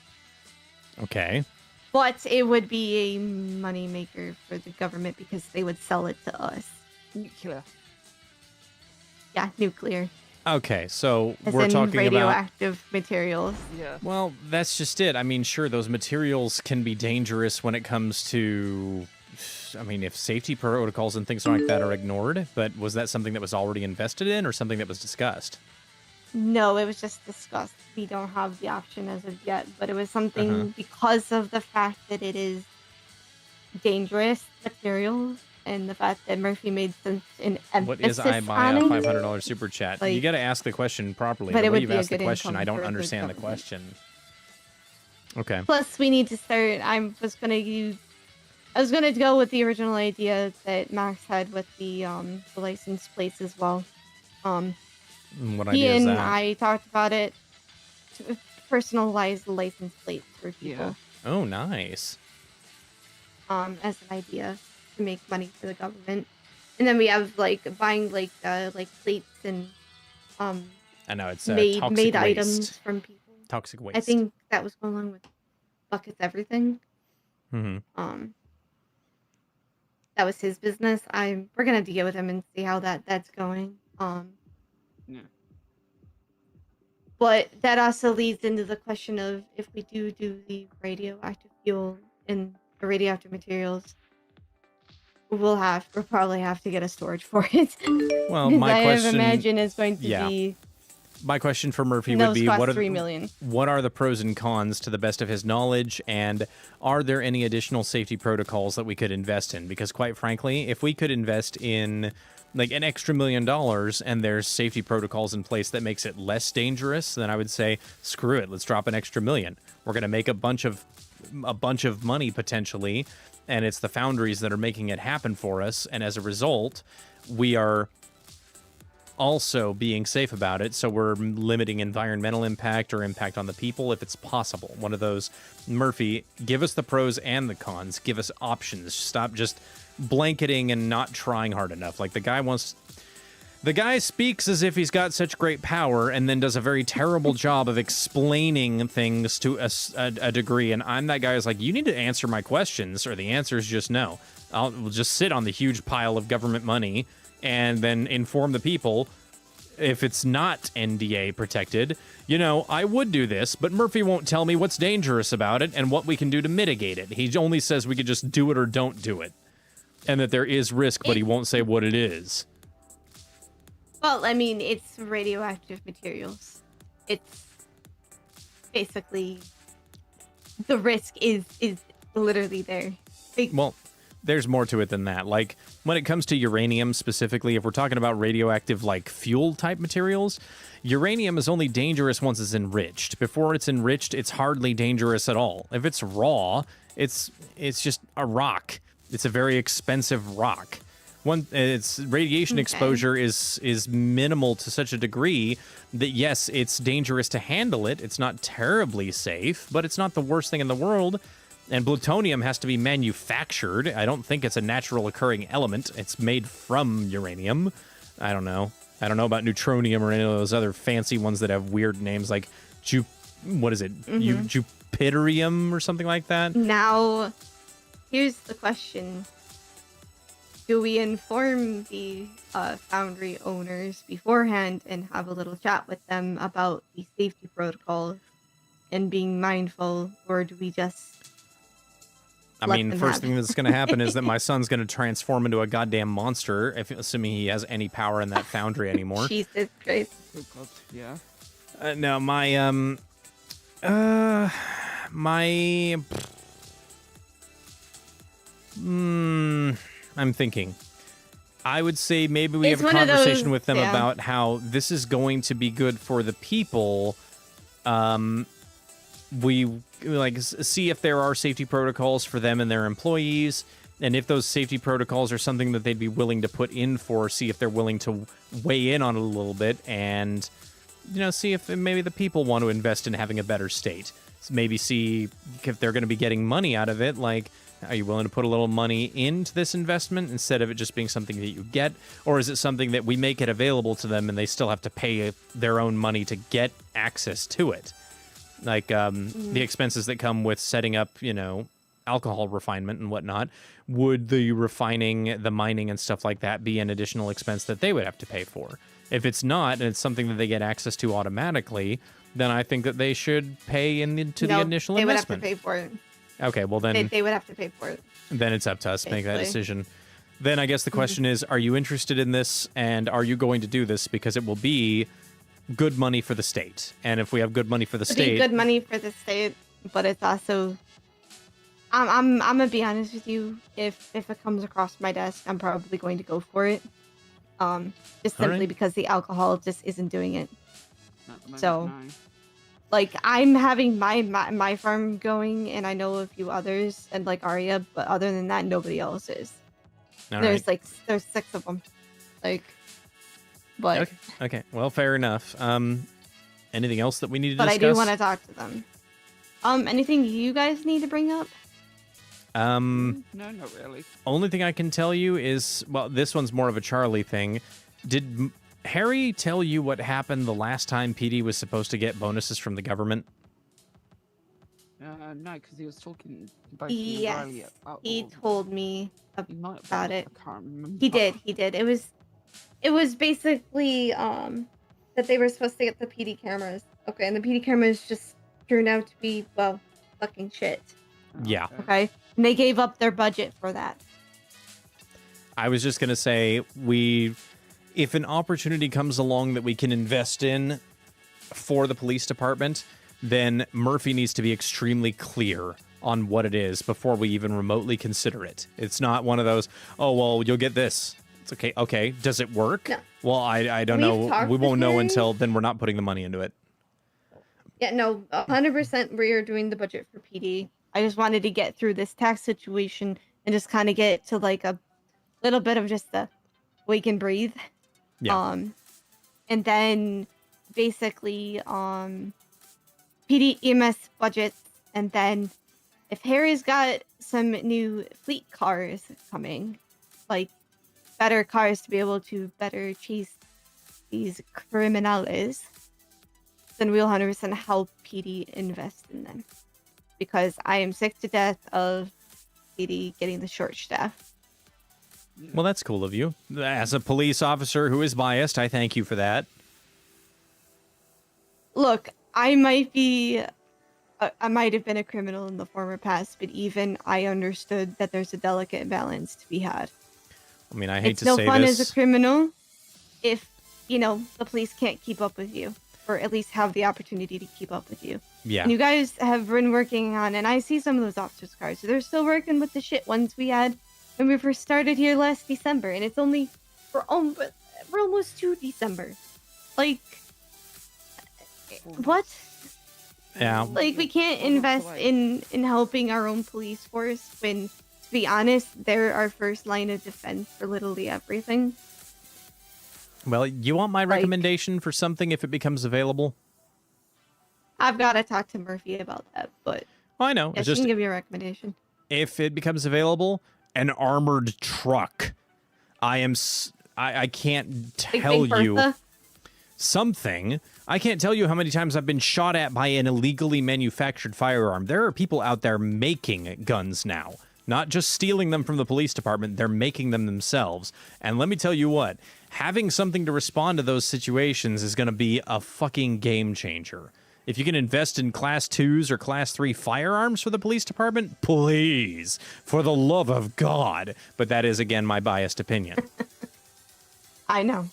Okay. But it would be a money maker for the government because they would sell it to us. Nuclear. Yeah, nuclear. Okay, so As we're in talking about... radioactive materials. Yeah. Well, that's just it. I mean, sure, those materials can be dangerous when it comes to... I mean, if safety protocols and things like that are ignored, but was that something that was already invested in or something that was discussed? No, it was just discussed. We don't have the option as of yet, but it was something because of the fact that it is dangerous materials and the fact that Murphy made such an emphasis What is I buy a on it. $500 super chat? Like, you got to ask the question properly. but The it way would you've be a asked the good question, income I don't for the understand the government. question. Okay. Plus, we need to start. I was gonna go with the original idea that Max had with the license plates as well. What He idea is and that? I talked about it to personalize the license plates for people. Yeah. Oh, nice. as an idea to make money for the government. And then we have like buying like plates and I know it's made toxic waste. items from people. Toxic waste. I think that was going along with Bucket's everything. Mm-hmm. That was his business. We're gonna deal with him and see how that's going. Yeah. But that also leads into the question of if we do the radioactive fuel and the radioactive materials, we'll probably have to get a storage for it. Well, my question, I imagine it's going to be. My question for Murphy Those would be, cost what are $3 million. What are the pros and cons to the best of his knowledge, and are there any additional safety protocols that we could invest in? Because quite frankly, if we could invest in like an extra $1 million and there's safety protocols in place that makes it less dangerous, then I would say, screw it, let's drop an extra $1 million. We're going to make a bunch of money potentially, and it's the foundries that are making it happen for us, and as a result, we are also being safe about it, so we're limiting environmental impact or impact on the people if it's possible. One of those. Murphy, give us the pros and the cons. Give us options. Stop just blanketing and not trying hard enough. Like the guy speaks as if he's got such great power and then does a very terrible job of explaining things to a degree, and I'm that guy who's like, you need to answer my questions, or the answer is just no. We'll just sit on the huge pile of government money and then inform the people. If it's not NDA protected, I would do this, but Murphy won't tell me what's dangerous about it and what we can do to mitigate it. He only says we could just do it or don't do it, and that there is risk, but he won't say what it is. Well, I mean, it's radioactive materials. It's basically the risk is literally there. Well, there's more to it than that. Like, when it comes to uranium specifically, if we're talking about radioactive, like, fuel-type materials, uranium is only dangerous once it's enriched. Before it's enriched, it's hardly dangerous at all. If it's raw, it's just a rock. It's a very expensive rock. Its radiation exposure is minimal to such a degree that, yes, it's dangerous to handle it. It's not terribly safe, but it's not the worst thing in the world. And plutonium has to be manufactured. I don't think it's a natural occurring element. It's made from uranium. I don't know about neutronium or any of those other fancy ones that have weird names like Jupiterium or something like that. Now, here's the question. Do we inform the foundry owners beforehand and have a little chat with them about the safety protocols and being mindful, or do we just... I mean, the first thing that's going to happen is that my son's going to transform into a goddamn monster, assuming he has any power in that foundry anymore. Jesus Christ. Oh God, yeah. No, I'm thinking. I would say maybe we have a conversation with them about how this is going to be good for the people. We see if there are safety protocols for them and their employees, and if those safety protocols are something that they'd be willing to put in for, see if they're willing to weigh in on it a little bit, and see if maybe the people want to invest in having a better state. So maybe see if they're going to be getting money out of it. Like, are you willing to put a little money into this investment instead of it just being something that you get? Or is it something that we make it available to them and they still have to pay their own money to get access to it? Like the expenses that come with setting up, alcohol refinement and whatnot. Would the refining, the mining and stuff like that be an additional expense that they would have to pay for? If it's not, and it's something that they get access to automatically, then I think that they should pay into the initial investment. They would have to pay for it. Okay, well then... They would have to pay for it. Then it's up to us to make that decision. Then I guess the question is, are you interested in this, and are you going to do this? Because it will be good money for the state. And if we have good money for the state... Good money for the state, but it's also... I'm gonna be honest with you. If it comes across my desk, I'm probably going to go for it. Just simply because the alcohol just isn't doing it. So... Like, I'm having my farm going, and I know a few others, and like Arya, but other than that, nobody else is. There's 6 of them. Like, but okay. Well, fair enough. Anything else that we need to discuss? But I do want to talk to them. Anything you guys need to bring up? No, not really. Only thing I can tell you is, well, this one's more of a Charlie thing. Did Harry tell you what happened the last time PD was supposed to get bonuses from the government? No, because he was talking about Yes, about he all- told me he might have about done, it. I can't remember. He did. It was basically that they were supposed to get the PD cameras. Okay, and the PD cameras just turned out to be, well, fucking shit. Yeah. Okay. And they gave up their budget for that. I was just going to say, if an opportunity comes along that we can invest in for the police department, then Murphy needs to be extremely clear on what it is before we even remotely consider it. It's not one of those, oh, well, you'll get this. It's okay. Okay. Does it work? No. Well, I don't We've know. talked We with won't know Harry. until then. We're not putting the money into it. Yeah, no, 100% we are doing the budget for PD. I just wanted to get through this tax situation and just kind of get to like a little bit of just the wake and breathe. Yeah. And then basically PD EMS budgets, and then if Harry's got some new fleet cars coming, like better cars to be able to better chase these criminals, then we'll 100% help PD invest in them. Because I am sick to death of PD getting the short staff. Well, that's cool of you. As a police officer who is biased, I thank you for that. Look, I might have been a criminal in the former past, but even I understood that there's a delicate balance to be had. I mean, I hate It's to no say fun this. as a criminal if, the police can't keep up with you, or at least have the opportunity to keep up with you. Yeah. And you guys have been working on, and I see some of those officers' cars. They're still working with the shit ones we had when we first started here last December, and it's only we're almost to December. Like, what? Yeah. Like, we can't invest in helping our own police force when, to be honest, they're our first line of defense for literally everything. Well, you want my recommendation for something if it becomes available? I've got to talk to Murphy about that, but I know. yeah, It's she just can give you a recommendation. if it becomes available, an armored truck. I can't tell Big you Bertha? something. I can't tell you how many times I've been shot at by an illegally manufactured firearm. There are people out there making guns now. Not just stealing them from the police department, they're making them themselves. And let me tell you what, having something to respond to those situations is going to be a fucking game changer. If you can invest in Class 2s or Class 3 firearms for the police department, please, for the love of God. But that is, again, my biased opinion. I know.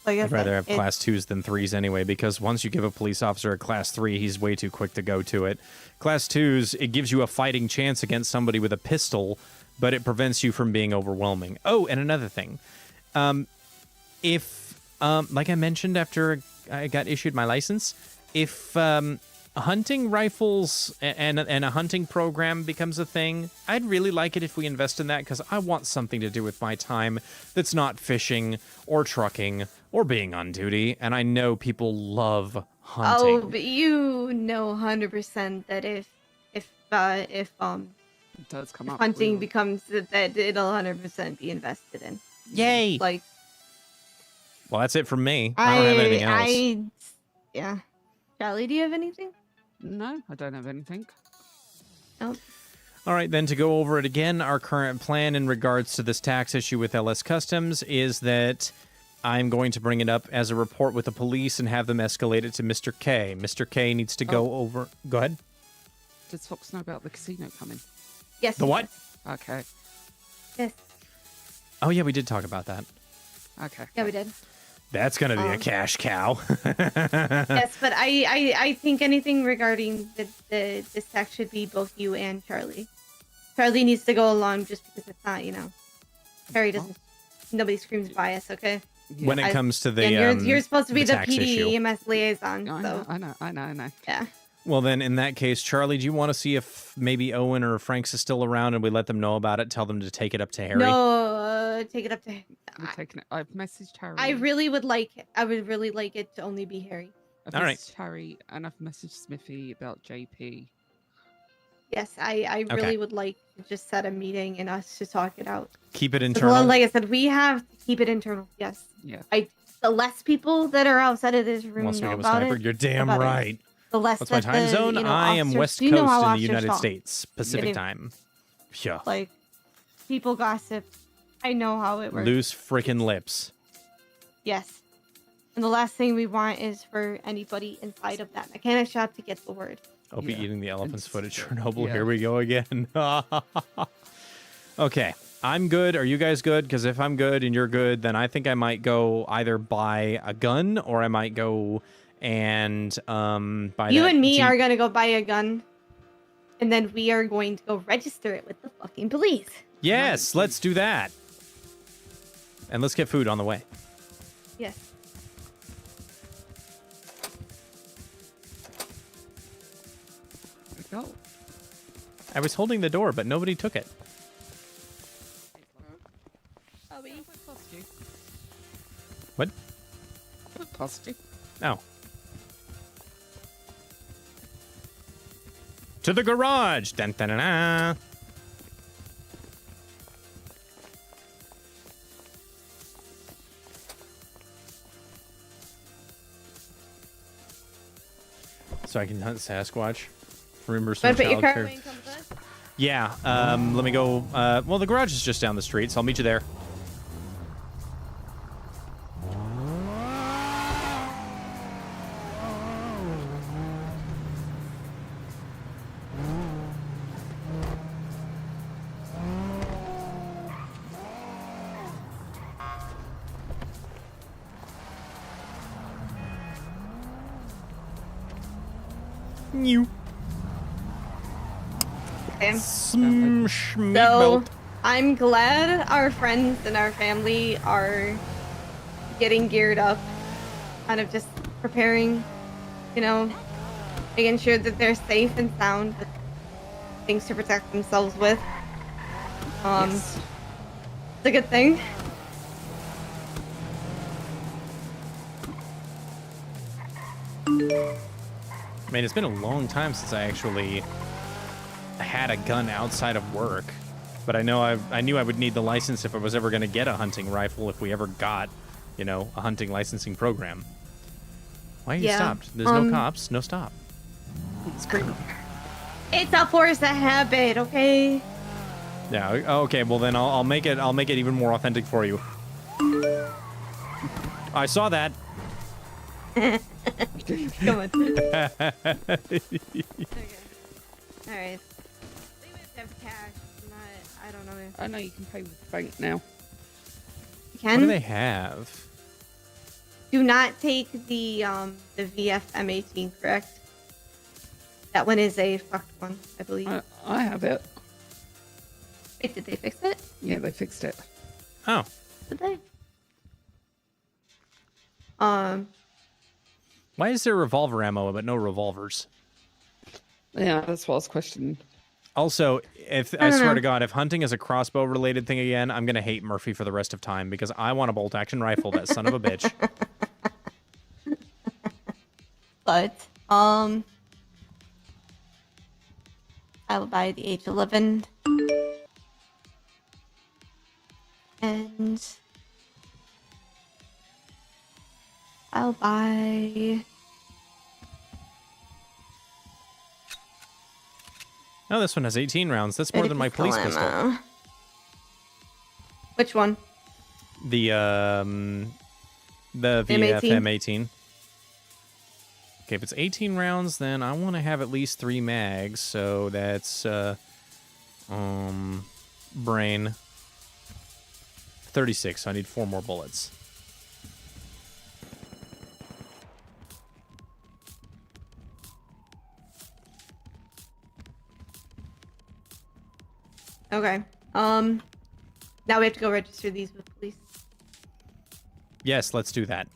Like I I'd said, rather have it's- Class 2s than 3s anyway, because once you give a police officer a Class 3, he's way too quick to go to it. Class 2s, it gives you a fighting chance against somebody with a pistol, but it prevents you from being overwhelming. Oh, and another thing. Like I mentioned after I got issued my license, if hunting rifles and a hunting program becomes a thing, I'd really like it if we invest in that, because I want something to do with my time that's not fishing or trucking or being on duty, and I know people love hunting. Oh, but you know 100% that if It does come up. hunting becomes that it'll 100% be invested in. Yay! Like, Well, that's it from me. I don't have anything else. Yeah. Charlie, do you have anything? No, I don't have anything. No. All right, then to go over it again, our current plan in regards to this tax issue with LS Customs is that I'm going to bring it up as a report with the police and have them escalate it to Mr. K. Mr. K needs to go over... Go ahead. Does Fox know about the casino coming? Yes. The what? Okay. Yes. Oh, yeah, we did talk about that. Okay. Yeah, we did. That's going to be a cash cow. Yes, but I think anything regarding this tax should be both you and Charlie. Charlie needs to go along just because it's not, Harry doesn't. Nobody screams bias, okay? When it comes to the you're supposed to be the tax PD issue. EMS liaison. I So know. yeah. Well, then, in that case, Charlie, do you want to see if maybe Owen or Franks is still around and we let them know about it, tell them to take it up to Harry? No, take it up to. I'm taking it. I've messaged Harry. I would really like it to only be Harry. I've All right. messaged Harry and I've messaged Smithy about JP. Yes, I really Okay. would like to just set a meeting and us to talk it out. Keep it Well, internal. like I said, we have to keep it internal. Yes. Yeah. The less people that are outside of this room Wants to know become a about sniper. it. You're damn about it. right. The less What's my that time the, zone? You know, I am officers- West do you know Coast how in the officers United talk? States, Pacific Getting- time. Yeah. Like, people gossip. I know how it works. Loose freaking lips. Yes. And the last thing we want is for anybody inside of that mechanic shop to get the word. I'll be eating the elephant's foot at Chernobyl. yeah. Here we go again. Okay, I'm good. Are you guys good? Because if I'm good and you're good, then I think I might go either buy a gun or I might go and buy. You that and me Jeep. are gonna go buy a gun, and then we are going to go register it with the fucking police. Yes, let's do that. And let's get food on the way. Yes. Go. I was holding the door, but nobody took it. What? Plastic. Oh. To the garage. Dun, dun, dun, dun. So I can hunt Sasquatch. Remember some But your child car care. won't come with us? Yeah. Let me go. Well, the garage is just down the street, so I'll meet you there. New. Okay. Schmeat So, belt. I'm glad our friends and our family are getting geared up, kind of just preparing, you know, making sure that they're safe and sound with things to protect themselves with. Yes. It's a good thing. I mean, it's been a long time since I actually had a gun outside of work, but I know I knew I would need the license if I was ever going to get a hunting rifle, if we ever got, you know, a hunting licensing program. Why are you Yeah, stopped? There's no cops. No stop. It's great. It's a force of habit, okay? Yeah. Okay. Well, then I'll make it. I'll make it even more authentic for you. I saw that. Come on. Okay. Alright. They would have cash, not, I don't know. I know you can pay with the bank now. You What can? do they have? Do not take the VF M18, correct? That one is a fucked one, I believe. I have it. Wait, did they fix it? Yeah, they fixed it. Oh. Did they? Why is there revolver ammo but no revolvers? Yeah, that's what I was questioning. Also, if I swear to God, if hunting is a crossbow related thing again, I'm gonna hate Murphy for the rest of time because I want a bolt action rifle, that son of a bitch. But, I will buy the H11. And I'll buy... No, this one has 18 rounds. That's more than my police pistol. ammo. Which one? The M18? VFM 18. Okay, if it's 18 rounds, then I want to have at least 3 mags. So that's brain 36. So I need 4 more bullets. Okay. Now we have to go register these with police. Yes, let's do that.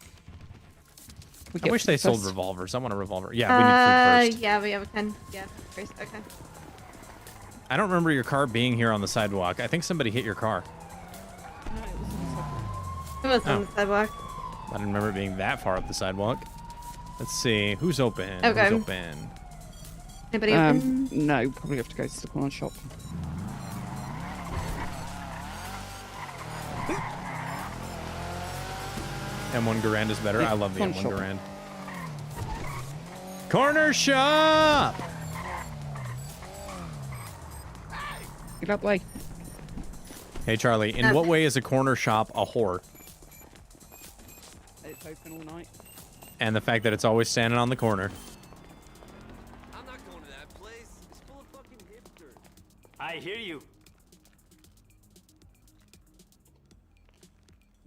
We I get wish they food sold first. revolvers. I want a revolver. Yeah, we need food first. Yeah, we have a 10. Yeah, first. Okay. I don't remember your car being here on the sidewalk. I think somebody hit your car. It was on Oh. the sidewalk. I didn't remember it being that far up the sidewalk. Let's see. Who's open? Okay. Who's open? Anybody open? No, probably have to go to the corner shop. M1 Garand is better. Yeah, I love the corner M1 shop. Garand. Corner shop! Get that way. Hey, Charlie, in what way is a corner shop a whore? It's open all night. And the fact that it's always standing on the corner. I'm not going to that place. It's full of fucking hipsters. I hear you.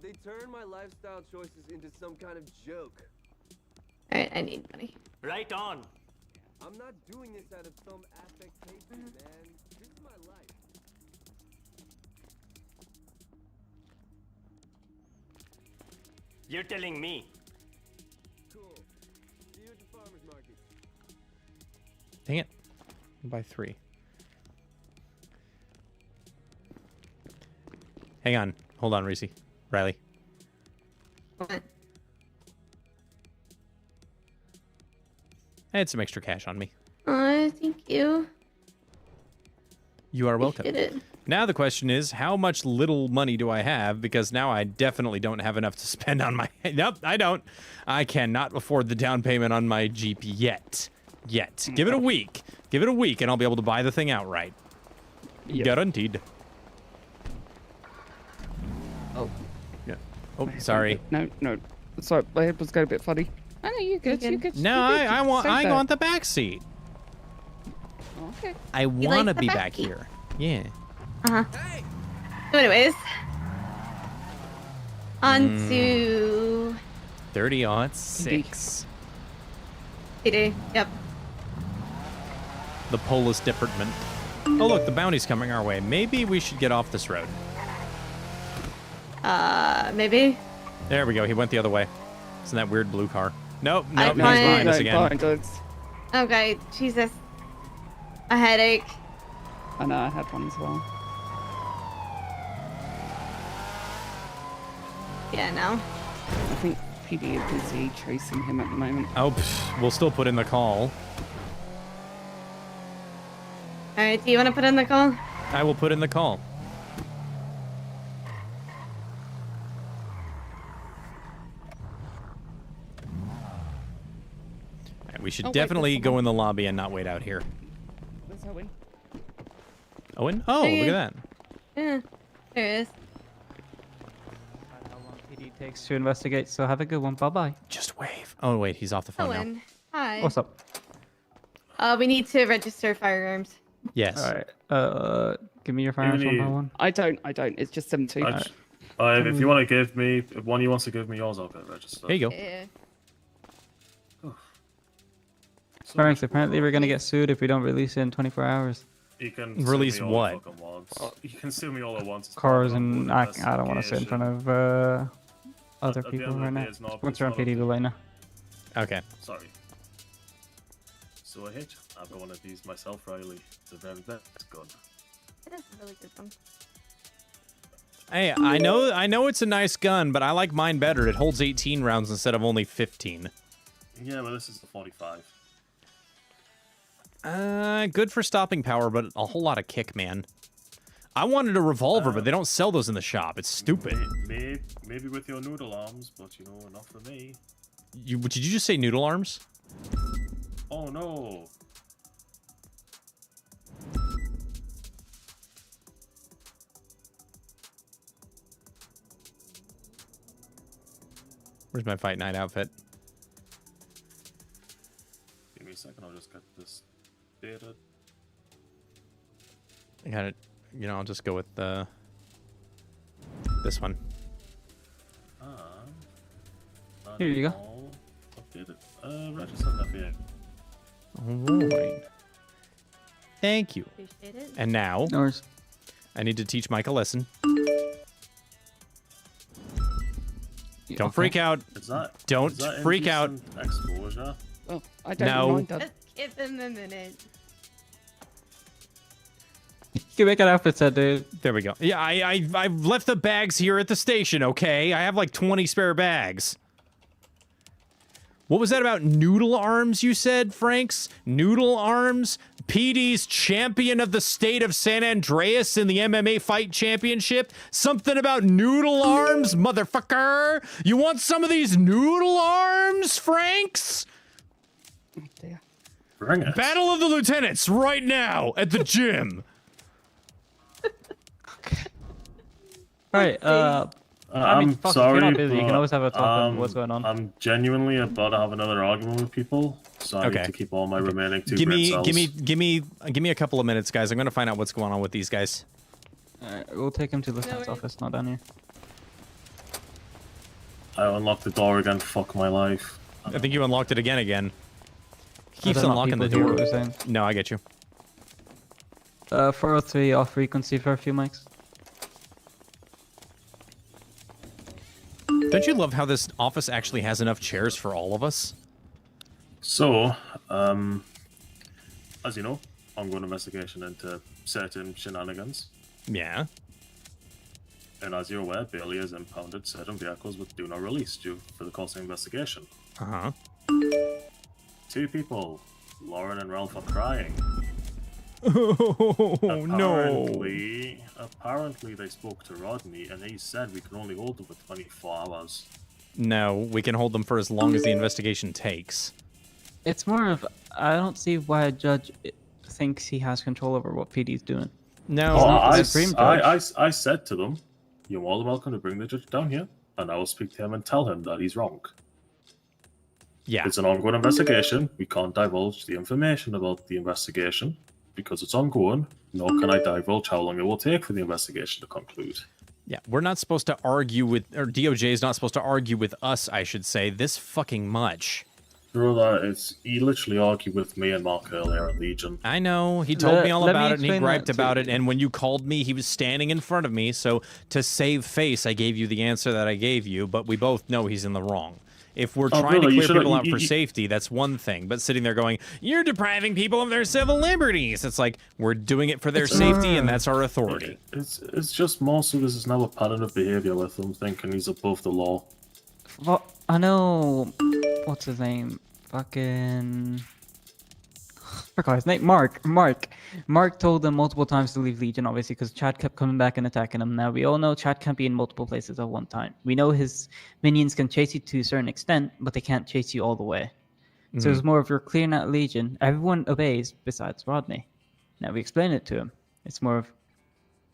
They turn my lifestyle choices into some kind of joke. Alright, I need money. Right on. I'm not doing this out of some affectation, man. This is my life. You're telling me. Cool. See you at the farmer's market. Dang it. I'll buy 3. Hang on. Hold on, Reese. Riley. What? I had some extra cash on me. Oh, thank you. You are welcome. Appreciate it. Now the question is, how much little money do I have? Because now I definitely don't have enough to spend on my... Nope, I don't. I cannot afford the down payment on my Jeep yet. Give it a week. Give it a week and I'll be able to buy the thing outright. Yep. Guaranteed. Oh. Yeah. Oh, sorry. No. Sorry, my head was going a bit funny. Oh, no, you're good. You're good. No, I want the back seat. Okay. I want to like the be back back seat? here. Yeah. Uh-huh. So anyways. On to... 30-06. PD. Yep. The Polis Department. Oh, look, the bounty's coming our way. Maybe we should get off this road. Maybe? There we go. He went the other way. It's in that weird blue car. Nope, I he's find- behind us again. Okay, Jesus. A headache. I know, I had one as well. Yeah, no. I think PD are busy chasing him at the moment. Oh, pff, we'll still put in the call. Alright, do you want to put in the call? I will put in the call. Alright, we should Oh, wait, definitely there's go in the lobby and not wait out here. Where's Owen? Owen? Oh, There he look is. at that. Yeah, there it is. How long PD takes to investigate, so have a good one. Bye-bye. Just wave. Oh, wait, he's off the phone now. Owen, hi. What's up? We need to register firearms. Yes. Alright, give me your firearms one by one. I don't. It's just 72. If you want to give me, if one of you wants to give me yours, I'll get registered. There you go. Yeah. Franks, apparently we're gonna get sued if we don't release it in 24 hours. You can Release sue me all you what? fucking want. You can sue me all at once. It's Cars part of and an I don't want to sit in front of other At the people end of right the now. day, it's not- Once it's we're on not up PD, to- we'll let you know. Okay. Sorry. So I hate. I've got one of these myself, Riley. It's a very best gun. It is a really good one. Hey, I know it's a nice gun, but I like mine better. It holds 18 rounds instead of only 15. Yeah, but this is the 45. Good for stopping power, but a whole lot of kick, man. I wanted a revolver, but they don't sell those in the shop. It's stupid. Maybe with your noodle arms, but you know, not for me. Did you just say noodle arms? Oh no. Where's my fight night outfit? Give me a second, I'll just get this data. I got it. I'll just go with this one. Here you go. Updated. Register that here. Alright. Thank you. Appreciate it. And now, No worries. I need to teach Mike a lesson. Don't Okay. freak out. Don't Is that freak out. indecent exposure? Oh, I don't No. mind that. Just give him a minute. You can make an outfit set, dude. There we go. Yeah, I've left the bags here at the station, okay? I have like 20 spare bags. What was that about noodle arms you said, Franks? Noodle arms? PD's champion of the state of San Andreas in the MMA fight championship? Something about noodle arms, motherfucker? You want some of these noodle arms, Franks? Bring it. Battle of the Lieutenants right now at the gym. Right, I mean, fuck, sorry, if you're not busy, you can but, always have a talk about what's going on. I'm genuinely about to have another argument with people, so I need to keep all my remaining two Give brain me, cells. give me a couple of minutes, guys. I'm gonna find out what's going on with these guys. Alright, we'll take him to the lieutenant's office, not down here. I unlocked the door again. Fuck my life. I think you unlocked it again. He keeps Are there not unlocking the people here, door. what we're saying? No, I get you. 403 off frequency for a few mics. Don't you love how this office actually has enough chairs for all of us? So, as you know, ongoing investigation into certain shenanigans. Yeah. And as you're aware, Bailey has impounded certain vehicles with do not release due for the course of investigation. Uh-huh. 2 people, Lauren and Ralph, are crying. Oh, no. Apparently they spoke to Rodney and he said we can only hold them for 24 hours. No, we can hold them for as long as the investigation takes. It's more of, I don't see why a judge thinks he has control over what PD's doing. No, He's not the Supreme Judge. I said to them, you're more than welcome to bring the judge down here, and I will speak to him and tell him that he's wrong. Yeah. It's an ongoing investigation. We can't divulge the information about the investigation because it's ongoing, nor can I divulge how long it will take for the investigation to conclude. Yeah, we're not supposed to argue with, or DOJ is not supposed to argue with us, I should say, this fucking much. Brother, he literally argued with me and Mark earlier at Legion. I know, he told me all Let me about it and he explain griped that to about it, you. and when you called me, he was standing in front of me, so to save face, I gave you the answer that I gave you, but we both know he's in the wrong. If we're trying to clear people out for safety, that's one thing. But sitting there going, you're depriving people of their civil liberties. It's like, we're doing it for their safety, and that's our authority. It's just more so this is now a pattern of behavior with him thinking he's above the law. Well, I know... What's his name? Fucking... I forgot his name. Mark. Mark told them multiple times to leave Legion, obviously, because Chad kept coming back and attacking him. Now, we all know Chad can't be in multiple places at one time. We know his minions can chase you to a certain extent, but they can't chase you all the way. So it's more of you're clearing out Legion. Everyone obeys besides Rodney. Now, we explain it to him. It's more of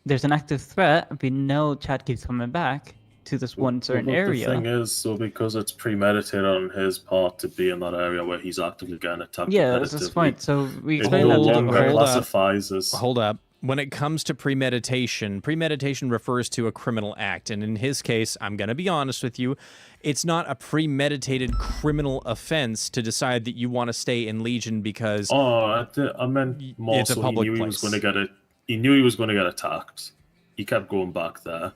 there's an active threat. We know Chad keeps coming back to this one certain area. The thing is, so because it's premeditated on his part to be in that area where he's actively getting attacked. Yeah, that's the point. So we it explain no that to longer him. classifies as. Hold up. When it comes to premeditation refers to a criminal act. And in his case, I'm going to be honest with you, it's not a premeditated criminal offense to decide that you want to stay in Legion because... Oh, I meant more it's so a public he knew place. he was going to get it. He knew he was going to get attacked. He kept going back there.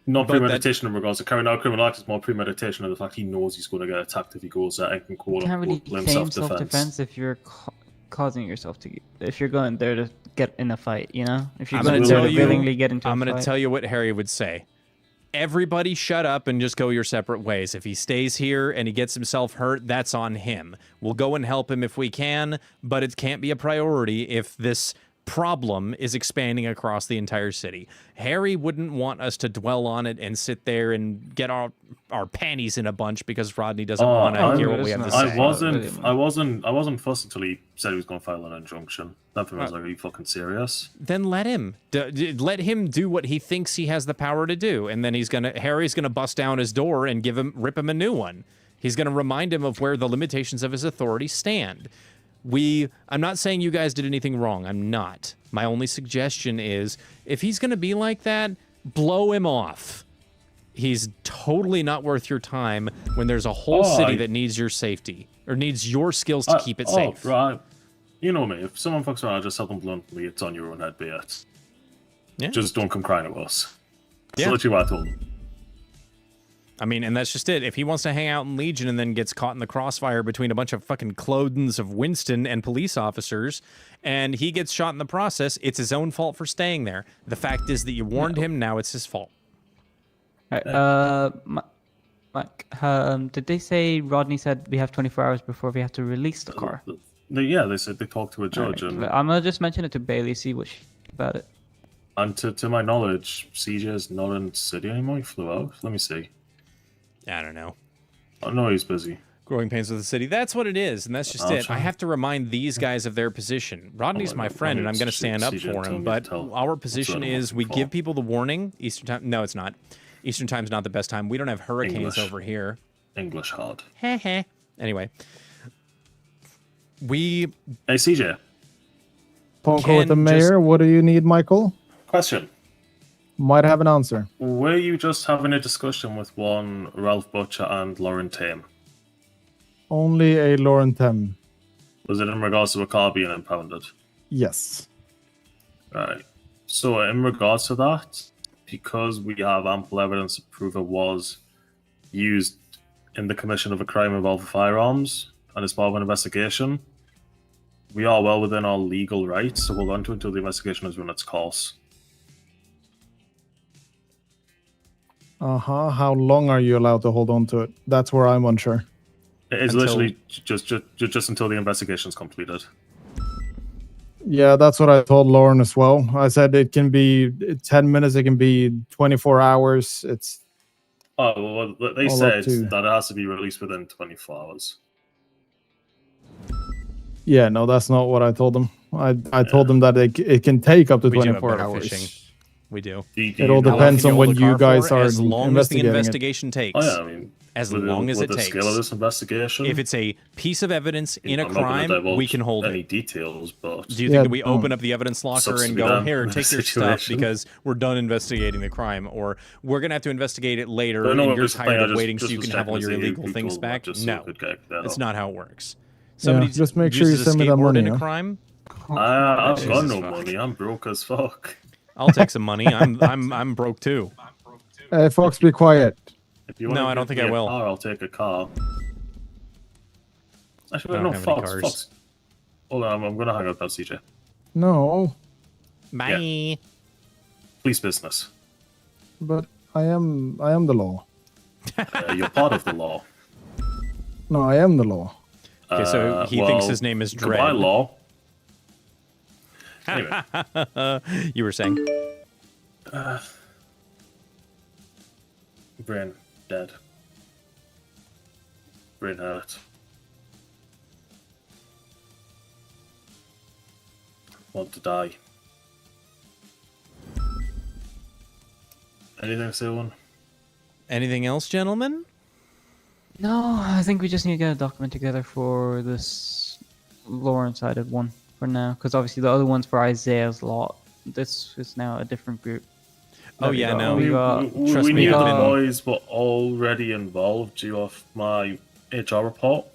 Not But premeditation in regards to carrying out criminal acts, it's more premeditation of the fact he knows he's going to get attacked if he goes there and can quote You can't really blame claim self-defense. self-defense if you're causing yourself to... If you're going there to get in a fight, you know? If you're I'm going gonna there tell to you- willingly get into a I'm fight. going to tell you what Harry would say. Everybody shut up and just go your separate ways. If he stays here and he gets himself hurt, that's on him. We'll go and help him if we can, but it can't be a priority if this problem is expanding across the entire city. Harry wouldn't want us to dwell on it and sit there and get our panties in a bunch because Rodney doesn't want to hear what we have to say. I wasn't fussed until he said he was going to file an injunction. That for me was like, are you fucking serious? Then let him. Let him do what he thinks he has the power to do, and then Harry's gonna bust down his door and rip him a new one. He's gonna remind him of where the limitations of his authority stand. I'm not saying you guys did anything wrong. I'm not. My only suggestion is, if he's gonna be like that, blow him off. He's totally not worth your time when there's a whole city that needs your safety or needs your skills to keep it safe. Right. You know me. If someone fucks around, just tell them bluntly, it's on your own head, be it. Yeah. Just don't come crying to us. Yeah. That's literally what I told him. I mean, and that's just it. If he wants to hang out in Legion and then gets caught in the crossfire between a bunch of fucking clodens of Winston and police officers, and he gets shot in the process, it's his own fault for staying there. The fact is that you warned him, now it's his fault. Alright, Like, did they say Rodney said we have 24 hours before we have to release the car? They said they talked to a judge, Alright, and I'm gonna just mention it to Bailey, see what she about it. and to my knowledge, CJ's not in the city anymore. He flew out. Let me see. I don't know. I know he's busy. Growing pains with the city. That's what it is, and that's just I'll it. I try. have to remind these guys of their position. Rodney's my friend, and I'm going to stand up for him. But our position is we give people the warning. Eastern time. No, it's not. Eastern time's not the best time. We don't have hurricanes English. over here. English hard. Anyway, we. Hey, CJ. Phone call with the Can mayor. just- What do you need, Michael? Question. Might have an answer. Were you just having a discussion with one Ralph Butcher and Lauren Tame? Only a Lauren Tem. Was it in regards to a car being impounded? Yes. Right. So in regards to that, because we have ample evidence to prove it was used in the commission of a crime involving firearms and as part of an investigation, we are well within our legal rights to hold on to it until the investigation has run its course. How long are you allowed to hold on to it? That's where I'm unsure. It's Until- literally just until the investigation is completed. Yeah, that's what I told Lauren as well. I said it can be 10 minutes, it can be 24 hours. It's Oh, well, they All said up to- that it has to be released within 24 hours. yeah, no, that's not what I told them. I told them that it can take up to We do have 24 better hours. fishing. We do. It all depends on when you guys are as long as the investigating it. investigation takes. Oh yeah, I mean, as with long as with it the takes. scale of this investigation, If it's a piece of evidence in a I'm not gonna crime, divulge we can hold any it. details. But Do you think that we open up the evidence locker Sucks to and be go, them here, in take this your stuff situation. because we're done investigating the crime, or we're going to have to investigate it later No, and no, you're just tired I of just- waiting so just you was can have all checking your to see illegal if things people back? just so No, could get that that's up. not how it works. Somebody just make sure you uses a send me that skateboard money, in a huh? crime. I've got Jesus no fuck. money. I'm broke as fuck. I'll take some money. I'm broke too. Hey, Fox, be quiet. If you No, wanna I don't give think I me a will. Car, I'll take a car. Actually, I don't no, have any Fox. cars. Fox. Hold on, I'm gonna hang up now, CJ. No, Bye. Police business. but I am the law. You're part of the law. No, I am the law. Okay, so he thinks his name is Goodbye, Dredd. law. Anyway, You were saying? brain dead. Brain hurt. Want to die. Anything to say, one? Anything else, gentlemen? No, I think we just need to get a document together for this Lauren-sided one for now, because obviously the other one's for Isaiah's lot. This is now a different group. Oh, That we yeah, got- no. we got. Trust we me, knew I've the been- boys were already involved due off my HR report.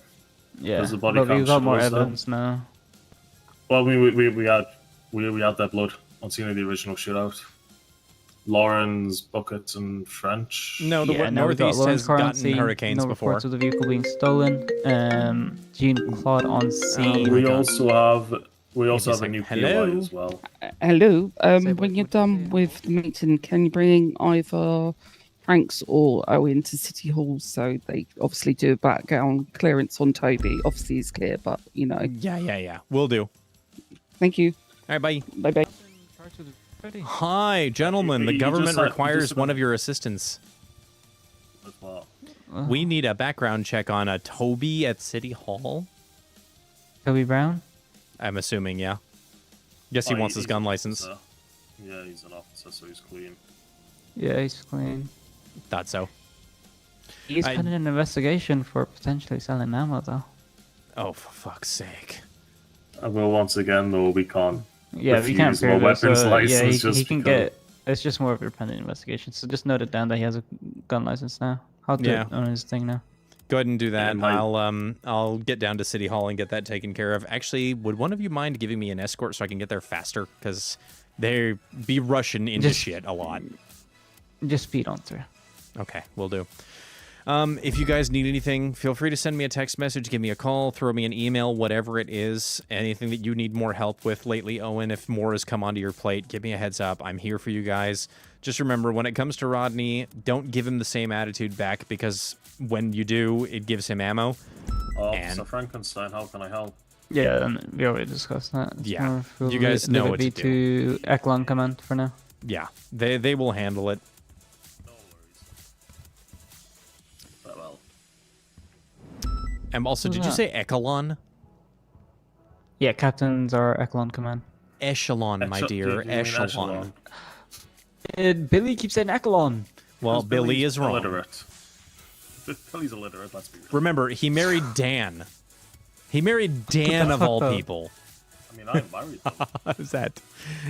Yeah, Because the body but we've cam got more shows them. evidence now. Well, we had their blood on scene of the original shootout. Lawrence, Buckets, and French. No, the Yeah, now we've got Northeast Lawrence has car on gotten scene, hurricanes no before. reports of the vehicle being stolen. Jean-Claude on scene. We also have a like, new "Hello?" POI as well. Hello. Say When you're what done you with the meeting, can you bring either Franks or Owen to City Hall so they obviously do a background clearance on Toby? Obviously, it's clear, but you know. Yeah. Will do. Thank you. All right, bye. Bye bye. Hi, gentlemen. The You government just had- requires just- one of your assistants. As well. We need a background check on a Toby at City Hall. Toby Brown? I'm assuming, yeah. Guess he wants his he's gun an license. officer. Yeah, he's an officer, so he's clean. Yeah, he's clean. Thought so. He's I- pending an investigation for potentially selling ammo, though. Oh, for fuck's sake. And well, once again, though, we can't. Yeah, we can't refuse clear my this. weapons Yeah, license he just can because- get. It's just more of a pending investigation. So just note it down that he has a gun license now. I'll do Yeah. it on his thing now. Go ahead and do that. And my- I'll get down to City Hall and get that taken care of. Actually, would one of you mind giving me an escort so I can get there faster? Because they be rushing into Just- shit a lot. Just speed on through. Okay, we'll do. If you guys need anything, feel free to send me a text message, give me a call, throw me an email, whatever it is. Anything that you need more help with lately, Owen, if more has come onto your plate, give me a heads up. I'm here for you guys. Just remember, when it comes to Rodney, don't give him the same attitude back, because when you do, it gives him ammo. Officer Frankenstein, how can I help? Yeah, and we already discussed that. Yeah, you guys know what to do. to Echelon Command for now. Yeah, they will handle it. Well. And also, did you say Echelon? Yeah, captains are Echelon Command. Echelon, my dear, echelon. Billy keeps saying Echelon. Well, Billy is wrong. Illiterate. Billy's illiterate, let's be real. Remember, he married Dan. He married Dan of all people. I mean, I'm married. Is that?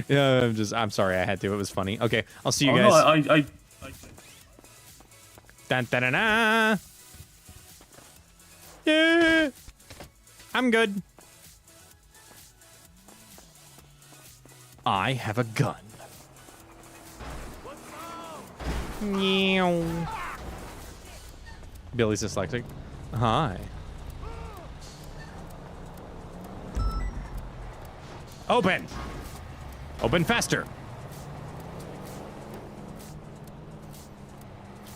Yeah, I'm sorry, I had to. It was funny. Okay, I'll see you Oh, guys. no, I Dun, dun, dun, dun. Yeah, I'm good. I have a gun. Meow. Billy's dyslexic. Hi. Open! Open faster!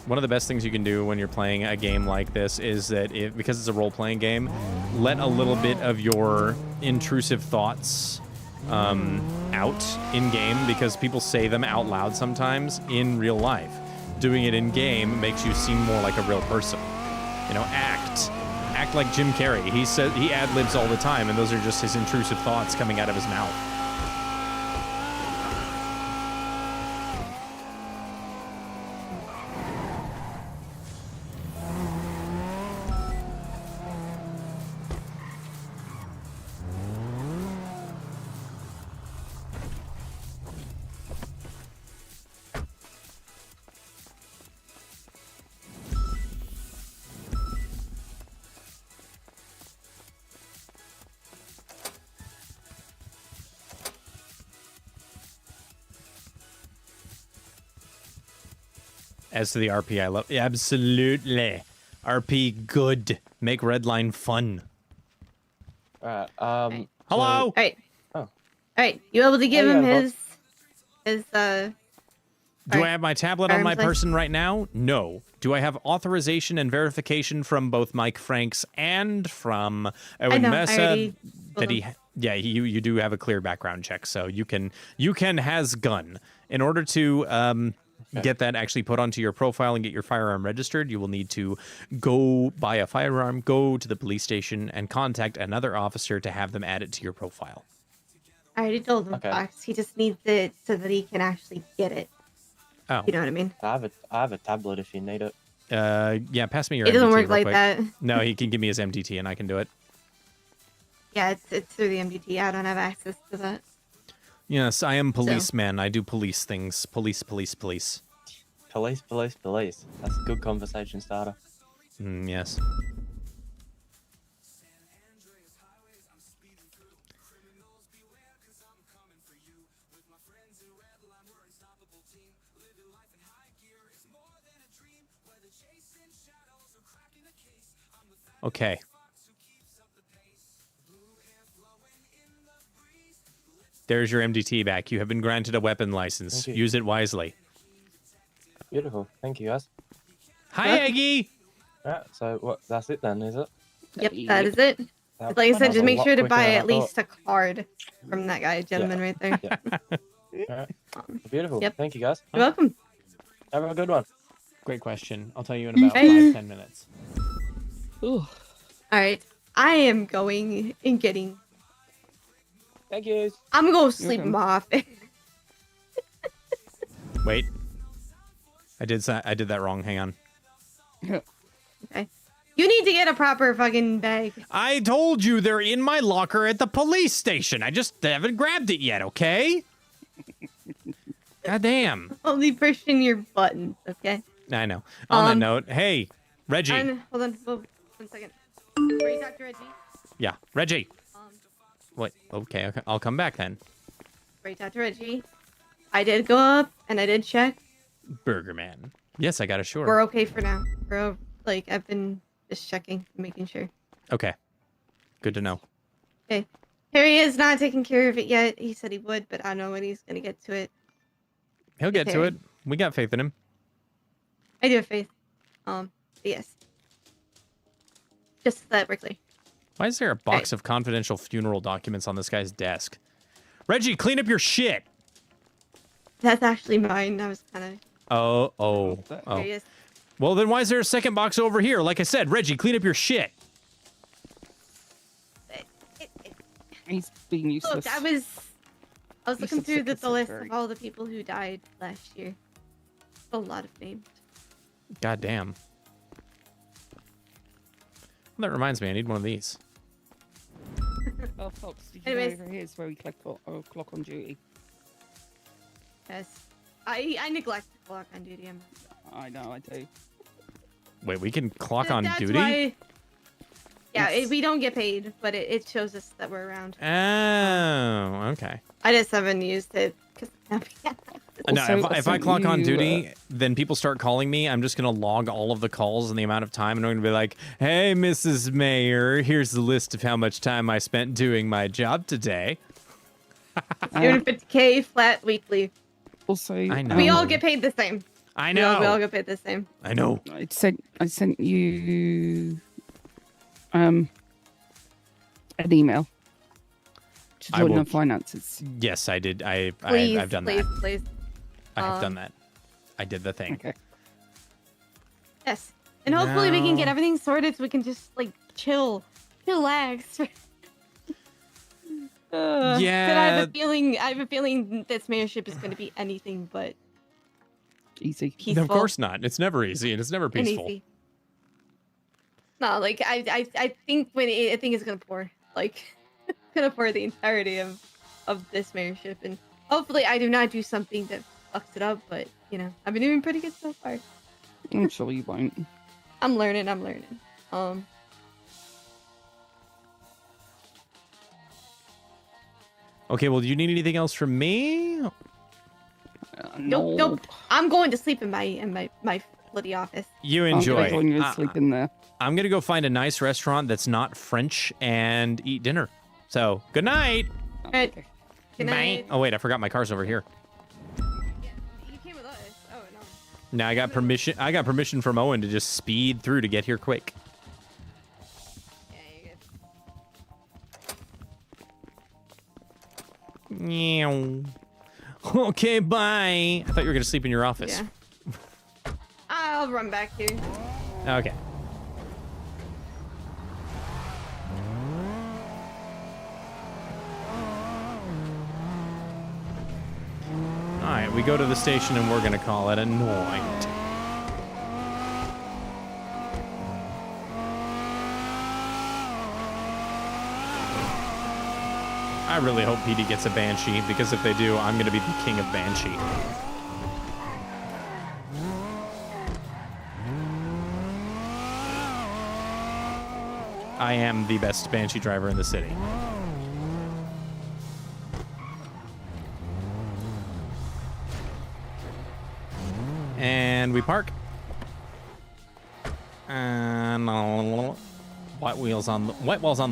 One of the best things you can do when you're playing a game like this is that, because it's a role-playing game, let a little bit of your intrusive thoughts out in-game, because people say them out loud sometimes in real life. Doing it in-game makes you seem more like a real person. You know, act like Jim Carrey. He ad-libs all the time, and those are just his intrusive thoughts coming out of his mouth. As to the RP, I love... Absolutely. RP, good. Make Redline fun. Alright, Hello? Alright. Oh. Alright, you able to give him his... Do I have my tablet on my person right now? No. Do I have authorization and verification from both Mike Franks and from Owen Mesa that he... Yeah, you do have a clear background check, so you can has gun. In order to get that actually put onto your profile and get your firearm registered, you will need to go buy a firearm, go to the police station, and contact another officer to have them add it to your profile. I already told him, Fox. He just needs it so that he can actually get it. Oh. You know what I mean? I have a tablet if you need it. Yeah, pass me your It doesn't MDT work real like quick. that. No, he can give me his MDT and I can do it. Yeah, it's through the MDT. I don't have access to that. Yes, I am policeman. I do police things. Police. Police. That's a good conversation starter. Yes. Okay. There's your MDT back. You have been granted a weapon license. Use it wisely. Beautiful. Thank you, guys. Hi, Eggy! Right, so what? That's it then, is it? Yep, that is it. Like I said, just make sure to buy at least a card from that guy, gentleman right there. Alright. Beautiful. Yep. Thank you, guys. You're welcome. Have a good one. Great question. I'll tell you in about Okay. 5-10 minutes. Alright. I am going and getting... Thank you. I'm gonna go sleep in my office. Wait. I did that wrong. Hang on. Okay. You need to get a proper fucking bag. I told you they're in my locker at the police station. I just haven't grabbed it yet, okay? God damn. Only pushing your buttons, okay? I know. On that note, hey, Reggie. Hold on, 1 second. Where you talk to Reggie? Yeah, Reggie. Wait, okay, I'll come back then. Where you talk to Reggie? I did go up and I did check. Burger Man. Yes, I got a sure. We're okay for now. Like, I've been just checking, making sure. Okay. Good to know. Okay. Harry is not taking care of it yet. He said he would, but I don't know when he's gonna get to it. He'll get to it. We got faith in him. I do have faith. Yes. Just that we're clear. Why is there a box of confidential funeral documents on this guy's desk? Reggie, clean up your shit. That's actually mine. I was kind of. Oh. Curious. Well, then why is there a second box over here? Like I said, Reggie, clean up your shit. He's being useless. Look, I was looking Useless through the list secretary. of all the people who died last year. A lot of names. God damn. Well, that reminds me, I need one of these. Oh, Fox, did you Anyways. know over here is where we collect clock on duty? Yes. I neglect the clock on duty. I know, I do. Wait, we can clock on That's duty? why. Yeah, Yes. we don't get paid, but it shows us that we're around. Oh, okay. I just haven't used it because. No, if I clock on you, duty, then people start calling me. I'm just going to log all of the calls and the amount of time, and I'm going to be like, hey, Mrs. Mayor, here's the list of how much time I spent doing my job today. 250K flat weekly. Also, I know. We all get paid the same. I know. We all get paid the same. I know. I sent you an email to I join will- the finances. Yes, I did. Please, I've done please, that. please. I have done that. I did the thing. Okay. Yes. And hopefully we can get Now- everything sorted so we can just like chill, relax. But I Yeah. have a feeling this mayorship is going to be anything but Easy. peaceful. Of course not. It's never easy, and it's never and peaceful. easy. No, like I think I think it's gonna pour. Like it's gonna pour the entirety of this mayorship, and hopefully I do not do something that fucks it up. But you know, I've been doing pretty good so far. I'm sure you won't. I'm learning. Okay, well, do you need anything else from me? Nope. I'm going to sleep in my bloody office. You I'm enjoy. going to sleep in there. I'm going to go find a nice restaurant that's not French and eat dinner. So, good night. All right. Good night. Oh, wait, I forgot my car's over here. You came with us. Oh no. Now I got permission from Owen to just speed through to get here quick. Meow. Okay, bye. I thought you were going to sleep in your office. Yeah. I'll run back here. Okay. Alright, we go to the station and we're gonna call it a night. I really hope PD gets a Banshee, because if they do, I'm gonna be the king of Banshee. I am the best Banshee driver in the city. And we park. And white walls on the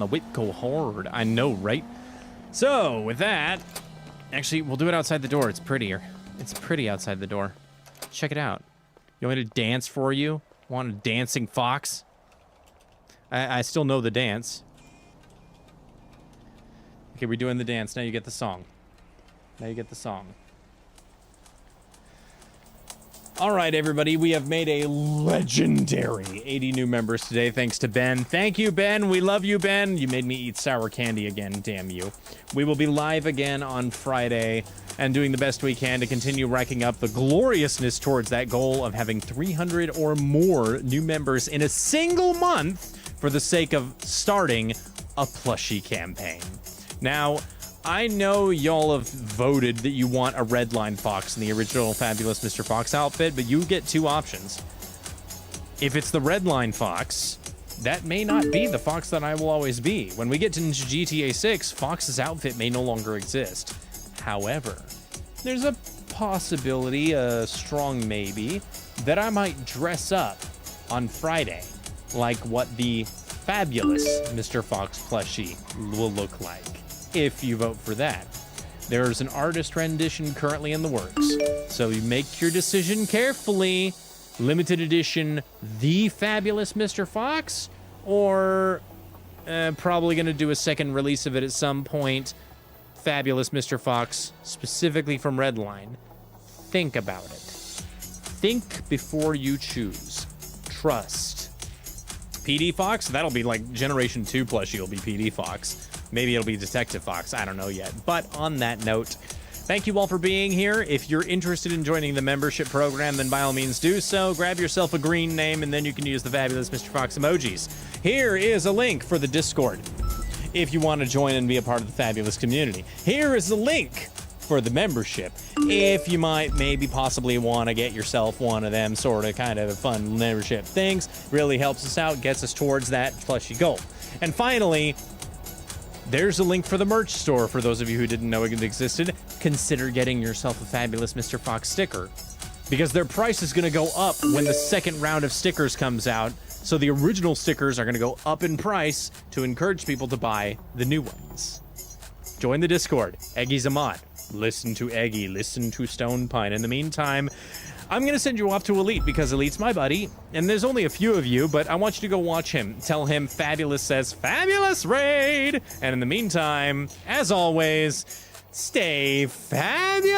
Whitco Horde. I know, right? So with that, actually, we'll do it outside the door. It's prettier. It's pretty outside the door. Check it out. You want me to dance for you? Want a dancing fox? I still know the dance. Okay, we're doing the dance. Now you get the song. Now you get the song. All right, everybody, we have made a legendary 80 new members today, thanks to Ben. Thank you, Ben. We love you, Ben. You made me eat sour candy again, damn you. We will be live again on Friday and doing the best we can to continue racking up the gloriousness towards that goal of having 300 or more new members in a single month for the sake of starting a plushie campaign. Now, I know y'all have voted that you want a Redline Fox in the original Fabulous Mr. Fox outfit, but you get two options. If it's the Redline Fox, that may not be the Fox that I will always be. When we get to GTA 6, Fox's outfit may no longer exist. However, there's a possibility, a strong maybe, that I might dress up on Friday, like what the fabulous Mr. Fox plushie will look like if you vote for that. There's an artist rendition currently in the works, so you make your decision carefully. Limited edition, the fabulous Mr. Fox, or probably going to do a second release of it at some point. Fabulous Mr. Fox, specifically from Redline. Think about it. Think before you choose. Trust. PD Fox, that'll be like Generation 2 plushie will be PD Fox. Maybe it'll be Detective Fox, I don't know yet. But on that note, thank you all for being here. If you're interested in joining the membership program, then by all means do so. Grab yourself a green name, and then you can use the fabulous Mr. Fox emojis. Here is a link for the Discord if you want to join and be a part of the fabulous community. Here is a link for the membership if you might maybe possibly want to get yourself one of them sort of kind of fun membership things. Really helps us out, gets us towards that plushie goal. And finally, there's a link for the merch store for those of you who didn't know it existed. Consider getting yourself a fabulous Mr. Fox sticker, because their price is going to go up when the second round of stickers comes out. So the original stickers are going to go up in price to encourage people to buy the new ones. Join the Discord. Eggy's a mod. Listen to Eggy. Listen to Stone Pine. In the meantime, I'm going to send you off to Elite because Elite's my buddy, and there's only a few of you, but I want you to go watch him. Tell him Fabulous says, Fabulous Raid! And in the meantime, as always, stay fabulous!